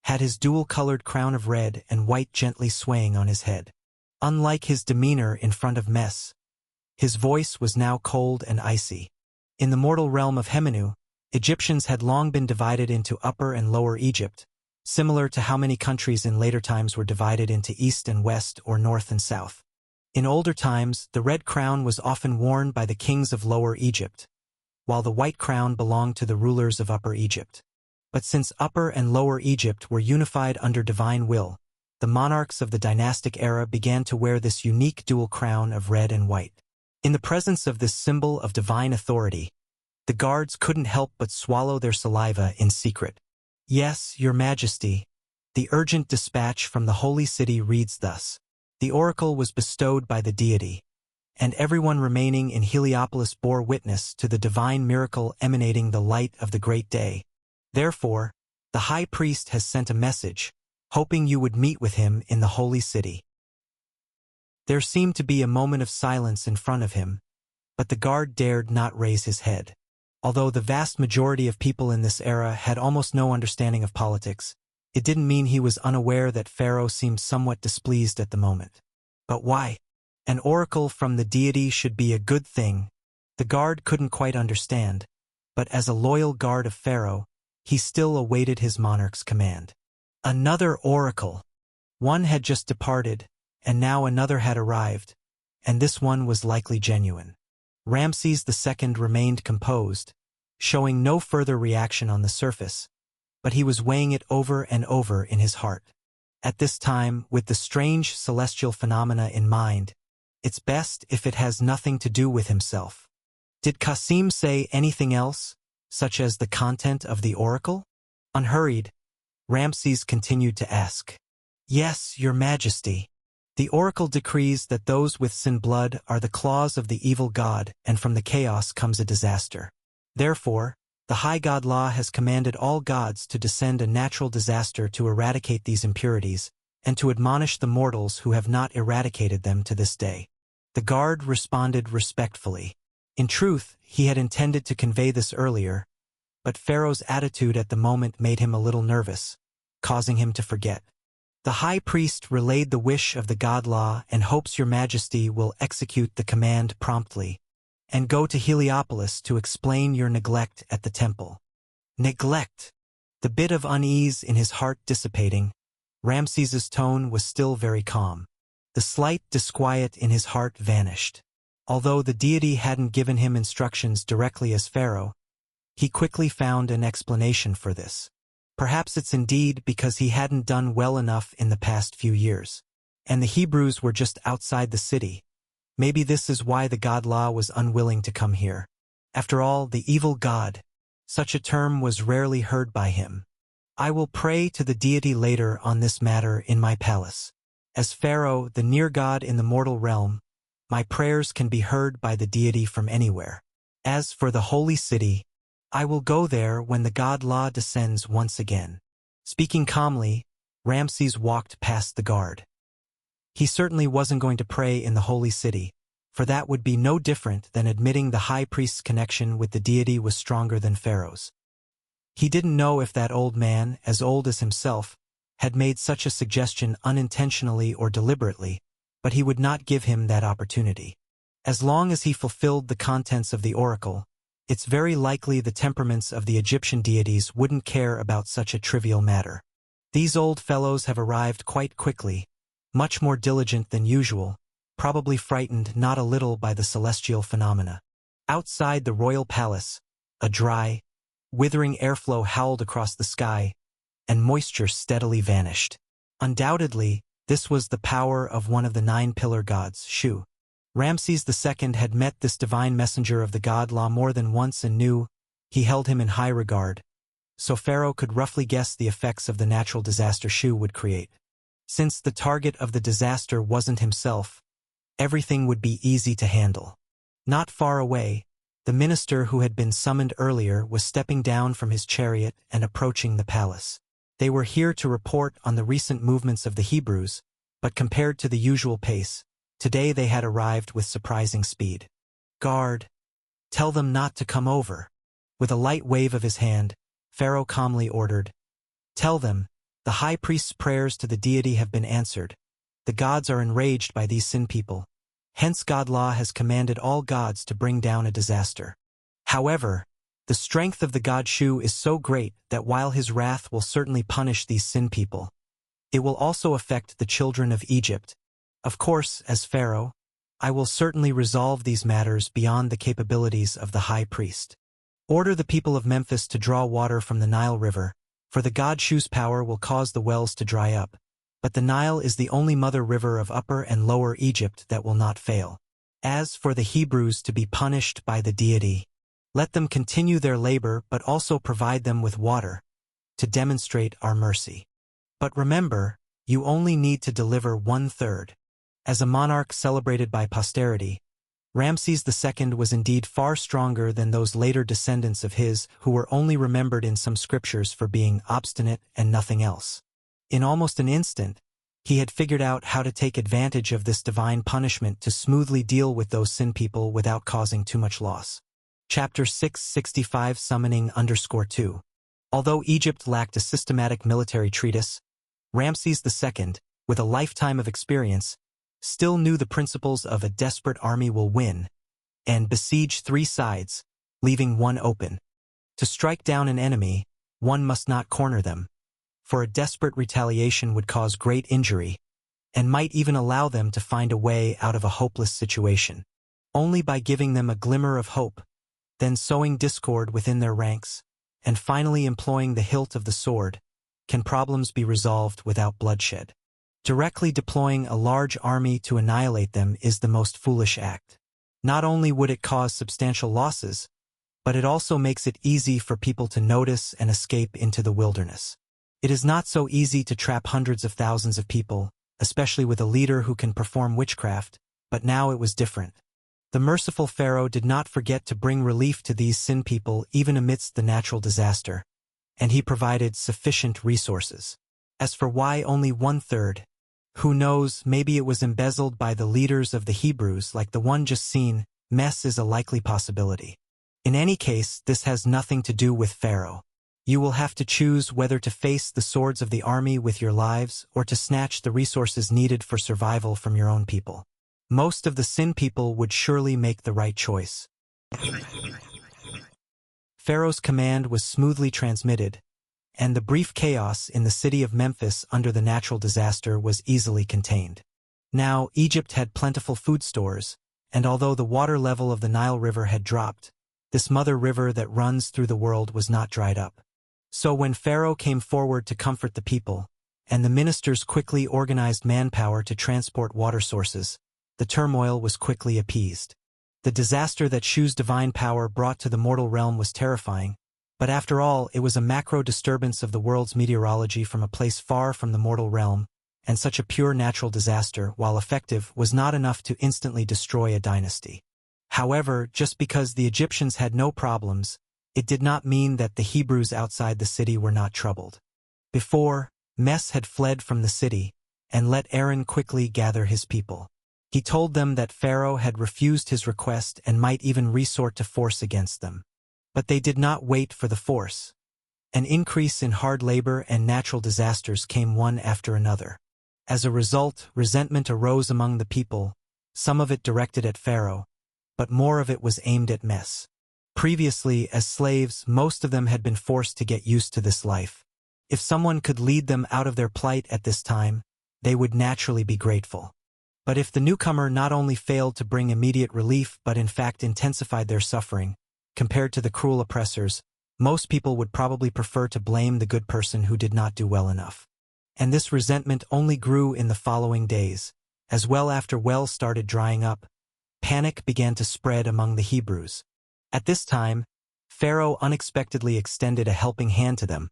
had his dual-colored crown of red and white gently swaying on his head. Unlike his demeanor in front of Mes, his voice was now cold and icy. In the mortal realm of Hemenu, Egyptians had long been divided into Upper and Lower Egypt, similar to how many countries in later times were divided into East and West or North and South. In older times, the red crown was often worn by the kings of Lower Egypt, while the white crown belonged to the rulers of Upper Egypt. But since Upper and Lower Egypt were unified under divine will, the monarchs of the dynastic era began to wear this unique dual crown of red and white. In the presence of this symbol of divine authority, the guards couldn't help but swallow their saliva in secret. Yes, Your Majesty. The urgent dispatch from the holy city reads thus. The oracle was bestowed by the deity, and everyone remaining in Heliopolis bore witness to the divine miracle emanating the light of the great day. Therefore, the high priest has sent a message, hoping you would meet with him in the holy city. There seemed to be a moment of silence in front of him, but the guard dared not raise his head. Although the vast majority of people in this era had almost no understanding of politics, it didn't mean he was unaware that Pharaoh seemed somewhat displeased at the moment. But why? An oracle from the deity should be a good thing. The guard couldn't quite understand, but as a loyal guard of Pharaoh, he still awaited his monarch's command. Another oracle. One had just departed, and now another had arrived, and this one was likely genuine. Ramses II remained composed, showing no further reaction on the surface, but he was weighing it over and over in his heart. At this time, with the strange celestial phenomena in mind, it's best if it has nothing to do with himself. Did Qasim say anything else, such as the content of the oracle? Unhurried, Ramses continued to ask. Yes, Your Majesty. The oracle decrees that those with sin blood are the claws of the evil god, and from the chaos comes a disaster. Therefore, the high god Law has commanded all gods to descend a natural disaster to eradicate these impurities, and to admonish the mortals who have not eradicated them to this day. The guard responded respectfully. In truth, he had intended to convey this earlier, but Pharaoh's attitude at the moment made him a little nervous, causing him to forget. The high priest relayed the wish of the god Law and hopes Your Majesty will execute the command promptly, and go to Heliopolis to explain your neglect at the temple. Neglect! The bit of unease in his heart dissipating, Ramses's tone was still very calm. The slight disquiet in his heart vanished. Although the deity hadn't given him instructions directly as Pharaoh, he quickly found an explanation for this. Perhaps it's indeed because he hadn't done well enough in the past few years, and the Hebrews were just outside the city. Maybe this is why the god Law was unwilling to come here. After all, the evil god, such a term was rarely heard by him. I will pray to the deity later on this matter in my palace. As Pharaoh, the near god in the mortal realm, my prayers can be heard by the deity from anywhere. As for the holy city, I will go there when the god Law descends once again. Speaking calmly, Ramses walked past the guard. He certainly wasn't going to pray in the holy city, for that would be no different than admitting the high priest's connection with the deity was stronger than Pharaoh's. He didn't know if that old man, as old as himself, had made such a suggestion unintentionally or deliberately, but he would not give him that opportunity. As long as he fulfilled the contents of the oracle, it's very likely the temperaments of the Egyptian deities wouldn't care about such a trivial matter. These old fellows have arrived quite quickly, much more diligent than usual, probably frightened not a little by the celestial phenomena. Outside the royal palace, a dry, withering airflow howled across the sky, and moisture steadily vanished. Undoubtedly, this was the power of one of the 9 pillar gods, Shu. Ramses II had met this divine messenger of the god Law more than once and knew he held him in high regard, so Pharaoh could roughly guess the effects of the natural disaster Shu would create. Since the target of the disaster wasn't himself, everything would be easy to handle. Not far away, the minister who had been summoned earlier was stepping down from his chariot and approaching the palace. They were here to report on the recent movements of the Hebrews, but compared to the usual pace, today they had arrived with surprising speed. "Guard, tell them not to come over." With a light wave of his hand, Pharaoh calmly ordered, "Tell them, the high priest's prayers to the deity have been answered. The gods are enraged by these sin people. Hence God Law has commanded all gods to bring down a disaster. However, the strength of the god Shu is so great that while his wrath will certainly punish these sin people, it will also affect the children of Egypt. Of course, as Pharaoh, I will certainly resolve these matters beyond the capabilities of the high priest. Order the people of Memphis to draw water from the Nile River, for the god Shu's power will cause the wells to dry up. But the Nile is the only mother river of Upper and Lower Egypt that will not fail. As for the Hebrews to be punished by the deity, let them continue their labor but also provide them with water, to demonstrate our mercy. But remember, you only need to deliver 1/3. As a monarch celebrated by posterity, Ramses II was indeed far stronger than those later descendants of his who were only remembered in some scriptures for being obstinate and nothing else. In almost an instant, he had figured out how to take advantage of this divine punishment to smoothly deal with those sin people without causing too much loss. Chapter 665 Summoning _2. Although Egypt lacked a systematic military treatise, Ramses II, with a lifetime of experience, still knew the principles of a desperate army will win, and besiege 3 sides, leaving one open. To strike down an enemy, one must not corner them, for a desperate retaliation would cause great injury, and might even allow them to find a way out of a hopeless situation. Only by giving them a glimmer of hope, then sowing discord within their ranks, and finally employing the hilt of the sword, can problems be resolved without bloodshed. Directly deploying a large army to annihilate them is the most foolish act. Not only would it cause substantial losses, but it also makes it easy for people to notice and escape into the wilderness. It is not so easy to trap hundreds of thousands of people, especially with a leader who can perform witchcraft, but now it was different. The merciful Pharaoh did not forget to bring relief to these sin people even amidst the natural disaster, and he provided sufficient resources. As for why only 1/3, who knows, maybe it was embezzled by the leaders of the Hebrews like the one just seen. Mess is a likely possibility. In any case, this has nothing to do with Pharaoh. You will have to choose whether to face the swords of the army with your lives or to snatch the resources needed for survival from your own people. Most of the sin people would surely make the right choice. Pharaoh's command was smoothly transmitted, and the brief chaos in the city of Memphis under the natural disaster was easily contained. Now, Egypt had plentiful food stores, and although the water level of the Nile River had dropped, this mother river that runs through the world was not dried up. So when Pharaoh came forward to comfort the people, and the ministers quickly organized manpower to transport water sources, the turmoil was quickly appeased. The disaster that Shu's divine power brought to the mortal realm was terrifying, but after all, it was a macro disturbance of the world's meteorology from a place far from the mortal realm, and such a pure natural disaster, while effective, was not enough to instantly destroy a dynasty. However, just because the Egyptians had no problems, it did not mean that the Hebrews outside the city were not troubled. Before, Mes had fled from the city, and let Aaron quickly gather his people. He told them that Pharaoh had refused his request and might even resort to force against them. But they did not wait for the force. An increase in hard labor and natural disasters came one after another. As a result, resentment arose among the people, some of it directed at Pharaoh, but more of it was aimed at Mes. Previously, as slaves, most of them had been forced to get used to this life. If someone could lead them out of their plight at this time, they would naturally be grateful. But if the newcomer not only failed to bring immediate relief but in fact intensified their suffering, compared to the cruel oppressors, most people would probably prefer to blame the good person who did not do well enough. And this resentment only grew in the following days. As well after wells started drying up, panic began to spread among the Hebrews. At this time, Pharaoh unexpectedly extended a helping hand to them,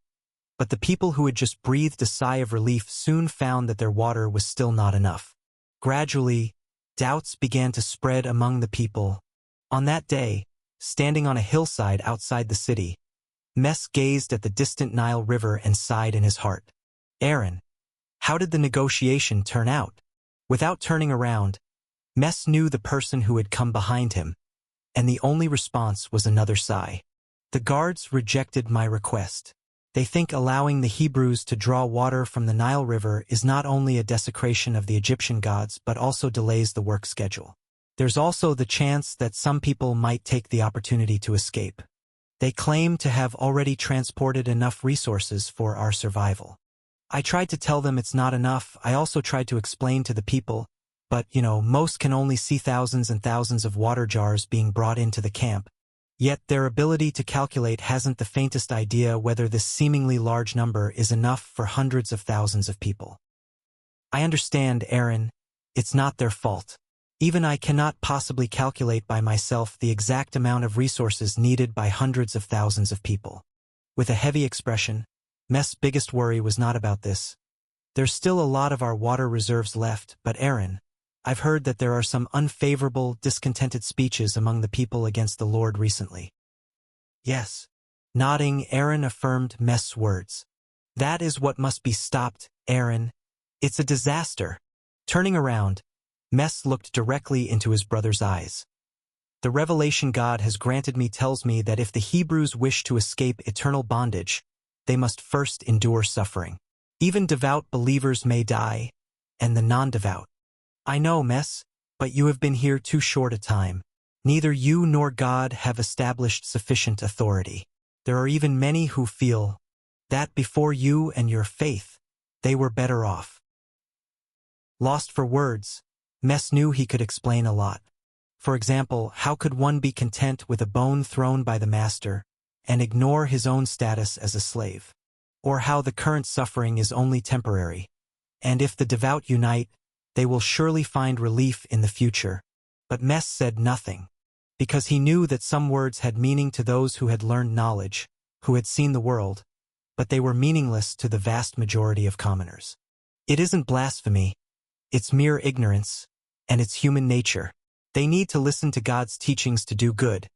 but the people who had just breathed a sigh of relief soon found that their water was still not enough. Gradually, doubts began to spread among the people. On that day, standing on a hillside outside the city, Mes gazed at the distant Nile River and sighed in his heart. Aaron, how did the negotiation turn out? Without turning around, Mes knew the person who had come behind him, and the only response was another sigh. The guards rejected my request. They think allowing the Hebrews to draw water from the Nile River is not only a desecration of the Egyptian gods but also delays the work schedule. There's also the chance that some people might take the opportunity to escape. They claim to have already transported enough resources for our survival. I tried to tell them it's not enough. I also tried to explain to the people, but, most can only see thousands and thousands of water jars being brought into the camp. Yet their ability to calculate hasn't the faintest idea whether this seemingly large number is enough for hundreds of thousands of people. I understand, Aaron. It's not their fault. Even I cannot possibly calculate by myself the exact amount of resources needed by hundreds of thousands of people. With a heavy expression, Mes' biggest worry was not about this. There's still a lot of our water reserves left, but Aaron, I've heard that there are some unfavorable, discontented speeches among the people against the Lord recently. Yes. Nodding, Aaron affirmed Mes' words. That is what must be stopped, Aaron. It's a disaster. Turning around, Mes looked directly into his brother's eyes. The revelation God has granted me tells me that if the Hebrews wish to escape eternal bondage, they must first endure suffering. Even devout believers may die, and the non-devout. I know, Mes, but you have been here too short a time. Neither you nor God have established sufficient authority. There are even many who feel that before you and your faith, they were better off. Lost for words, Mes knew he could explain a lot. For example, how could one be content with a bone thrown by the master and ignore his own status as a slave? Or how the current suffering is only temporary, and if the devout unite, they will surely find relief in the future. But Mes said nothing, because he knew that some words had meaning to those who had learned knowledge, who had seen the world, but they were meaningless to the vast majority of commoners. It isn't blasphemy. It's mere ignorance, and it's human nature. They need to listen to God's teachings to do good,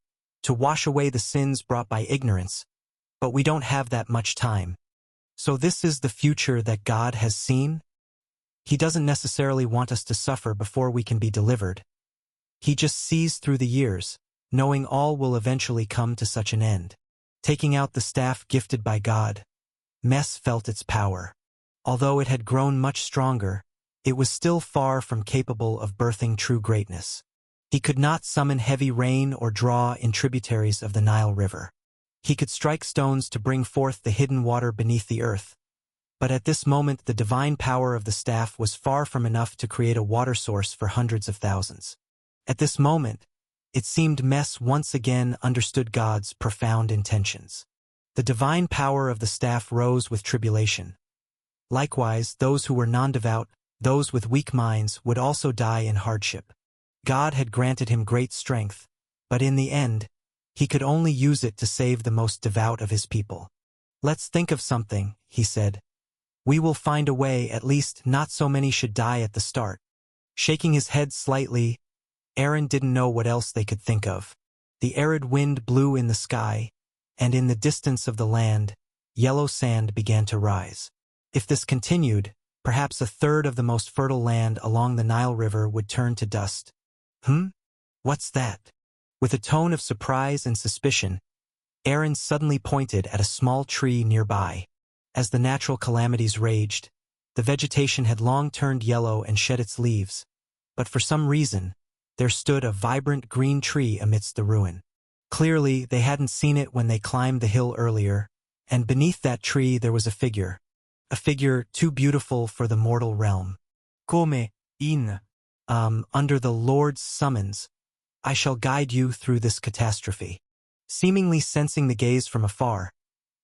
to wash away the sins brought by ignorance, but we don't have that much time. So this is the future that God has seen? He doesn't necessarily want us to suffer before we can be delivered. He just sees through the years, knowing all will eventually come to such an end. Taking out the staff gifted by God, Mes felt its power. Although it had grown much stronger, it was still far from capable of birthing true greatness. He could not summon heavy rain or draw in tributaries of the Nile River. He could strike stones to bring forth the hidden water beneath the earth. But at this moment the divine power of the staff was far from enough to create a water source for hundreds of thousands. At this moment, it seemed Mes once again understood God's profound intentions. The divine power of the staff rose with tribulation. Likewise, those who were non-devout, those with weak minds, would also die in hardship. God had granted him great strength, but in the end, he could only use it to save the most devout of his people. Let's think of something, he said. We will find a way, at least not so many should die at the start. Shaking his head slightly, Aaron didn't know what else they could think of. The arid wind blew in the sky, and in the distance of the land, yellow sand began to rise. If this continued, perhaps a third of the most fertile land along the Nile River would turn to dust. What's that? With a tone of surprise and suspicion, Aaron suddenly pointed at a small tree nearby. As the natural calamities raged, the vegetation had long turned yellow and shed its leaves, but for some reason, there stood a vibrant green tree amidst the ruin. Clearly, they hadn't seen it when they climbed the hill earlier, and beneath that tree there was a figure too beautiful for the mortal realm. Come in. Under the Lord's summons, I shall guide you through this catastrophe." Seemingly sensing the gaze from afar,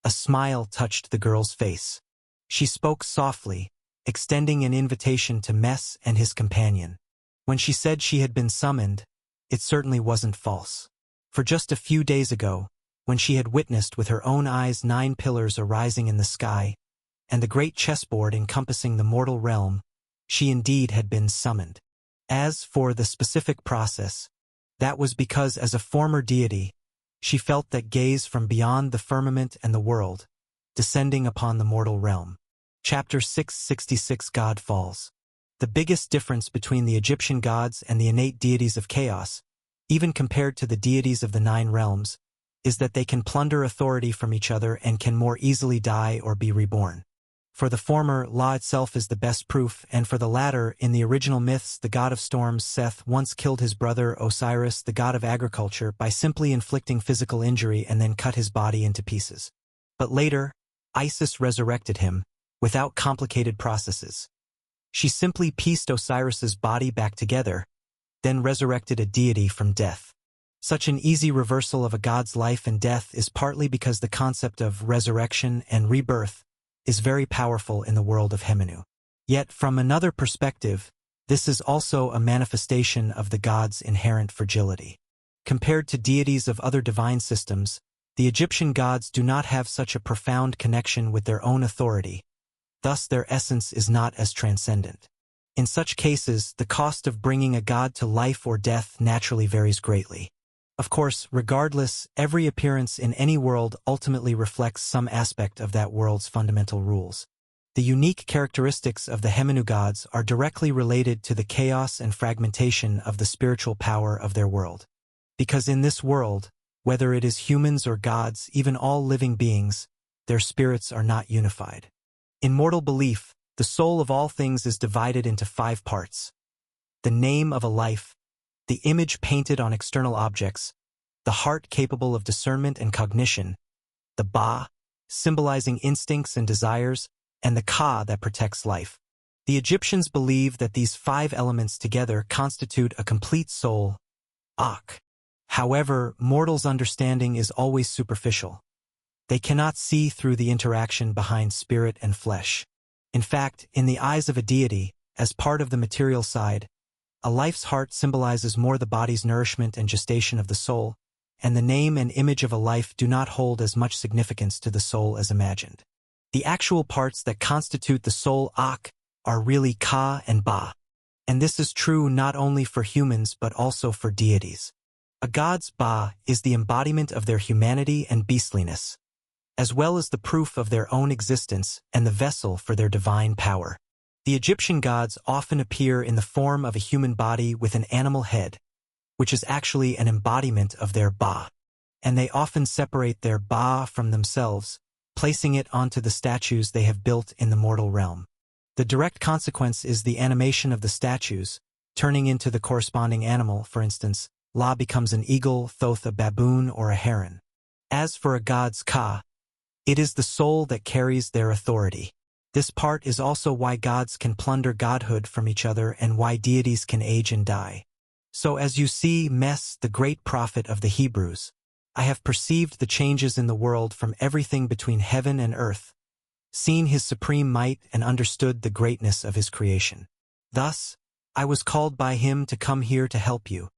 a smile touched the girl's face. She spoke softly, extending an invitation to Mess and his companion. When she said she had been summoned, it certainly wasn't false. For just a few days ago, when she had witnessed with her own eyes 9 pillars arising in the sky, and the great chessboard encompassing the mortal realm, she indeed had been summoned. As for the specific process, that was because as a former deity, she felt that gaze from beyond the firmament and the world, descending upon the mortal realm. Chapter 666 God Falls. The biggest difference between the Egyptian gods and the innate deities of chaos, even compared to the deities of the 9 realms, is that they can plunder authority from each other and can more easily die or be reborn. For the former, Law itself is the best proof, and for the latter, in the original myths, the god of storms, Seth, once killed his brother Osiris, the god of agriculture, by simply inflicting physical injury and then cut his body into pieces. But later, Isis resurrected him, without complicated processes. She simply pieced Osiris's body back together, then resurrected a deity from death. Such an easy reversal of a god's life and death is partly because the concept of resurrection and rebirth is very powerful in the world of Hemenu. Yet, from another perspective, this is also a manifestation of the god's inherent fragility. Compared to deities of other divine systems, the Egyptian gods do not have such a profound connection with their own authority, thus their essence is not as transcendent. In such cases, the cost of bringing a god to life or death naturally varies greatly. Of course, regardless, every appearance in any world ultimately reflects some aspect of that world's fundamental rules. The unique characteristics of the Hemenu gods are directly related to the chaos and fragmentation of the spiritual power of their world. Because in this world, whether it is humans or gods, even all living beings, their spirits are not unified. In mortal belief, the soul of all things is divided into 5 parts: the name of a life, the image painted on external objects, the heart capable of discernment and cognition, the Ba, symbolizing instincts and desires, and the Ka that protects life. The Egyptians believe that these 5 elements together constitute a complete soul, Ak. However, mortals' understanding is always superficial. They cannot see through the interaction behind spirit and flesh. In fact, in the eyes of a deity, as part of the material side, a life's heart symbolizes more the body's nourishment and gestation of the soul, and the name and image of a life do not hold as much significance to the soul as imagined. The actual parts that constitute the soul Ak are really Ka and Ba, and this is true not only for humans but also for deities. A god's Ba is the embodiment of their humanity and beastliness, as well as the proof of their own existence and the vessel for their divine power. The Egyptian gods often appear in the form of a human body with an animal head, which is actually an embodiment of their Ba, and they often separate their Ba from themselves, placing it onto the statues they have built in the mortal realm. The direct consequence is the animation of the statues, turning into the corresponding animal. For instance, La becomes an eagle, Thoth a baboon or a heron. As for a god's Ka, it is the soul that carries their authority. This part is also why gods can plunder godhood from each other and why deities can age and die. So as you see, Mess, the great prophet of the Hebrews, I have perceived the changes in the world from everything between heaven and earth, seen his supreme might and understood the greatness of his creation. Thus, I was called by him to come here to help you.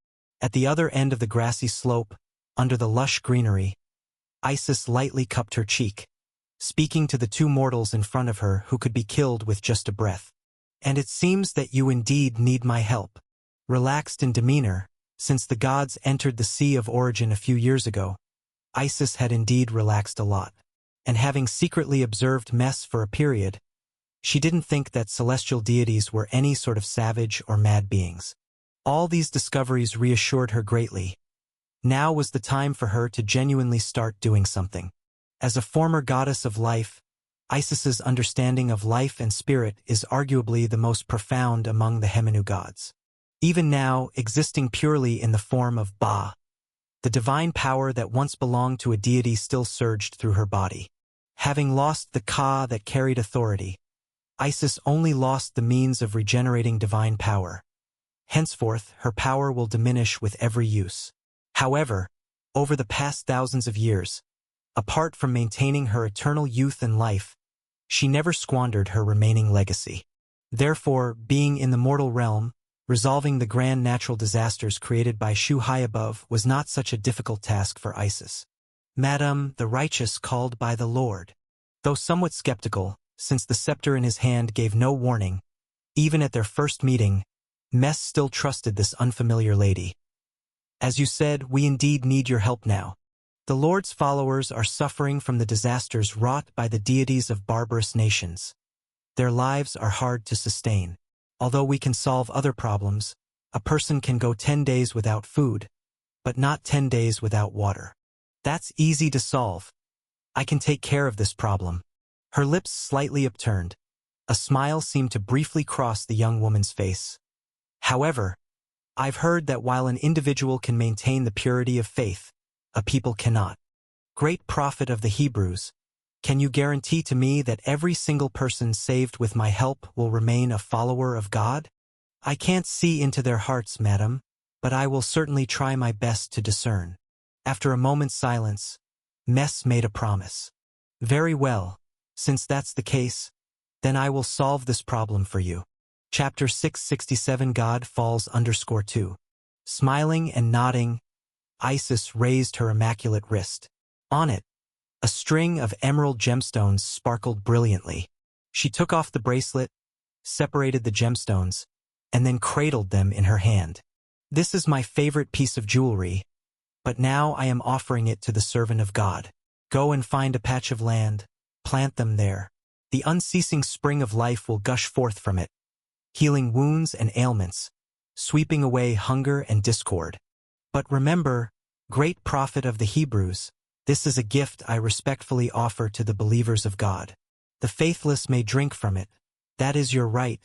At the other end of the grassy slope, under the lush greenery, Isis lightly cupped her cheek, speaking to the 2 mortals in front of her who could be killed with just a breath. And it seems that you indeed need my help. Relaxed in demeanor, since the gods entered the Sea of Origin a few years ago, Isis had indeed relaxed a lot. And having secretly observed Mess for a period, she didn't think that celestial deities were any sort of savage or mad beings. All these discoveries reassured her greatly. Now was the time for her to genuinely start doing something. As a former goddess of life, Isis's understanding of life and spirit is arguably the most profound among the Hemenu gods. Even now, existing purely in the form of Ba, the divine power that once belonged to a deity still surged through her body. Having lost the Ka that carried authority, Isis only lost the means of regenerating divine power. Henceforth, her power will diminish with every use. However, over the past thousands of years, apart from maintaining her eternal youth and life, she never squandered her remaining legacy. Therefore, being in the mortal realm, resolving the grand natural disasters created by Shu high above was not such a difficult task for Isis. Madam, the righteous called by the Lord. Though somewhat skeptical, since the scepter in his hand gave no warning, even at their first meeting, Mes still trusted this unfamiliar lady. As you said, we indeed need your help now. The Lord's followers are suffering from the disasters wrought by the deities of barbarous nations. Their lives are hard to sustain. Although we can solve other problems, a person can go 10 days without food, but not 10 days without water. That's easy to solve. I can take care of this problem. Her lips slightly upturned. A smile seemed to briefly cross the young woman's face. However, I've heard that while an individual can maintain the purity of faith, a people cannot. Great prophet of the Hebrews, can you guarantee to me that every single person saved with my help will remain a follower of God? I can't see into their hearts, madam, but I will certainly try my best to discern. After a moment's silence, Mes made a promise. Very well, since that's the case, then I will solve this problem for you. Chapter 667 God falls _2. Smiling and nodding, Isis raised her immaculate wrist. On it, a string of emerald gemstones sparkled brilliantly. She took off the bracelet, separated the gemstones, and then cradled them in her hand. This is my favorite piece of jewelry, but now I am offering it to the servant of God. Go and find a patch of land, plant them there. The unceasing spring of life will gush forth from it, healing wounds and ailments, sweeping away hunger and discord. But remember, great prophet of the Hebrews, this is a gift I respectfully offer to the believers of God. The faithless may drink from it, that is your right,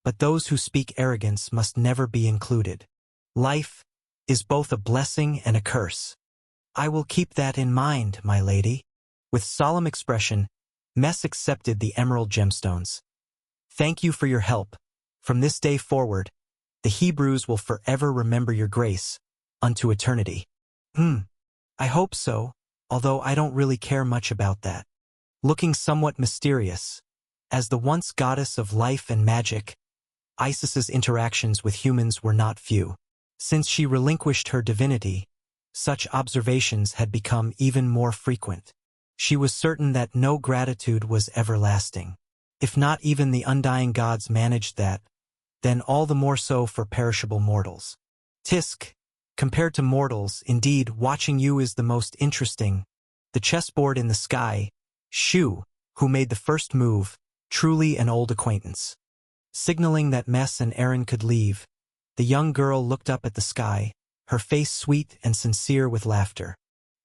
but those who speak arrogance must never be included. Life is both a blessing and a curse. I will keep that in mind, my lady. With solemn expression, Mes accepted the emerald gemstones. Thank you for your help. From this day forward, the Hebrews will forever remember your grace, unto eternity. I hope so, although I don't really care much about that. Looking somewhat mysterious, as the once goddess of life and magic, Isis's interactions with humans were not few. Since she relinquished her divinity, such observations had become even more frequent. She was certain that no gratitude was everlasting. If not even the undying gods managed that, then all the more so for perishable mortals. Tisk, compared to mortals, indeed, watching you is the most interesting. The chessboard in the sky, Shu, who made the first move, truly an old acquaintance. Signaling that Mes and Aaron could leave, the young girl looked up at the sky, her face sweet and sincere with laughter.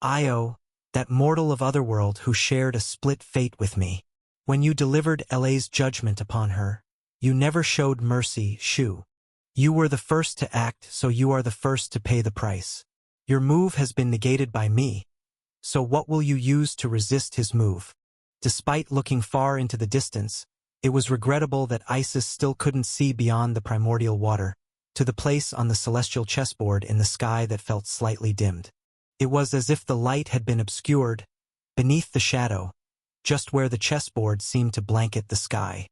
Io, that mortal of Otherworld who shared a split fate with me. When you delivered LA's judgment upon her, you never showed mercy, Shu. You were the first to act, so you are the first to pay the price. Your move has been negated by me, so what will you use to resist his move? Despite looking far into the distance, it was regrettable that Isis still couldn't see beyond the primordial water, to the place on the celestial chessboard in the sky that felt slightly dimmed. It was as if the light had been obscured, beneath the shadow, just where the chessboard seemed to blanket the sky.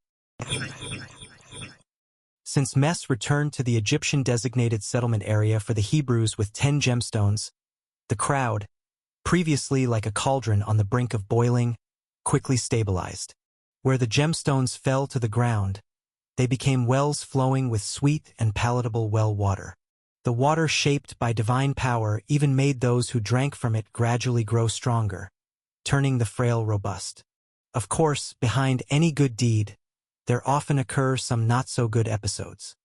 Since Mes returned to the Egyptian-designated settlement area for the Hebrews with 10 gemstones, the crowd, previously like a cauldron on the brink of boiling, quickly stabilized. Where the gemstones fell to the ground, they became wells flowing with sweet and palatable well water. The water shaped by divine power even made those who drank from it gradually grow stronger, turning the frail robust. Of course, behind any good deed, there often occur some not-so-good episodes.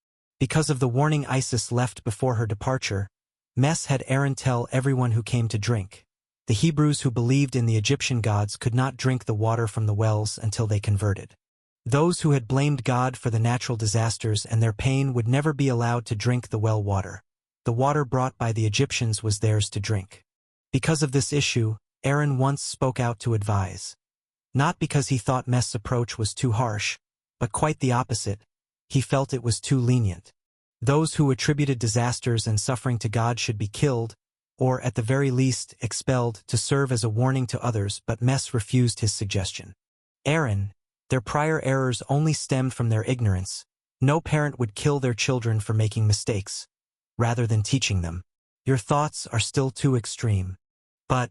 Because of the warning Isis left before her departure, Mes had Aaron tell everyone who came to drink. The Hebrews who believed in the Egyptian gods could not drink the water from the wells until they converted. Those who had blamed God for the natural disasters and their pain would never be allowed to drink the well water. The water brought by the Egyptians was theirs to drink. Because of this issue, Aaron once spoke out to advise. Not because he thought Mes' approach was too harsh, but quite the opposite. He felt it was too lenient. Those who attributed disasters and suffering to God should be killed, or at the very least expelled to serve as a warning to others, but Mess refused his suggestion. Aaron, their prior errors only stemmed from their ignorance. No parent would kill their children for making mistakes, rather than teaching them. Your thoughts are still too extreme. But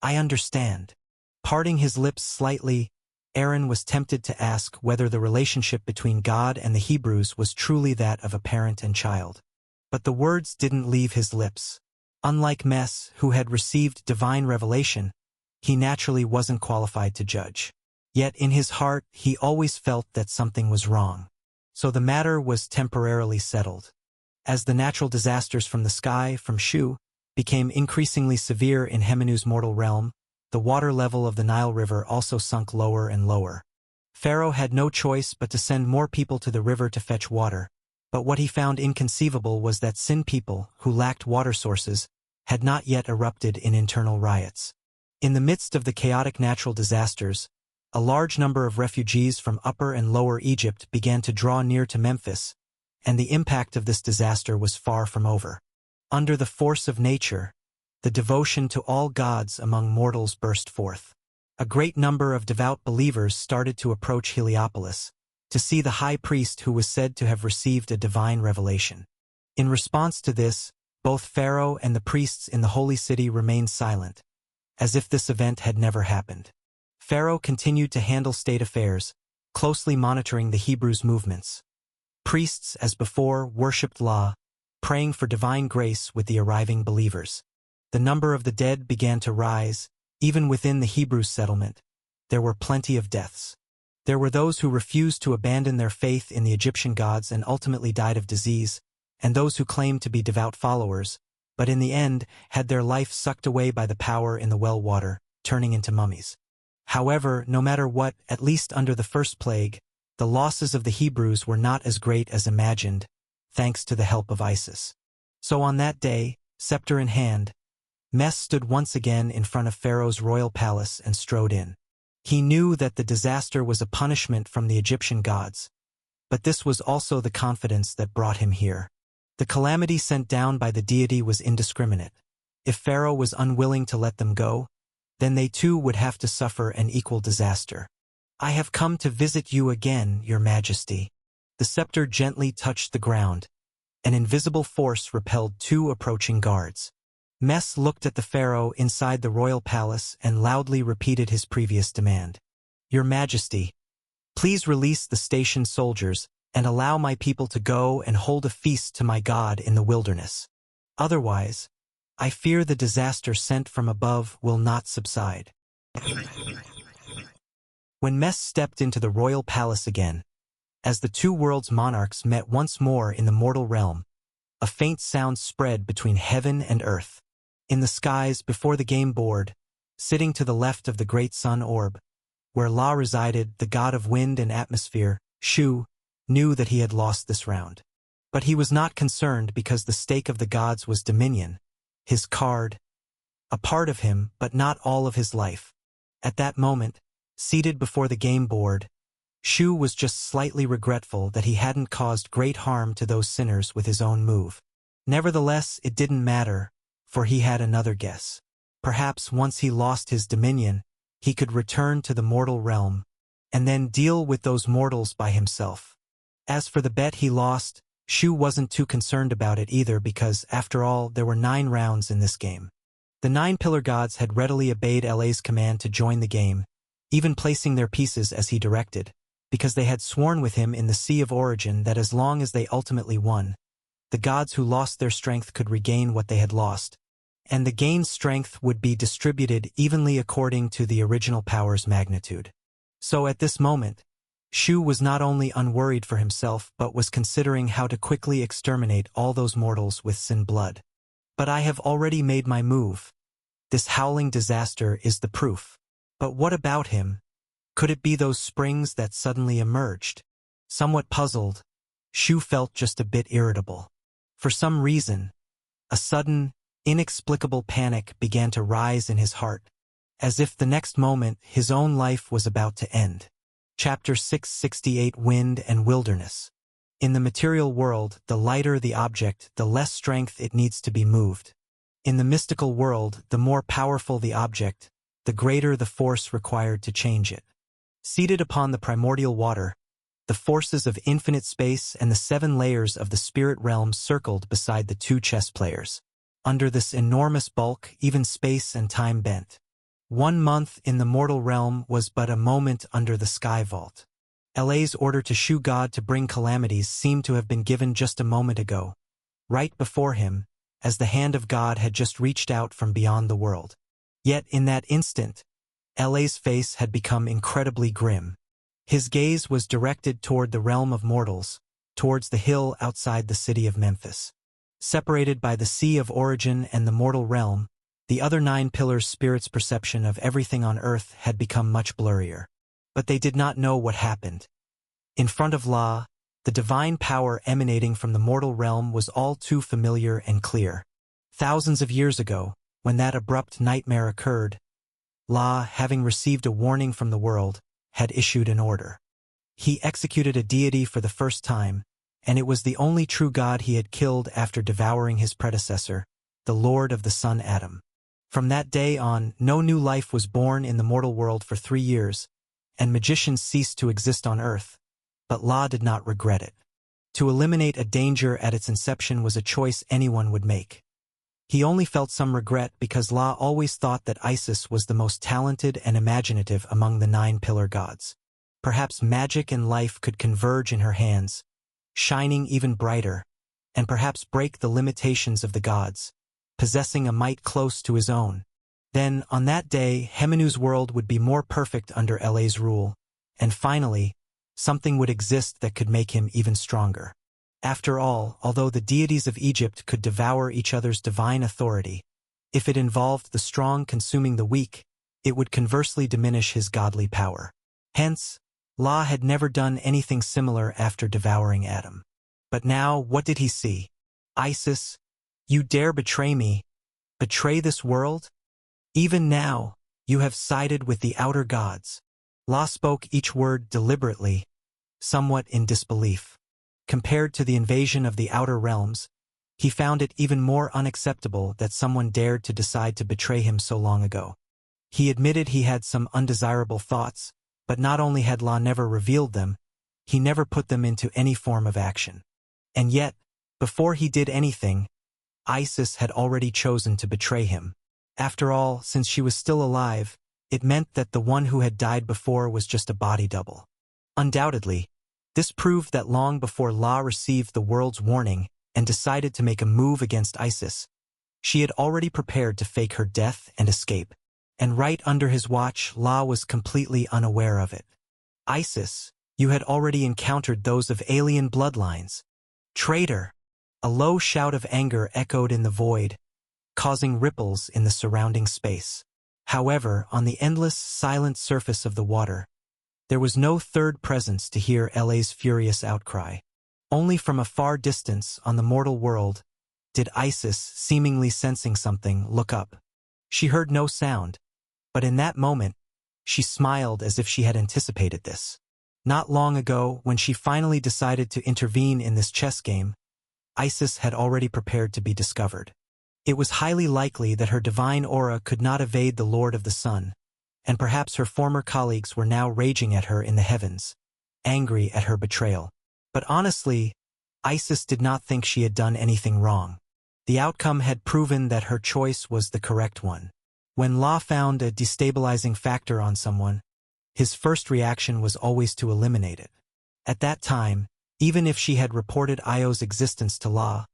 I understand. Parting his lips slightly, Aaron was tempted to ask whether the relationship between God and the Hebrews was truly that of a parent and child. But the words didn't leave his lips. Unlike Mess, who had received divine revelation, he naturally wasn't qualified to judge. Yet in his heart, he always felt that something was wrong. So the matter was temporarily settled. As the natural disasters from the sky, from Shu, became increasingly severe in Hemenu's mortal realm, the water level of the Nile River also sunk lower and lower. Pharaoh had no choice but to send more people to the river to fetch water, but what he found inconceivable was that Sin people, who lacked water sources, had not yet erupted in internal riots. In the midst of the chaotic natural disasters, a large number of refugees from Upper and Lower Egypt began to draw near to Memphis, and the impact of this disaster was far from over. Under the force of nature, the devotion to all gods among mortals burst forth. A great number of devout believers started to approach Heliopolis, to see the high priest who was said to have received a divine revelation. In response to this, both Pharaoh and the priests in the holy city remained silent, as if this event had never happened. Pharaoh continued to handle state affairs, closely monitoring the Hebrews' movements. Priests, as before, worshipped Lah, praying for divine grace with the arriving believers. The number of the dead began to rise, even within the Hebrew settlement. There were plenty of deaths. There were those who refused to abandon their faith in the Egyptian gods and ultimately died of disease, and those who claimed to be devout followers, but in the end had their life sucked away by the power in the well water, turning into mummies. However, no matter what, at least under the first plague, the losses of the Hebrews were not as great as imagined, thanks to the help of Isis. So on that day, scepter in hand, Mess stood once again in front of Pharaoh's royal palace and strode in. He knew that the disaster was a punishment from the Egyptian gods, but this was also the confidence that brought him here. The calamity sent down by the deity was indiscriminate. If Pharaoh was unwilling to let them go, then they too would have to suffer an equal disaster. I have come to visit you again, your majesty. The scepter gently touched the ground. An invisible force repelled two approaching guards. Mess looked at the pharaoh inside the royal palace and loudly repeated his previous demand. Your majesty, please release the stationed soldiers and allow my people to go and hold a feast to my God in the wilderness. Otherwise, I fear the disaster sent from above will not subside. When Mess stepped into the royal palace again, as the two worlds' monarchs met once more in the mortal realm, a faint sound spread between heaven and earth. In the skies before the game board, sitting to the left of the great sun orb, where Lah resided, the god of wind and atmosphere, Shu, knew that he had lost this round. But he was not concerned because the stake of the gods was dominion, his card, a part of him but not all of his life. At that moment, seated before the game board, Shu was just slightly regretful that he hadn't caused great harm to those sinners with his own move. Nevertheless, it didn't matter, for he had another guess. Perhaps once he lost his dominion, he could return to the mortal realm, and then deal with those mortals by himself. As for the bet he lost, Shu wasn't too concerned about it either because, after all, there were 9 rounds in this game. The 9 pillar gods had readily obeyed La's command to join the game, even placing their pieces as he directed, because they had sworn with him in the Sea of Origin that as long as they ultimately won, the gods who lost their strength could regain what they had lost, and the gained strength would be distributed evenly according to the original power's magnitude. So at this moment, Shu was not only unworried for himself but was considering how to quickly exterminate all those mortals with sin blood. But I have already made my move. This howling disaster is the proof. But what about him? Could it be those springs that suddenly emerged? Somewhat puzzled, Shu felt just a bit irritable. For some reason, a sudden, inexplicable panic began to rise in his heart, as if the next moment his own life was about to end. Chapter 668 Wind and Wilderness. In the material world, the lighter the object, the less strength it needs to be moved. In the mystical world, the more powerful the object, the greater the force required to change it. Seated upon the primordial water, the forces of infinite space and the 7 layers of the spirit realm circled beside the 2 chess players. Under this enormous bulk, even space and time bent. 1 month in the mortal realm was but a moment under the sky vault. LA's order to Shu God to bring calamities seemed to have been given just a moment ago, right before him, as the hand of God had just reached out from beyond the world. Yet in that instant, LA's face had become incredibly grim. His gaze was directed toward the realm of mortals, towards the hill outside the city of Memphis. Separated by the Sea of Origin and the mortal realm, the other 9 pillars' spirits' perception of everything on earth had become much blurrier. But they did not know what happened. In front of La, the divine power emanating from the mortal realm was all too familiar and clear. Thousands of years ago, when that abrupt nightmare occurred, La, having received a warning from the world, had issued an order. He executed a deity for the first time, and it was the only true God he had killed after devouring his predecessor, the Lord of the Sun Adam. From that day on, no new life was born in the mortal world for 3 years, and magicians ceased to exist on earth. But La did not regret it. To eliminate a danger at its inception was a choice anyone would make. He only felt some regret because La always thought that Isis was the most talented and imaginative among the 9 pillar gods. Perhaps magic and life could converge in her hands, shining even brighter, and perhaps break the limitations of the gods, possessing a might close to his own. Then, on that day, Hemenu's world would be more perfect under LA's rule, and finally, something would exist that could make him even stronger. After all, although the deities of Egypt could devour each other's divine authority, if it involved the strong consuming the weak, it would conversely diminish his godly power. Hence, La had never done anything similar after devouring Adam. But now, what did he see? Isis, you dare betray me? Betray this world? Even now, you have sided with the outer gods. La spoke each word deliberately, somewhat in disbelief. Compared to the invasion of the outer realms, he found it even more unacceptable that someone dared to decide to betray him so long ago. He admitted he had some undesirable thoughts, but not only had La never revealed them, he never put them into any form of action. And yet, before he did anything, Isis had already chosen to betray him. After all, since she was still alive, it meant that the one who had died before was just a body double. Undoubtedly, this proved that long before La received the world's warning and decided to make a move against Isis, she had already prepared to fake her death and escape. And right under his watch, La was completely unaware of it. Isis, you had already encountered those of alien bloodlines. Traitor! A low shout of anger echoed in the void, causing ripples in the surrounding space. However, on the endless, silent surface of the water, there was no third presence to hear LA's furious outcry. Only from a far distance on the mortal world did Isis, seemingly sensing something, look up. She heard no sound, but in that moment, she smiled as if she had anticipated this. Not long ago, when she finally decided to intervene in this chess game, Isis had already prepared to be discovered. It was highly likely that her divine aura could not evade the Lord of the Sun, and perhaps her former colleagues were now raging at her in the heavens, angry at her betrayal. But honestly, Isis did not think she had done anything wrong. The outcome had proven that her choice was the correct one. When La found a destabilizing factor on someone, his first reaction was always to eliminate it. At that time, even if she had reported Io's existence to La,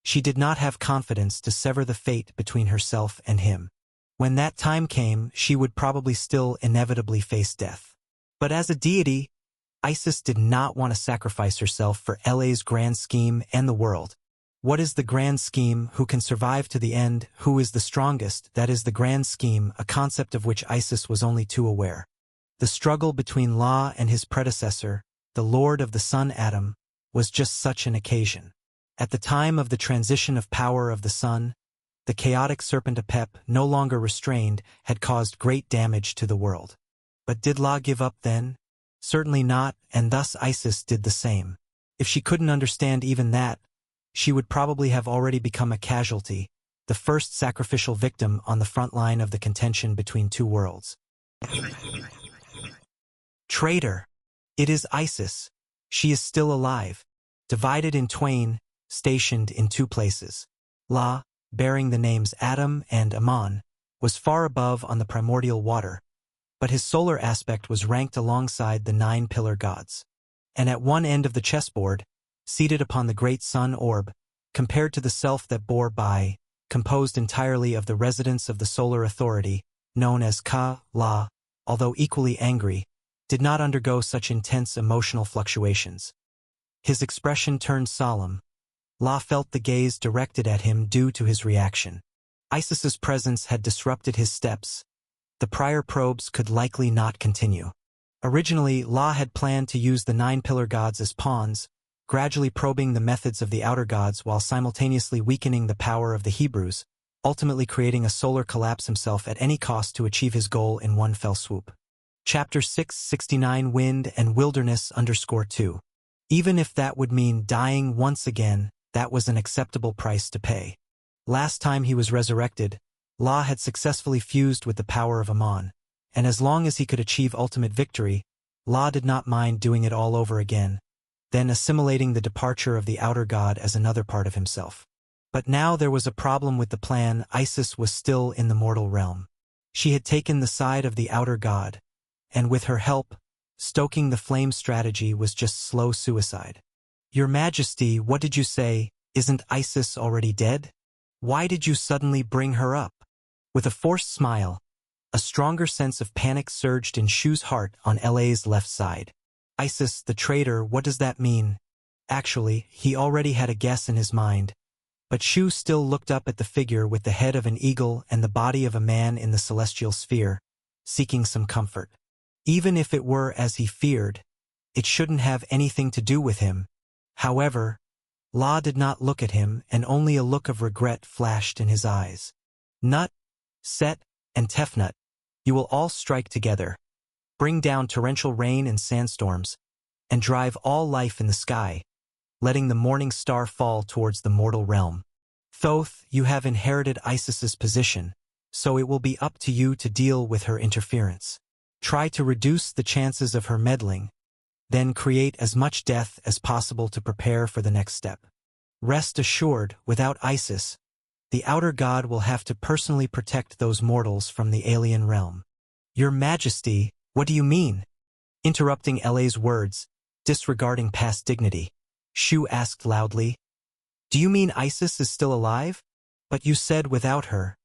she did not have confidence to sever the fate between herself and him. When that time came, she would probably still inevitably face death. But as a deity, Isis did not want to sacrifice herself for LA's grand scheme and the world. What is the grand scheme? Who can survive to the end? Who is the strongest? That is the grand scheme, a concept of which Isis was only too aware. The struggle between La and his predecessor, the Lord of the Sun Adam, was just such an occasion. At the time of the transition of power of the sun, the chaotic serpent Apep, no longer restrained, had caused great damage to the world. But did La give up then? Certainly not, and thus Isis did the same. If she couldn't understand even that, she would probably have already become a casualty, the first sacrificial victim on the front line of the contention between two worlds. Traitor! It is Isis. She is still alive, divided in twain, stationed in two places. La, bearing the names Adam and Ammon, was far above on the primordial water, but his solar aspect was ranked alongside the 9 pillar gods. And at one end of the chessboard, seated upon the great sun orb, compared to the self that bore by, composed entirely of the residents of the solar authority, known as Ka, La, although equally angry, did not undergo such intense emotional fluctuations. His expression turned solemn. La felt the gaze directed at him due to his reaction. Isis's presence had disrupted his steps. The prior probes could likely not continue. Originally, La had planned to use the 9 pillar gods as pawns, gradually probing the methods of the outer gods while simultaneously weakening the power of the Hebrews, ultimately creating a solar collapse himself at any cost to achieve his goal in one fell swoop. Chapter 669 Wind and Wilderness _2. Even if that would mean dying once again, that was an acceptable price to pay. Last time he was resurrected, La had successfully fused with the power of Ammon, and as long as he could achieve ultimate victory, La did not mind doing it all over again, then assimilating the departure of the outer god as another part of himself. But now there was a problem with the plan. Isis was still in the mortal realm. She had taken the side of the outer god, and with her help, stoking the flame strategy was just slow suicide. Your Majesty, what did you say? Isn't Isis already dead? Why did you suddenly bring her up? With a forced smile, a stronger sense of panic surged in Shu's heart on LA's left side. Isis, the traitor, what does that mean? Actually, he already had a guess in his mind, but Shu still looked up at the figure with the head of an eagle and the body of a man in the celestial sphere, seeking some comfort. Even if it were as he feared, it shouldn't have anything to do with him. However, La did not look at him, and only a look of regret flashed in his eyes. Nut, Set, and Tefnut, you will all strike together, bring down torrential rain and sandstorms, and drive all life in the sky, letting the morning star fall towards the mortal realm. Thoth, you have inherited Isis's position, so it will be up to you to deal with her interference. Try to reduce the chances of her meddling, then create as much death as possible to prepare for the next step. Rest assured, without Isis, the outer god will have to personally protect those mortals from the alien realm. Your Majesty, what do you mean? Interrupting LA's words, disregarding past dignity, Shu asked loudly. Do you mean Isis is still alive? But you said without her,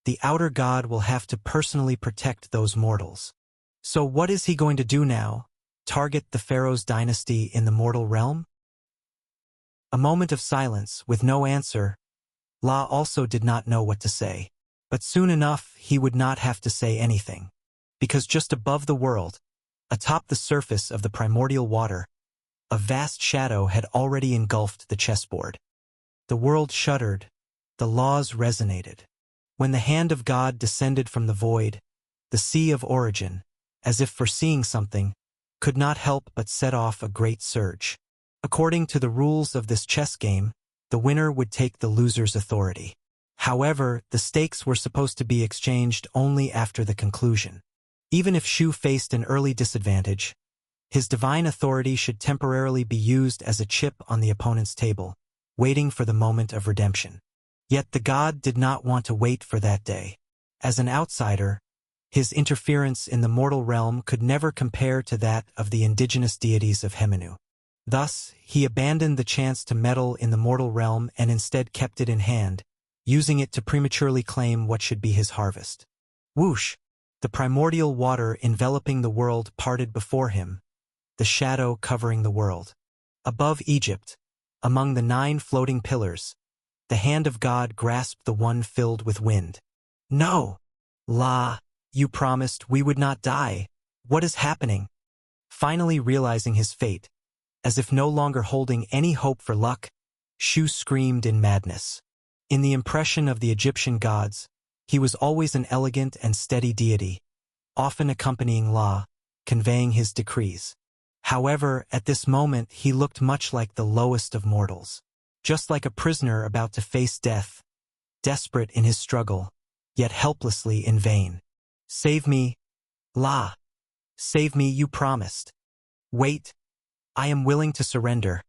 the outer god will have to personally protect those mortals. So what is he going to do now? Target the pharaoh's dynasty in the mortal realm? A moment of silence, with no answer. La also did not know what to say. But soon enough, he would not have to say anything. Because just above the world, atop the surface of the primordial water, a vast shadow had already engulfed the chessboard. The world shuddered. The laws resonated. When the hand of God descended from the void, the sea of origin, as if foreseeing something, could not help but set off a great surge. According to the rules of this chess game, the winner would take the loser's authority. However, the stakes were supposed to be exchanged only after the conclusion. Even if Shu faced an early disadvantage, his divine authority should temporarily be used as a chip on the opponent's table, waiting for the moment of redemption. Yet the god did not want to wait for that day. As an outsider, his interference in the mortal realm could never compare to that of the indigenous deities of Hemenu. Thus, he abandoned the chance to meddle in the mortal realm and instead kept it in hand, using it to prematurely claim what should be his harvest. Whoosh! The primordial water enveloping the world parted before him, the shadow covering the world. Above Egypt, among the 9 floating pillars, the hand of God grasped the one filled with wind. No! La! You promised we would not die. What is happening? Finally realizing his fate, as if no longer holding any hope for luck, Shu screamed in madness. In the impression of the Egyptian gods, he was always an elegant and steady deity, often accompanying La, conveying his decrees. However, at this moment he looked much like the lowest of mortals. Just like a prisoner about to face death, desperate in his struggle, yet helplessly in vain. "Save me, La! Save me, you promised. Wait, I am willing to surrender.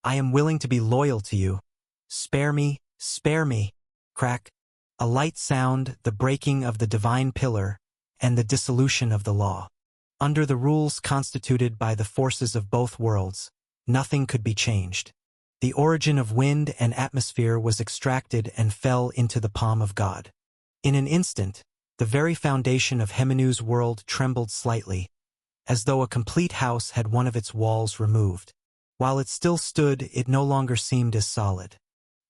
I am willing to be loyal to you. Spare me, spare me." Crack. A light sound, the breaking of the divine pillar, and the dissolution of the law. Under the rules constituted by the forces of both worlds, nothing could be changed. The origin of wind and atmosphere was extracted and fell into the palm of God. In an instant, the very foundation of Hemenu's world trembled slightly, as though a complete house had one of its walls removed. While it still stood, it no longer seemed as solid.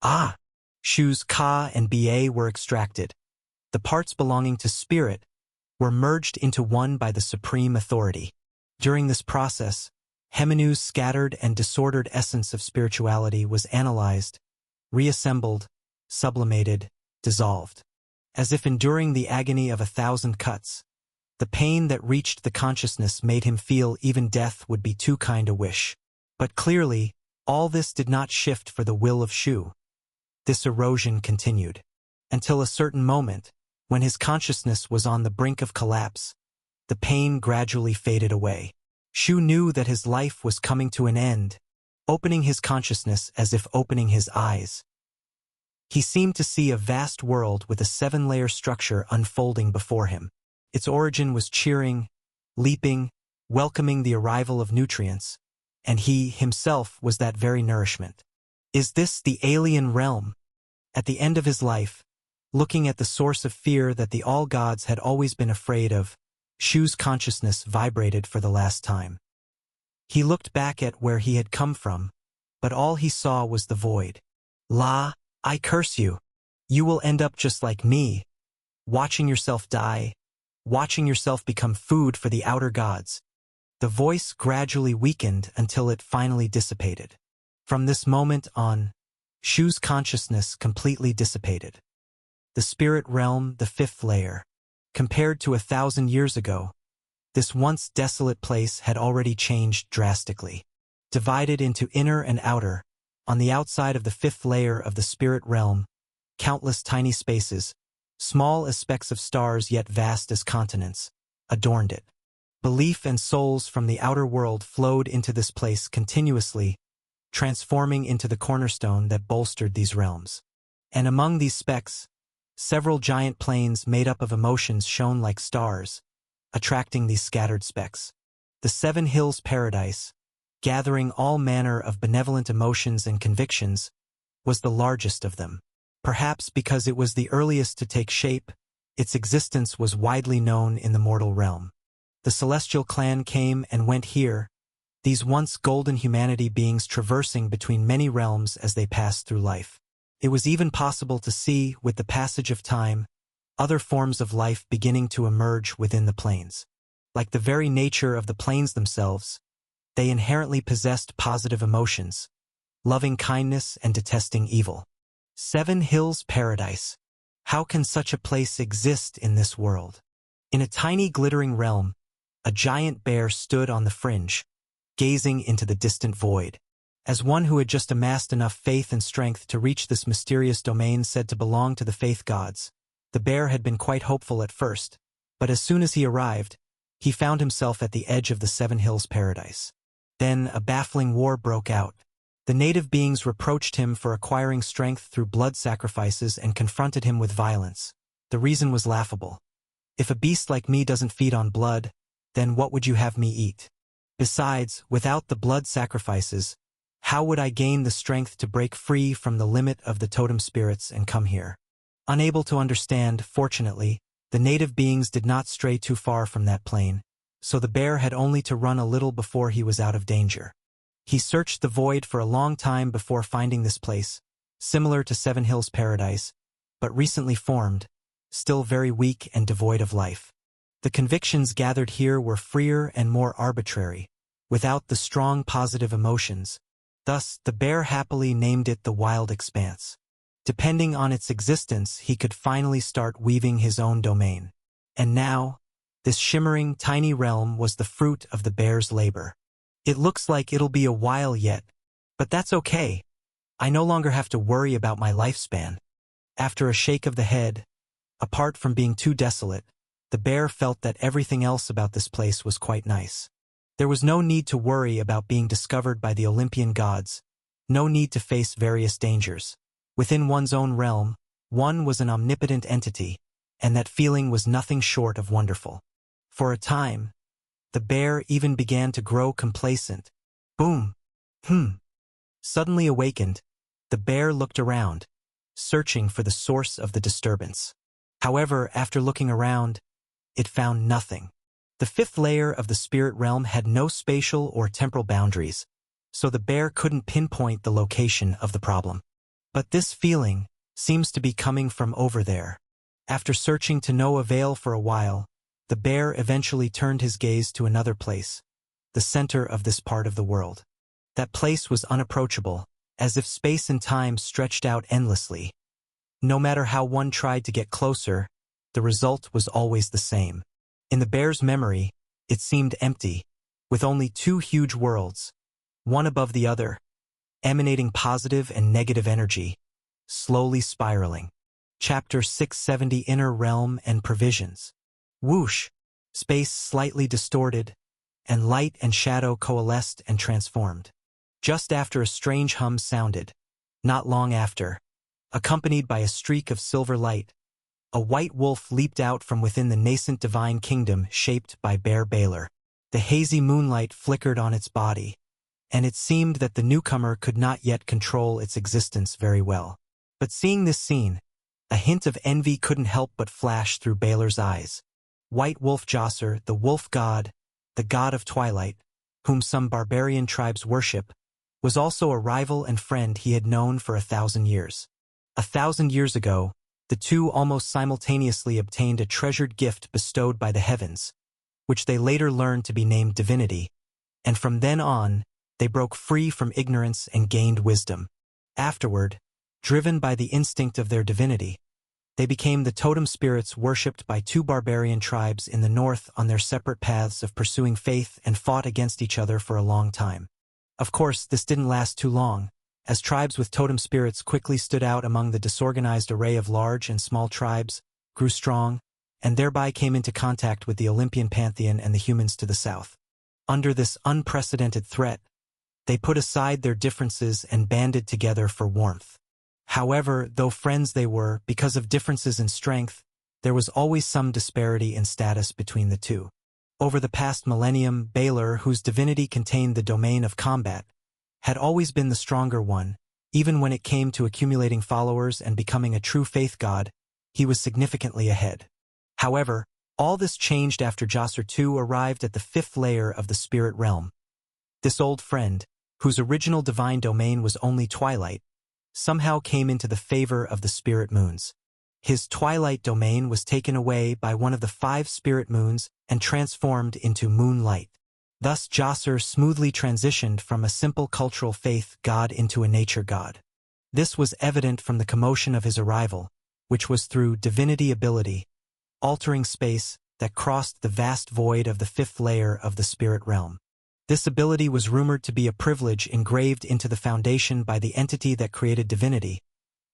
Ah! Shu's Ka and Ba were extracted. The parts belonging to spirit were merged into one by the supreme authority. During this process, Hemenu's scattered and disordered essence of spirituality was analyzed, reassembled, sublimated, dissolved. As if enduring the agony of 1,000 cuts, the pain that reached the consciousness made him feel even death would be too kind a wish. But clearly, all this did not shift for the will of Shu. This erosion continued, until a certain moment, when his consciousness was on the brink of collapse, the pain gradually faded away. Shu knew that his life was coming to an end, opening his consciousness as if opening his eyes. He seemed to see a vast world with a 7-layer structure unfolding before him. Its origin was cheering, leaping, welcoming the arrival of nutrients, and he, himself, was that very nourishment. Is this the alien realm? At the end of his life, looking at the source of fear that the all-gods had always been afraid of, Shu's consciousness vibrated for the last time. He looked back at where he had come from, but all he saw was the void. La, I curse you. You will end up just like me, watching yourself die, watching yourself become food for the outer gods. The voice gradually weakened until it finally dissipated. From this moment on, Shu's consciousness completely dissipated. The spirit realm, the 5th layer. Compared to 1,000 years ago, this once desolate place had already changed drastically. Divided into inner and outer, on the outside of the 5th layer of the spirit realm, countless tiny spaces, small as specks of stars yet vast as continents, adorned it. Belief and souls from the outer world flowed into this place continuously, transforming into the cornerstone that bolstered these realms. And among these specks, several giant planes made up of emotions shone like stars, attracting these scattered specks. The 7 Hills Paradise, gathering all manner of benevolent emotions and convictions, was the largest of them. Perhaps because it was the earliest to take shape, its existence was widely known in the mortal realm. The celestial clan came and went here, these once golden humanity beings traversing between many realms as they passed through life. It was even possible to see, with the passage of time, other forms of life beginning to emerge within the planes. Like the very nature of the planes themselves, they inherently possessed positive emotions, loving kindness and detesting evil. 7 Hills Paradise. How can such a place exist in this world? In a tiny glittering realm, a giant bear stood on the fringe, gazing into the distant void. As one who had just amassed enough faith and strength to reach this mysterious domain said to belong to the faith gods, the bear had been quite hopeful at first, but as soon as he arrived, he found himself at the edge of the 7 Hills Paradise. Then a baffling war broke out. The native beings reproached him for acquiring strength through blood sacrifices and confronted him with violence. The reason was laughable. If a beast like me doesn't feed on blood, then what would you have me eat? Besides, without the blood sacrifices, how would I gain the strength to break free from the limit of the totem spirits and come here? Unable to understand, fortunately, the native beings did not stray too far from that plane, so the bear had only to run a little before he was out of danger. He searched the void for a long time before finding this place, similar to 7 Hills Paradise, but recently formed, still very weak and devoid of life. The convictions gathered here were freer and more arbitrary, without the strong positive emotions. Thus, the bear happily named it the Wild Expanse. Depending on its existence, he could finally start weaving his own domain. And now, this shimmering, tiny realm was the fruit of the bear's labor. It looks like it'll be a while yet, but that's okay. I no longer have to worry about my lifespan. After a shake of the head, apart from being too desolate, the bear felt that everything else about this place was quite nice. There was no need to worry about being discovered by the Olympian gods, no need to face various dangers. Within one's own realm, one was an omnipotent entity, and that feeling was nothing short of wonderful. For a time, the bear even began to grow complacent. Boom! Suddenly awakened, the bear looked around, searching for the source of the disturbance. However, after looking around, it found nothing. The fifth layer of the spirit realm had no spatial or temporal boundaries, so the bear couldn't pinpoint the location of the problem. But this feeling seems to be coming from over there. After searching to no avail for a while, the bear eventually turned his gaze to another place, the center of this part of the world. That place was unapproachable, as if space and time stretched out endlessly. No matter how one tried to get closer, the result was always the same. In the bear's memory, it seemed empty, with only two huge worlds, one above the other, emanating positive and negative energy, slowly spiraling. Chapter 670 Inner Realm and Provisions. Whoosh! Space slightly distorted, and light and shadow coalesced and transformed. Just after a strange hum sounded, not long after, accompanied by a streak of silver light, a white wolf leaped out from within the nascent divine kingdom shaped by Bear Baylor. The hazy moonlight flickered on its body, and it seemed that the newcomer could not yet control its existence very well. But seeing this scene, a hint of envy couldn't help but flash through Baylor's eyes. White Wolf Josser, the wolf god, the god of twilight, whom some barbarian tribes worship, was also a rival and friend he had known for 1,000 years. 1,000 years ago, the two almost simultaneously obtained a treasured gift bestowed by the heavens, which they later learned to be named divinity, and from then on, they broke free from ignorance and gained wisdom. Afterward, driven by the instinct of their divinity, they became the totem spirits worshipped by two barbarian tribes in the north on their separate paths of pursuing faith and fought against each other for a long time. Of course, this didn't last too long, as tribes with totem spirits quickly stood out among the disorganized array of large and small tribes, grew strong, and thereby came into contact with the Olympian pantheon and the humans to the south. Under this unprecedented threat, they put aside their differences and banded together for warmth. However, though friends they were, because of differences in strength, there was always some disparity in status between the two. Over the past millennium, Baylor, whose divinity contained the domain of combat, had always been the stronger one. Even when it came to accumulating followers and becoming a true faith god, he was significantly ahead. However, all this changed after Josser II arrived at the fifth layer of the spirit realm. This old friend, whose original divine domain was only twilight, somehow came into the favor of the spirit moons. His twilight domain was taken away by one of the 5 spirit moons and transformed into moonlight. Thus Josser smoothly transitioned from a simple cultural faith god into a nature god. This was evident from the commotion of his arrival, which was through divinity ability, altering space that crossed the vast void of the fifth layer of the spirit realm. This ability was rumored to be a privilege engraved into the foundation by the entity that created divinity,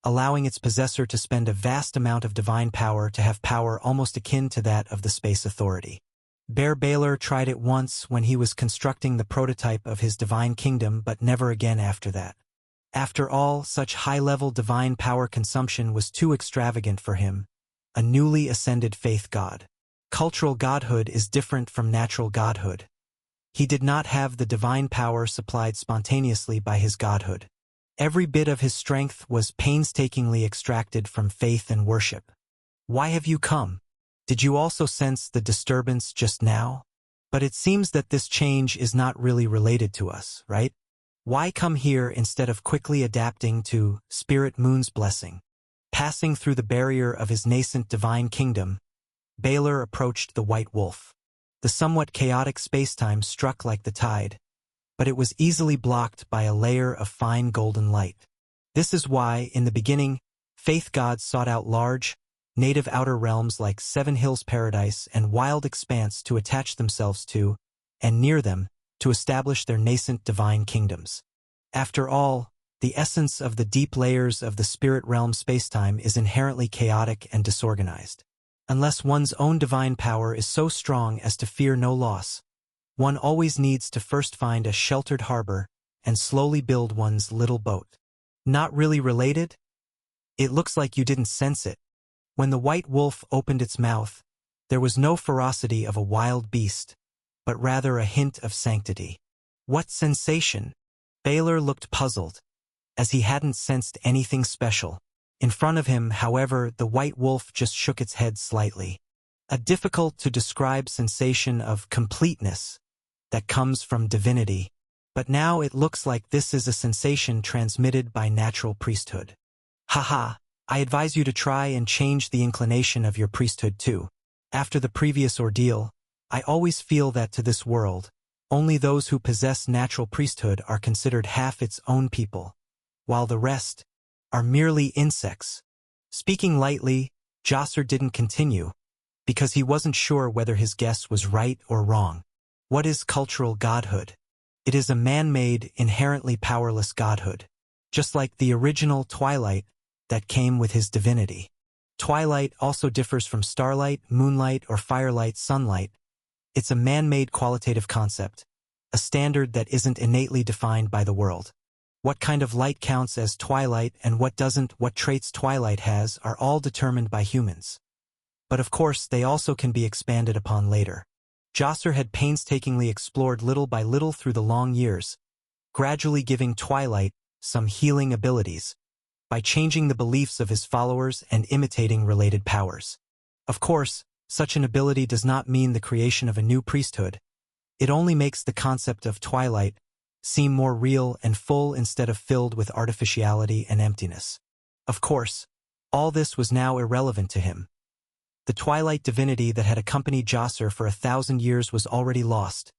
allowing its possessor to spend a vast amount of divine power to have power almost akin to that of the Space Authority. Bear Baylor tried it once when he was constructing the prototype of his divine kingdom, but never again after that. After all, such high-level divine power consumption was too extravagant for him, a newly ascended faith god. Cultural godhood is different from natural godhood. He did not have the divine power supplied spontaneously by his godhood. Every bit of his strength was painstakingly extracted from faith and worship. Why have you come? Did you also sense the disturbance just now? But it seems that this change is not really related to us, right? Why come here instead of quickly adapting to Spirit Moon's blessing? Passing through the barrier of his nascent divine kingdom, Baylor approached the White Wolf. The somewhat chaotic spacetime struck like the tide, but it was easily blocked by a layer of fine golden light. This is why, in the beginning, faith gods sought out large, native outer realms like Seven Hills Paradise and Wild Expanse to attach themselves to, and near them, to establish their nascent divine kingdoms. After all, the essence of the deep layers of the spirit realm spacetime is inherently chaotic and disorganized. Unless one's own divine power is so strong as to fear no loss, one always needs to first find a sheltered harbor and slowly build one's little boat. Not really related? It looks like you didn't sense it. When the white wolf opened its mouth, there was no ferocity of a wild beast, but rather a hint of sanctity. What sensation? Baylor looked puzzled, as he hadn't sensed anything special. In front of him, however, the white wolf just shook its head slightly. A difficult-to-describe sensation of completeness that comes from divinity. But now it looks like this is a sensation transmitted by natural priesthood. Haha, I advise you to try and change the inclination of your priesthood too. After the previous ordeal, I always feel that to this world, only those who possess natural priesthood are considered half its own people, while the rest are merely insects. Speaking lightly, Josser didn't continue, because he wasn't sure whether his guess was right or wrong. What is cultural godhood? It is a man-made, inherently powerless godhood, just like the original Twilight that came with his divinity. Twilight also differs from starlight, moonlight, or firelight, sunlight. It's a man-made qualitative concept, a standard that isn't innately defined by the world. What kind of light counts as twilight and what doesn't, what traits twilight has, are all determined by humans. But of course, they also can be expanded upon later. Josser had painstakingly explored little by little through the long years, gradually giving Twilight some healing abilities, by changing the beliefs of his followers and imitating related powers. Of course, such an ability does not mean the creation of a new priesthood. It only makes the concept of Twilight seem more real and full instead of filled with artificiality and emptiness. Of course, all this was now irrelevant to him. The Twilight divinity that had accompanied Josser for 1,000 years was already lost,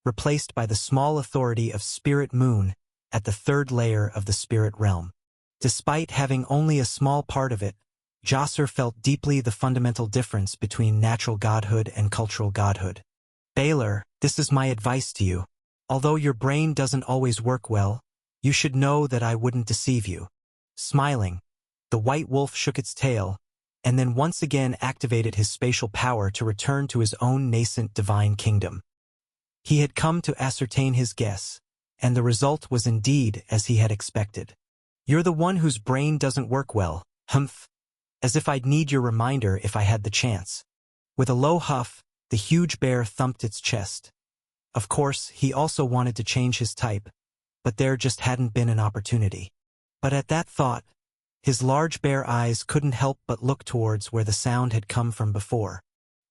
replaced by the small authority of Spirit Moon at the third layer of the spirit realm. Despite having only a small part of it, Josser felt deeply the fundamental difference between natural godhood and cultural godhood. Baylor, this is my advice to you. Although your brain doesn't always work well, you should know that I wouldn't deceive you. Smiling, the white wolf shook its tail, and then once again activated his spatial power to return to his own nascent divine kingdom. He had come to ascertain his guess, and the result was indeed as he had expected. You're the one whose brain doesn't work well, humph. As if I'd need your reminder if I had the chance. With a low huff, the huge bear thumped its chest. Of course, he also wanted to change his type, but there just hadn't been an opportunity. But at that thought, his large bear eyes couldn't help but look towards where the sound had come from before.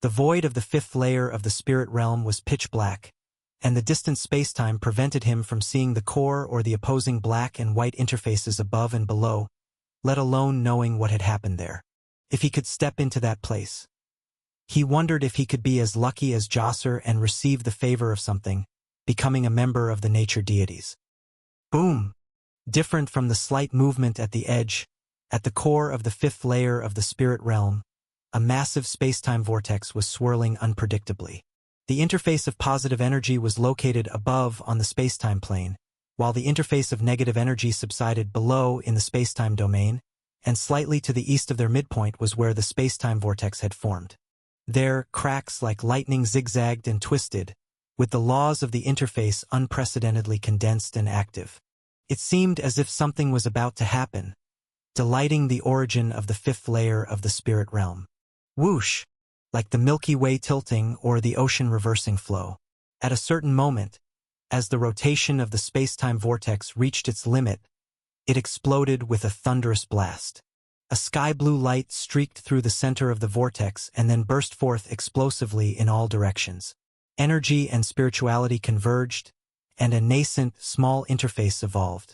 The void of the fifth layer of the spirit realm was pitch black, and the distant spacetime prevented him from seeing the core or the opposing black and white interfaces above and below, let alone knowing what had happened there. If he could step into that place. He wondered if he could be as lucky as Josser and receive the favor of something, becoming a member of the nature deities. Boom! Different from the slight movement at the edge, at the core of the fifth layer of the spirit realm, a massive spacetime vortex was swirling unpredictably. The interface of positive energy was located above on the spacetime plane, while the interface of negative energy subsided below in the spacetime domain, and slightly to the east of their midpoint was where the spacetime vortex had formed. There, cracks like lightning zigzagged and twisted, with the laws of the interface unprecedentedly condensed and active. It seemed as if something was about to happen, delighting the origin of the fifth layer of the spirit realm. Whoosh! Like the Milky Way tilting or the ocean reversing flow. At a certain moment, as the rotation of the spacetime vortex reached its limit, it exploded with a thunderous blast. A sky-blue light streaked through the center of the vortex and then burst forth explosively in all directions. Energy and spirituality converged, and a nascent, small interface evolved.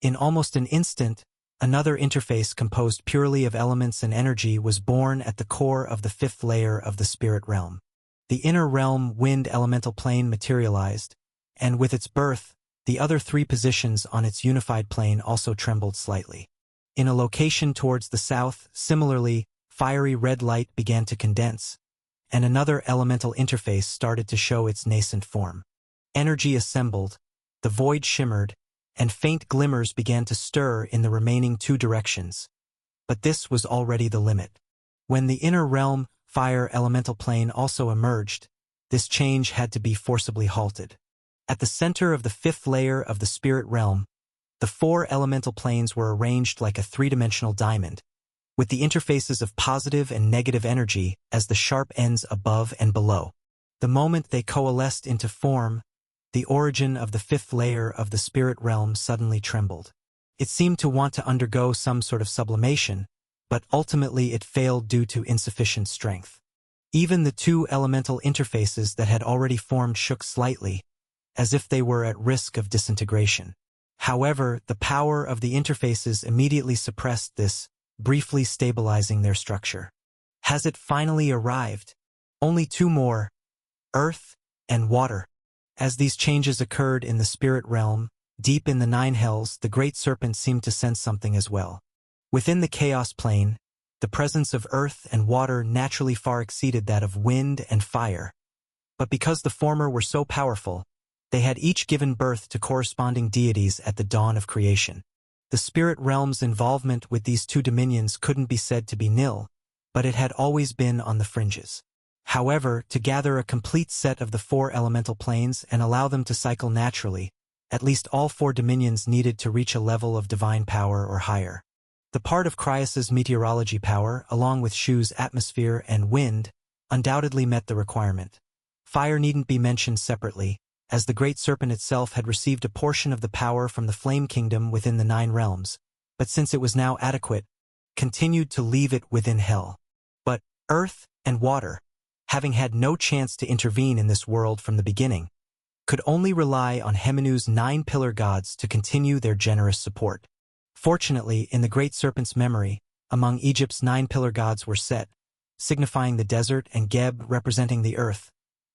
In almost an instant, another interface composed purely of elements and energy was born at the core of the fifth layer of the spirit realm. The inner realm wind elemental plane materialized, and with its birth, the other three positions on its unified plane also trembled slightly. In a location towards the south, similarly, fiery red light began to condense, and another elemental interface started to show its nascent form. Energy assembled, the void shimmered, and faint glimmers began to stir in the remaining two directions. But this was already the limit. When the inner realm, fire elemental plane also emerged, this change had to be forcibly halted. At the center of the fifth layer of the spirit realm, the four elemental planes were arranged like a three-dimensional diamond, with the interfaces of positive and negative energy as the sharp ends above and below. The moment they coalesced into form, the origin of the fifth layer of the spirit realm suddenly trembled. It seemed to want to undergo some sort of sublimation, but ultimately it failed due to insufficient strength. Even the two elemental interfaces that had already formed shook slightly, as if they were at risk of disintegration. However, the power of the interfaces immediately suppressed this, briefly stabilizing their structure. Has it finally arrived? Only two more, earth and water. As these changes occurred in the spirit realm, deep in the nine hells, the great serpent seemed to sense something as well. Within the chaos plane, the presence of earth and water naturally far exceeded that of wind and fire. But because the former were so powerful, they had each given birth to corresponding deities at the dawn of creation. The spirit realm's involvement with these two dominions couldn't be said to be nil, but it had always been on the fringes. However, to gather a complete set of the four elemental planes and allow them to cycle naturally, at least all four dominions needed to reach a level of divine power or higher. The part of Cryos's meteorology power, along with Shu's atmosphere and wind, undoubtedly met the requirement. Fire needn't be mentioned separately, as the great serpent itself had received a portion of the power from the flame kingdom within the nine realms, but since it was now adequate, continued to leave it within hell. But earth and water, having had no chance to intervene in this world from the beginning, could only rely on Hemenu's nine pillar gods to continue their generous support. Fortunately, in the great serpent's memory, among Egypt's nine pillar gods were Set, signifying the desert, and Geb, representing the earth.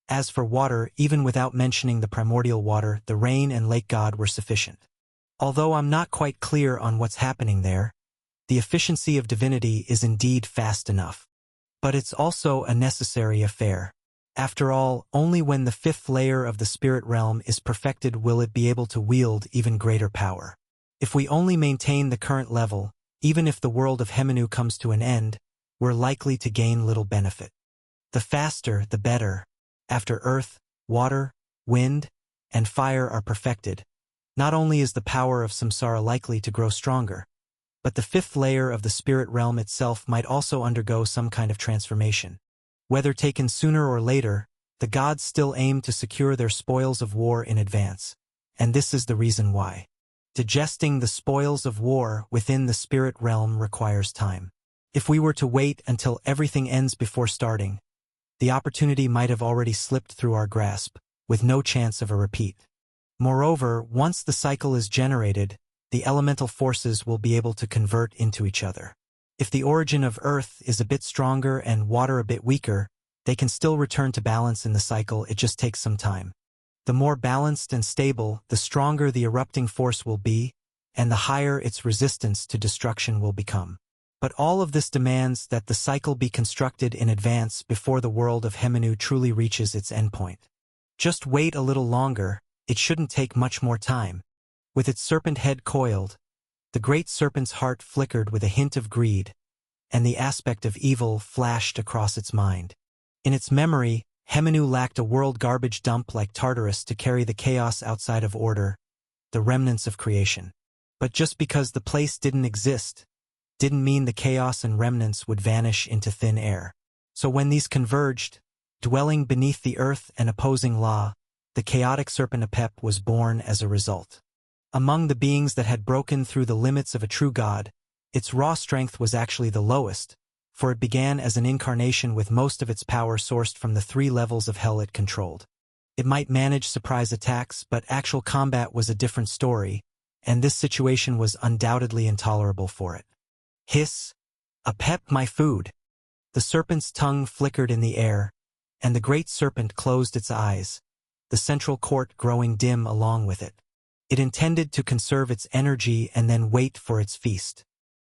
As for water, even without mentioning the primordial water, the rain and lake god were sufficient. Although I'm not quite clear on what's happening there, the efficiency of divinity is indeed fast enough. But it's also a necessary affair. After all, only when the fifth layer of the spirit realm is perfected will it be able to wield even greater power. If we only maintain the current level, even if the world of Hemenu comes to an end, we're likely to gain little benefit. The faster, the better. After earth, water, wind, and fire are perfected, not only is the power of samsara likely to grow stronger, but the fifth layer of the spirit realm itself might also undergo some kind of transformation. Whether taken sooner or later, the gods still aim to secure their spoils of war in advance, and this is the reason why. Digesting the spoils of war within the spirit realm requires time. If we were to wait until everything ends before starting, the opportunity might have already slipped through our grasp, with no chance of a repeat. Moreover, once the cycle is generated, the elemental forces will be able to convert into each other. If the origin of earth is a bit stronger and water a bit weaker, they can still return to balance in the cycle, it just takes some time. The more balanced and stable, the stronger the erupting force will be, and the higher its resistance to destruction will become. But all of this demands that the cycle be constructed in advance before the world of Hemenu truly reaches its endpoint. Just wait a little longer, it shouldn't take much more time. With its serpent head coiled, the great serpent's heart flickered with a hint of greed, and the aspect of evil flashed across its mind. In its memory, Hemenu lacked a world garbage dump like Tartarus to carry the chaos outside of order, the remnants of creation. But just because the place didn't exist, didn't mean the chaos and remnants would vanish into thin air. So when these converged, dwelling beneath the earth and opposing law, the chaotic serpent Apep was born as a result. Among the beings that had broken through the limits of a true god, its raw strength was actually the lowest, for it began as an incarnation with most of its power sourced from the three levels of hell it controlled. It might manage surprise attacks, but actual combat was a different story, and this situation was undoubtedly intolerable for it. Hiss! Apep, my food! The serpent's tongue flickered in the air, and the great serpent closed its eyes, the central court growing dim along with it. It intended to conserve its energy and then wait for its feast.